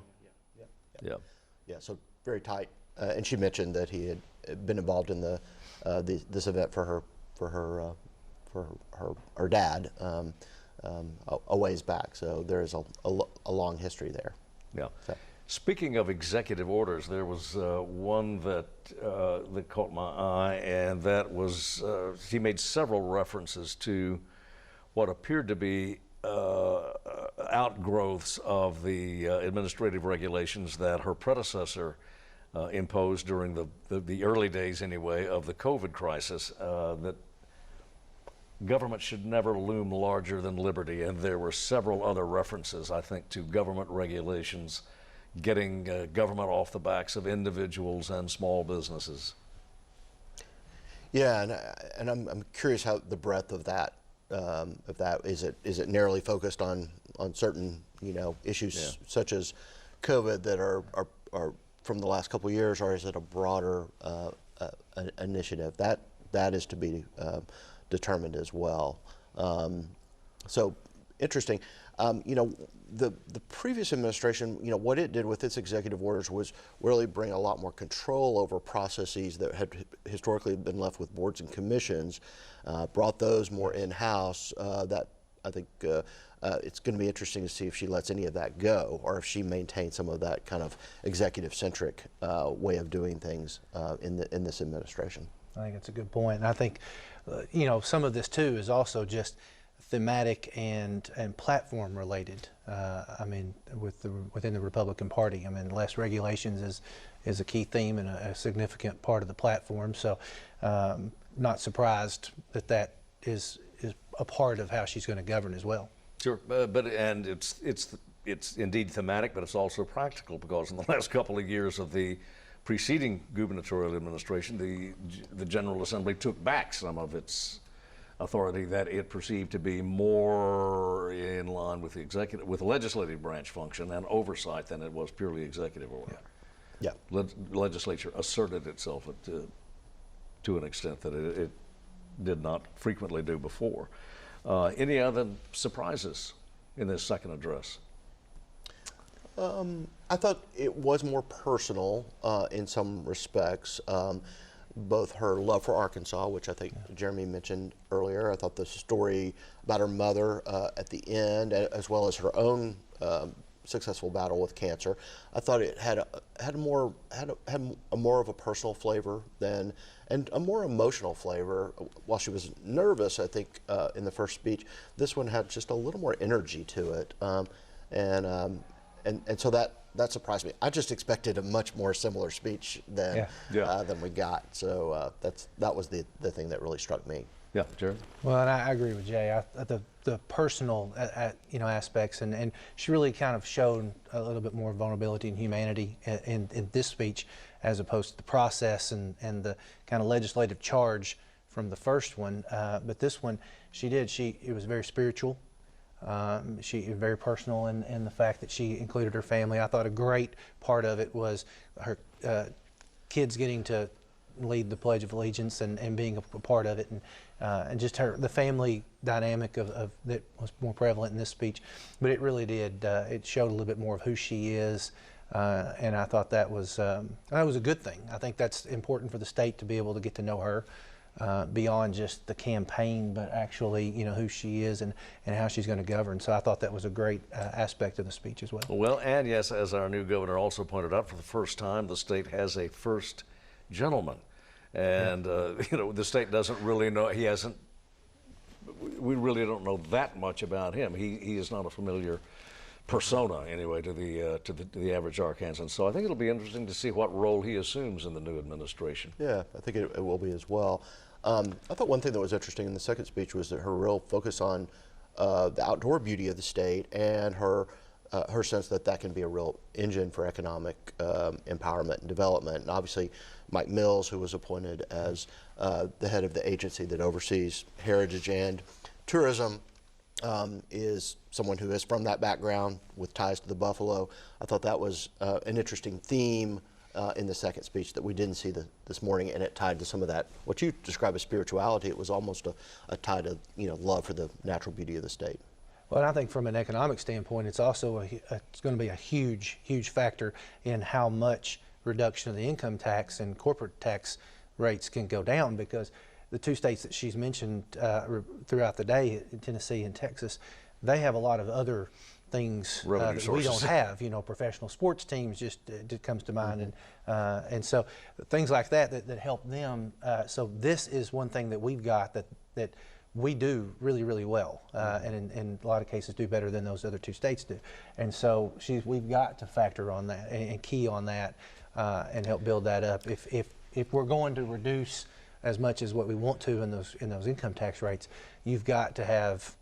So very tight. And she mentioned that he had been involved in this event for her dad a ways back. So there is a long history there. Yeah. So. Speaking of executive orders, there was one that caught my eye, and that was she made several references to what appeared to be outgrowths of the administrative regulations that her predecessor imposed during the early days, anyway, of the COVID crisis, that government should never loom larger than liberty. And there were several other references, I think, to government regulations getting government off the backs of individuals and small businesses. Yeah, and I'm curious how the breadth of that. If that is it narrowly focused on certain issues such as COVID that are from the last couple of years, or is it a broader initiative? That is to be determined as well. So interesting. The previous administration, what it did with its executive orders was really bring a lot more control over processes that had historically been left with boards and commissions, brought those more in-house. That I think it's going to be interesting to see if she lets any of that go, or if she maintains some of that kind of executive-centric way of doing things in this administration. I think that's a good point. And I think, some of this too is also just thematic and platform related. Within the Republican Party, less regulations is a key theme and a significant part of the platform. So, not surprised that is a part of how she's going to govern as well. Sure, but it's indeed thematic, but it's also practical, because in the last couple of years of the preceding gubernatorial administration, the General Assembly took back some of its authority that it perceived to be more in line with the legislative branch function and oversight than it was purely executive order. Yeah. Legislature asserted itself to an extent that it did not frequently do before. Any other surprises in this second address? I thought it was more personal in some respects. Both her love for Arkansas, which I think Jeremy mentioned earlier. I thought the story about her mother at the end, as well as her own successful battle with cancer, I thought it had more of a personal flavor and a more emotional flavor. While she was nervous, I think in the first speech, this one had just a little more energy to it, and so that surprised me. I just expected a much more similar speech than we got. So that was the thing that really struck me. Yeah, Jared. Well, and I agree with Jay. The personal aspects, and she really kind of showed a little bit more vulnerability and humanity in this speech, as opposed to the process and the kind of legislative charge from the first one. But this one, it was very spiritual. She is very personal in the fact that she included her family. I thought a great part of it was her kids getting to lead the Pledge of Allegiance and being a part of it, and just the family dynamic of that was more prevalent in this speech. But it really did. It showed a little bit more of who she is, and I thought that was a good thing. I think that's important for the state to be able to get to know her beyond just the campaign, but actually, who she is and how she's going to govern. So I thought that was a great aspect of the speech as well. Well, and yes, as our new governor also pointed out, for the first time, the state has a first gentleman. And, the state doesn't really know, we really don't know that much about him. He is not a familiar persona, anyway, to the average Arkansan. So I think it'll be interesting to see what role he assumes in the new administration. Yeah, I think it will be as well. I thought one thing that was interesting in the second speech was that her real focus on the outdoor beauty of the state and her sense that can be a real engine for economic empowerment and development. And obviously, Mike Mills, who was appointed as the head of the agency that oversees heritage and tourism, is someone who is from that background with ties to the Buffalo. I thought that was an interesting theme in the second speech that we didn't see this morning, and it tied to some of that, what you describe as spirituality. It was almost a tie to love for the natural beauty of the state. Well, and I think from an economic standpoint, it's also it's going to be a huge factor in how much reduction of the income tax and corporate tax rates can go down, because the two states that she's mentioned throughout the day, Tennessee and Texas, they have a lot of other things that we don't have. Professional sports teams just comes to mind, and so things like that help them. So this is one thing that we've got that we do really well, and in a lot of cases do better than those other two states do. And so we've got to factor on that and key on that and help build that up. If we're going to reduce as much as what we want to in those income tax rates, you've got to have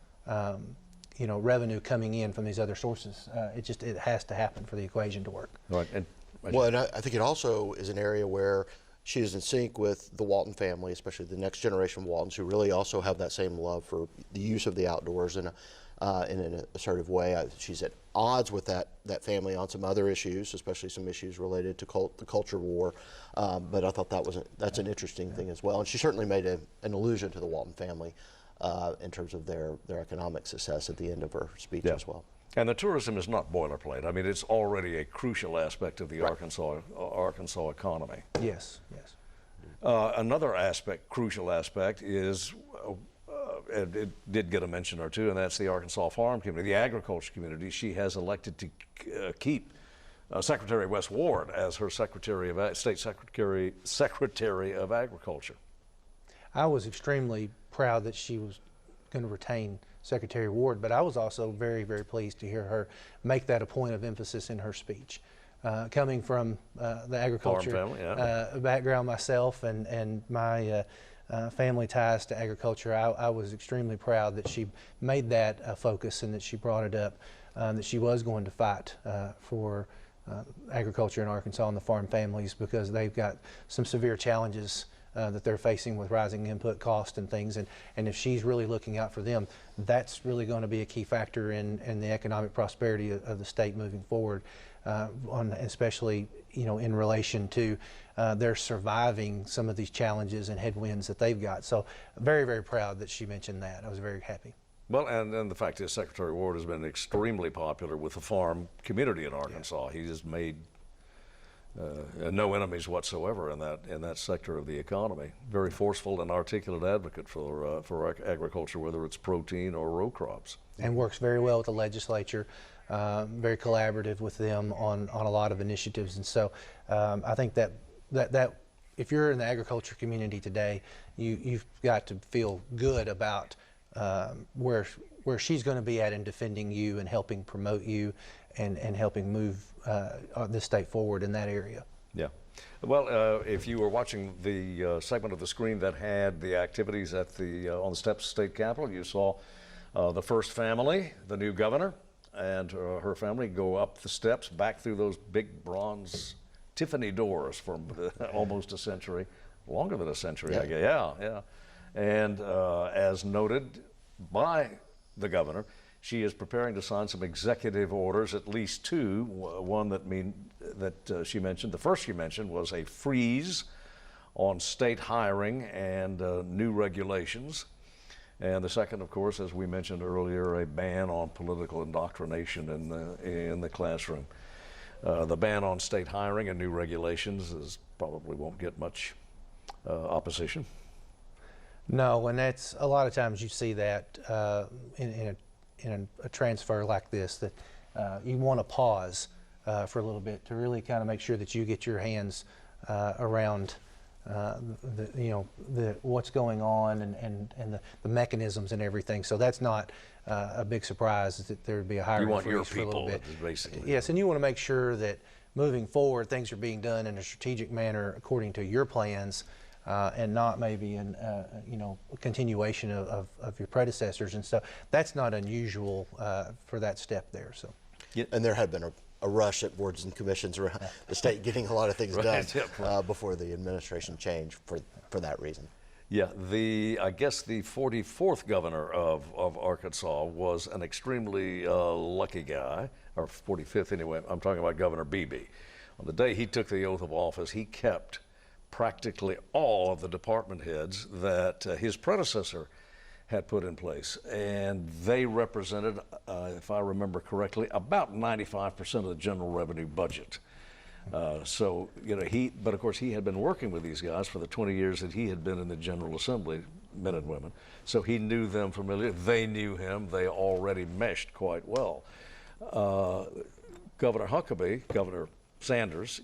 revenue coming in from these other sources. It has to happen for the equation to work. Right. And I think it also is an area where she is in sync with the Walton family, especially the next generation Waltons, who really also have that same love for the use of the outdoors in an assertive way. She's at odds with that family on some other issues, especially some issues related to the culture war. But I thought that's an interesting thing as well. And she certainly made an allusion to the Walton family in terms of their economic success at the end of her speech as well. And the tourism is not boilerplate. I mean, it's already a crucial aspect of the Arkansas economy. Yes. Another crucial aspect is, and it did get a mention or two, and that's the Arkansas farm community, the agriculture community. She has elected to keep Secretary Wes Ward as her State Secretary of Agriculture. I was extremely proud that she was going to retain Secretary Ward, but I was also very pleased to hear her make that a point of emphasis in her speech. Coming from the agriculture background myself and my family ties to agriculture, I was extremely proud that she made that a focus and that she brought it up, that she was going to fight for agriculture in Arkansas and the farm families, because they've got some severe challenges that they're facing with rising input costs and things, and if she's really looking out for them, that's really going to be a key factor in the economic prosperity of the state moving forward, especially in relation to their surviving some of these challenges and headwinds that they've got. So very proud that she mentioned that. I was very happy. Well, and the fact is, Secretary Ward has been extremely popular with the farm community in Arkansas. He has made no enemies whatsoever in that sector of the economy. Very forceful and articulate advocate for agriculture, whether it's protein or row crops. And works very well with the legislature. Very collaborative with them on a lot of initiatives. And so I think that if you're in the agriculture community today, you've got to feel good about where she's going to be at in defending you and helping promote you and helping move this state forward in that area. Yeah. Well, if you were watching the segment of the screen that had the activities at on the steps of State Capitol, you saw the first family, the new governor, and her family go up the steps, back through those big bronze Tiffany doors from almost a century, longer than a century, I guess. Yeah. And as noted by the governor, She is preparing to sign some executive orders, at least two. One that she mentioned, the first she mentioned was a freeze on state hiring and new regulations. And the second, of course, as we mentioned earlier, a ban on political indoctrination in the classroom. The ban on state hiring and new regulations probably won't get much opposition. No, and that's a lot of times you see that in a transfer like this, that you want to pause for a little bit to really kind of make sure that you get your hands around what's going on and the mechanisms and everything. So that's not a big surprise that there would be a hiring freeze for a little bit. Basically. Yes, and you want to make sure that moving forward things are being done in a strategic manner according to your plans. And not maybe a continuation of your predecessors and stuff. That's not unusual for that step there. So, and there had been a rush at boards and commissions around the state getting a lot of things done before the administration changed for that reason. Yeah, I guess the 44th governor of Arkansas was an extremely lucky guy, or 45th anyway. I'm talking about Governor Beebe. On the day he took the oath of office, he kept practically all of the department heads that his predecessor had put in place. And they represented, if I remember correctly, about 95% of the general revenue budget. So, but of course he had been working with these guys for the 20 years that he had been in the General Assembly, men and women. So he knew them familiar. They knew him. They already meshed quite well. Governor Sanders,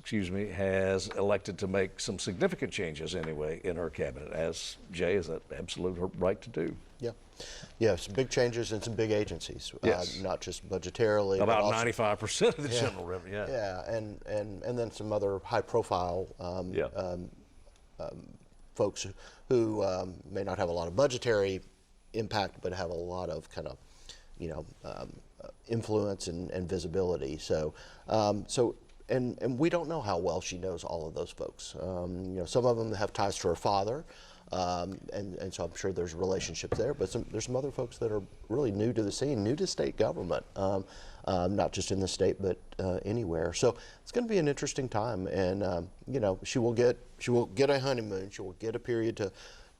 has elected to make some significant changes anyway in her cabinet, as Jay is an absolute right to do. Yeah, some big changes in some big agencies. Yes. Not just budgetarily. About 95% of the general revenue. Yeah, and then some other high-profile folks who may not have a lot of budgetary impact, but have a lot of kind of, influence and visibility. So, And we don't know how well she knows all of those folks. Some of them have ties to her father, and so I'm sure there's relationships there. But there's some other folks that are really new to the scene, new to state government, not just in the state but anywhere. So it's going to be an interesting time, and she will get a honeymoon. She will get a period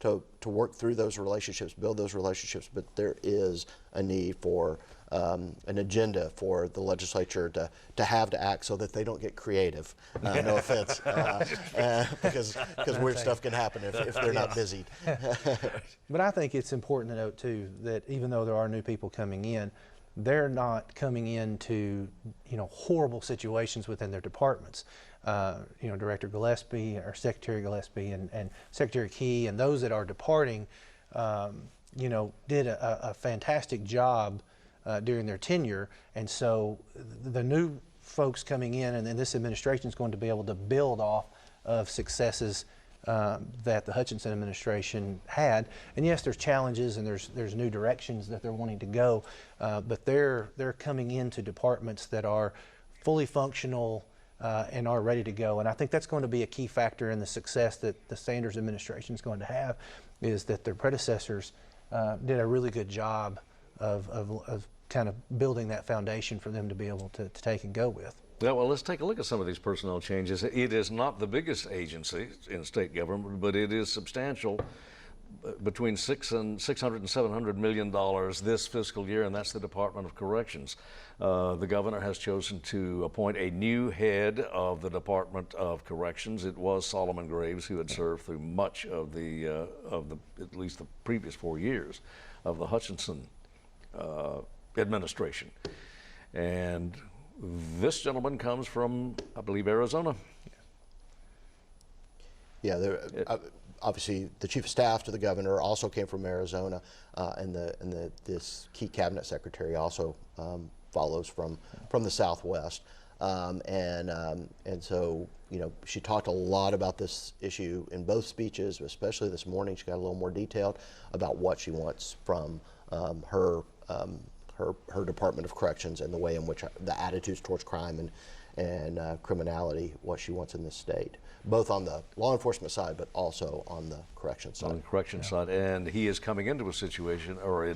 to work through those relationships, build those relationships. But there is a need for an agenda for the legislature to act so that they don't get creative. No offense, because weird stuff can happen if they're not busy. But I think it's important to note too that even though there are new people coming in, they're not coming into horrible situations within their departments. Director Gillespie or Secretary Gillespie and Secretary Key and those that are departing, did a fantastic job during their tenure, and so the new folks coming in and this administration is going to be able to build off of successes that the Hutchinson administration had. And yes, there's challenges and there's new directions that they're wanting to go, but they're coming into departments that are fully functional and are ready to go. And I think that's going to be a key factor in the success that the Sanders administration is going to have, is that their predecessors did a really good job of kind of building that foundation for them to be able to take and go with. Yeah, well, let's take a look at some of these personnel changes. It is not the biggest agency in state government, but it is substantial, between $600 and $700 million this fiscal year, and that's the Department of Corrections. The governor has chosen to appoint a new head of the Department of Corrections. It was Solomon Graves, who had served through much of the at least the previous 4 years of the Hutchinson administration. And this gentleman comes from, I believe, Arizona. Yeah, obviously the chief of staff to the governor also came from Arizona, and this key cabinet secretary also follows from the Southwest, and so she talked a lot about this issue in both speeches, especially this morning. She got a little more detailed about what she wants from her Department of Corrections and the way in which the attitudes towards crime and criminality, what she wants in this state, both on the law enforcement side, but also on the correction side. On the correction side, and he is coming into a situation, or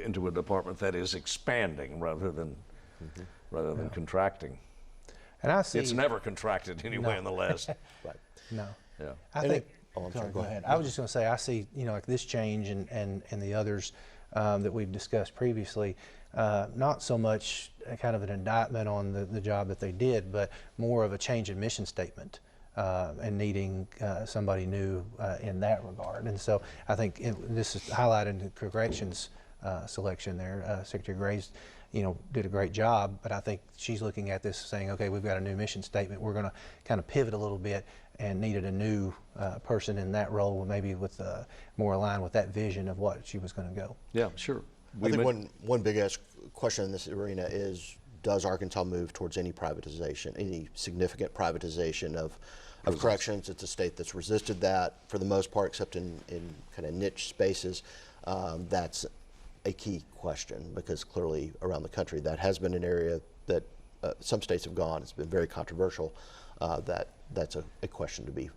into a department that is expanding rather than contracting. And I see it's never contracted anyway in the last. Right. No. Yeah. I think. I'm sorry, go ahead. I was just going to say, I see, like this change and the others that we've discussed previously, not so much kind of an indictment on the job that they did, but more of a change in mission statement and needing somebody new in that regard. And so I think this is highlighted in the corrections selection there. Secretary Graves, did a great job, but I think she's looking at this saying, okay, we've got a new mission statement. We're going to kind of pivot a little bit and needed a new person in that role, maybe with more aligned with that vision of what she was going to go. Yeah, sure. I think one big question in this arena is, does Arkansas move towards any privatization, any significant privatization of corrections? It's a state that's resisted that for the most part, except in kind of niche spaces. That's a key question, because clearly around the country that has been an area that some states have gone. It's been very controversial. That's a question to be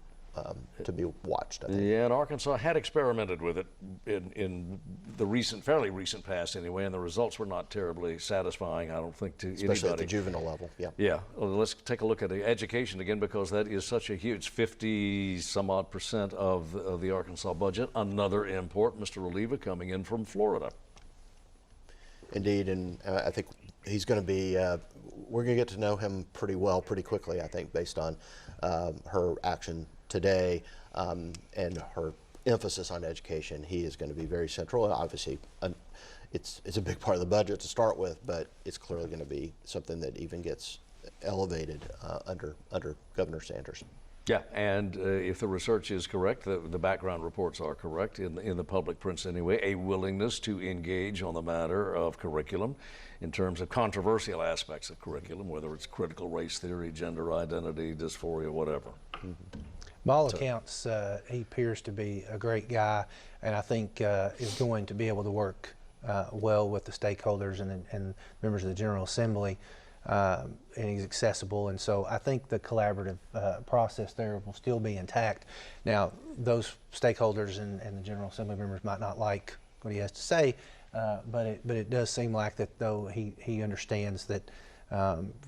watched, I think. Yeah, and Arkansas had experimented with it in the fairly recent past anyway, and the results were not terribly satisfying, I don't think, to anybody. Especially at the juvenile level, yeah. Yeah, well, let's take a look at the education again, because that is such a huge 50-some-odd% of the Arkansas budget. Another import, Mr. Oliva, coming in from Florida. Indeed, and I think he's going to be, we're going to get to know him pretty well, pretty quickly, I think, based on her action today and her emphasis on education. He is going to be very central. Obviously, it's a big part of the budget to start with, but it's clearly going to be something that even gets elevated under Governor Sanders. Yeah, and if the research is correct, the background reports are correct in the public prints anyway, a willingness to engage on the matter of curriculum in terms of controversial aspects of curriculum, whether it's critical race theory, gender identity, dysphoria, whatever. Mm-hmm. By all accounts, he appears to be a great guy, and I think is going to be able to work well with the stakeholders and members of the General Assembly. And he's accessible, and so I think the collaborative process there will still be intact. Now, those stakeholders and the General Assembly members might not like what he has to say, but it does seem like that, though he understands that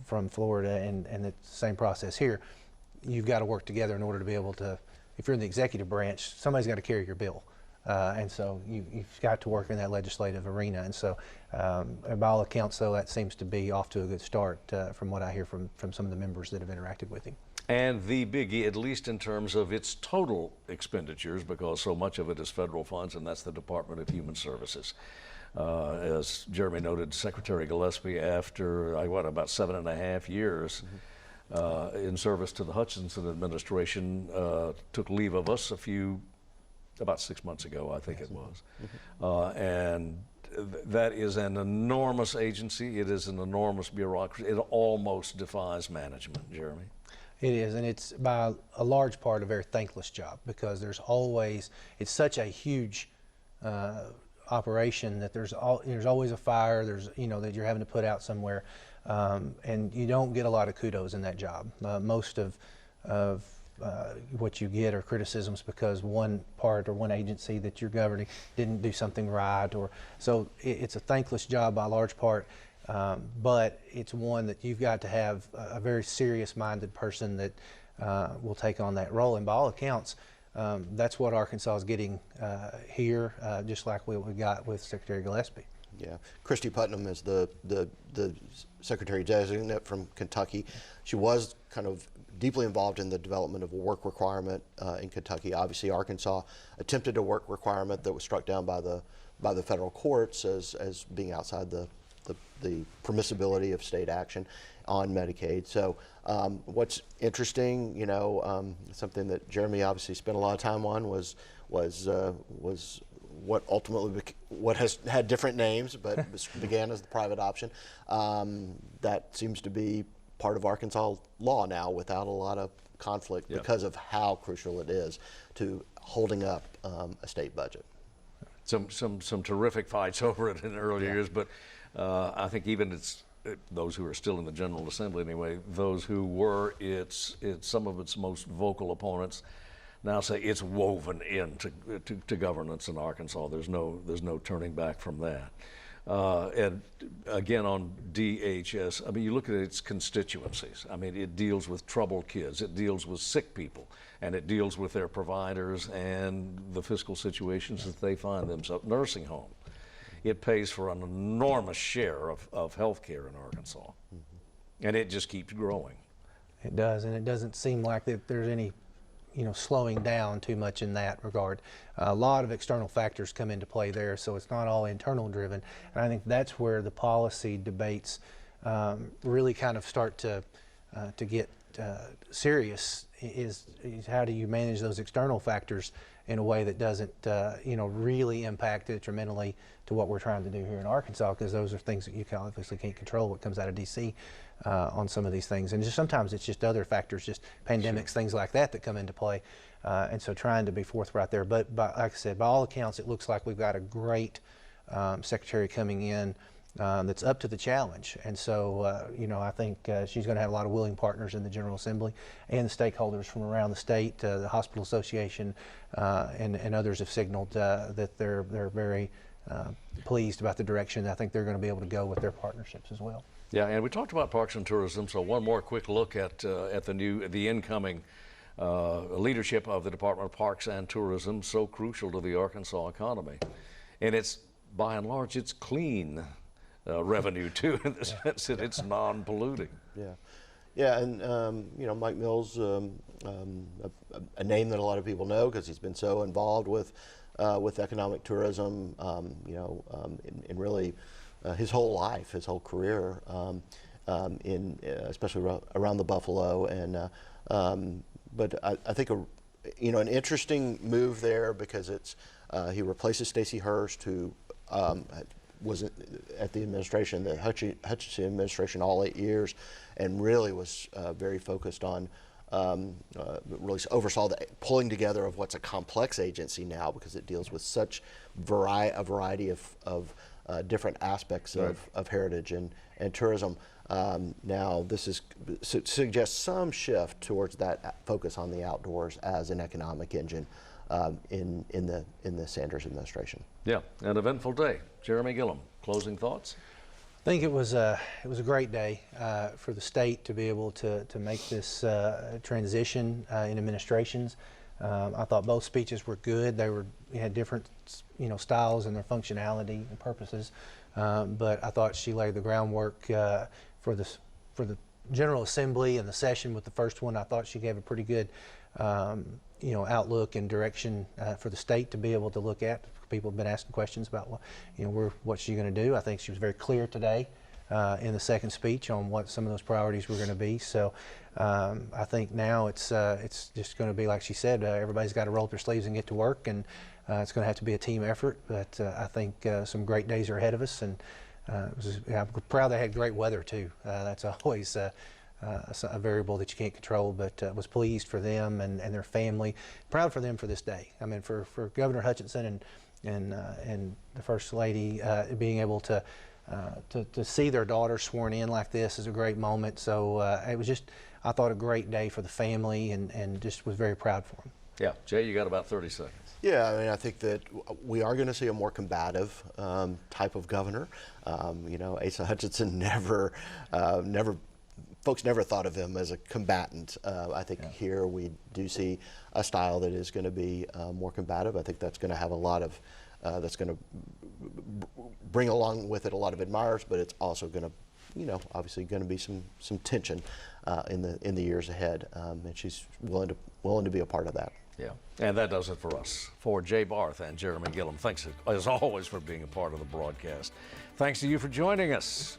from Florida and it's the same process here. You've got to work together in order to be able to, if you're in the executive branch, somebody's got to carry your bill. And so you've got to work in that legislative arena. And so by all accounts, though, that seems to be off to a good start from what I hear from some of the members that have interacted with him. And the biggie, at least in terms of its total expenditures, because so much of it is federal funds, and that's the Department of Human Services. As Jeremy noted, Secretary Gillespie, after about 7.5 years in service to the Hutchinson administration, took leave of us about 6 months ago, I think it was. And that is an enormous agency. It is an enormous bureaucracy. It almost defies management, Jeremy. It is, and it's by a large part a very thankless job, because it's such a huge operation that there's always a fire, that you're having to put out somewhere, and you don't get a lot of kudos in that job. Most of what you get are criticisms because one part or one agency that you're governing didn't do something right, so it's a thankless job by a large part, but it's one that you've got to have a very serious-minded person that will take on that role. And by all accounts, that's what Arkansas is getting here, just like what we got with Secretary Gillespie. Yeah, Christy Putnam is the Secretary Designate from Kentucky. She was kind of deeply involved in the development of a work requirement in Kentucky. Obviously, Arkansas attempted a work requirement that was struck down by the federal courts as being outside the permissibility of state action on Medicaid. So what's interesting, something that Jeremy obviously spent a lot of time on was what ultimately has had different names, but began as the private option. That seems to be part of Arkansas law now, without a lot of conflict, because of how crucial it is to holding up a state budget. Some terrific fights over it in earlier years, but I think even those who are still in the General Assembly anyway, those who were some of its most vocal opponents now say it's woven into governance in Arkansas. There's no turning back from that. And again, on DHS, I mean, you look at its constituencies. I mean, it deals with troubled kids, it deals with sick people, and it deals with their providers and the fiscal situations that they find themselves. Nursing home. It pays for an enormous share of health care in Arkansas. And it just keeps growing. It does, and it doesn't seem like that there's any slowing down too much in that regard. A lot of external factors come into play there, so it's not all internal driven. And I think that's where the policy debates really kind of start to get serious. Is how do you manage those external factors in a way that doesn't really impact detrimentally to what we're trying to do here in Arkansas, because those are things that you obviously can't control what comes out of DC on some of these things. And just sometimes it's just other factors, just pandemics, things like that come into play. And so trying to be forthright there. But like I said, by all accounts, it looks like we've got a great secretary coming in that's up to the challenge. And so, I think she's going to have a lot of willing partners in the General Assembly and the stakeholders from around the state, the Hospital Association, and others have signaled that they're very pleased about the direction. I think they're going to be able to go with their partnerships as well. Yeah, and we talked about parks and tourism, so one more quick look at the incoming leadership of the Department of Parks and Tourism, so crucial to the Arkansas economy. And it's, by and large, it's clean revenue too, in the sense that it's non-polluting. Yeah, and Mike Mills, a name that a lot of people know because he's been so involved with economic tourism, in really his whole life, his whole career, especially around the Buffalo. And but I think an interesting move there, because it's he replaces Stacey Hurst, who was at the administration, the Hutchinson administration, all 8 years, and really was very focused on, really oversaw the pulling together of what's a complex agency now, because it deals with such a variety of different aspects of heritage and tourism. Now this suggests some shift towards that focus on the outdoors as an economic engine in the Sanders administration. Yeah, an eventful day. Jeremy Gillum, closing thoughts? I think it was a great day for the state to be able to make this transition in administrations. I thought both speeches were good. They had different styles and their functionality and purposes, but I thought she laid the groundwork for the General Assembly and the session with the first one. I thought she gave a pretty good outlook and direction for the state to be able to look at. People have been asking questions about what's she going to do. I think she was very clear today in the second speech on what some of those priorities were going to be. So I think now it's just going to be like she said. Everybody's got to roll up their sleeves and get to work, and it's going to have to be a team effort. But I think some great days are ahead of us, and I'm proud they had great weather too. That's always a variable that you can't control, but was pleased for them and their family. Proud for them for this day. I mean, for Governor Hutchinson and the First Lady being able to see their daughter sworn in like this is a great moment. So it was just, I thought, a great day for the family, and just was very proud for them. Yeah, Jay, you got about 30 seconds. Yeah, I mean, I think that we are going to see a more combative type of governor. Asa Hutchinson folks never thought of him as a combatant. I think here we do see a style that is going to be more combative. I think that's going to have a lot of, that's going to bring along with it a lot of admirers, but it's also going to, obviously going to be some tension in the years ahead, and she's willing to be a part of that. Yeah, and that does it for us. For Jay Barth and Jeremy Gillum, thanks as always for being a part of the broadcast. Thanks to you for joining us.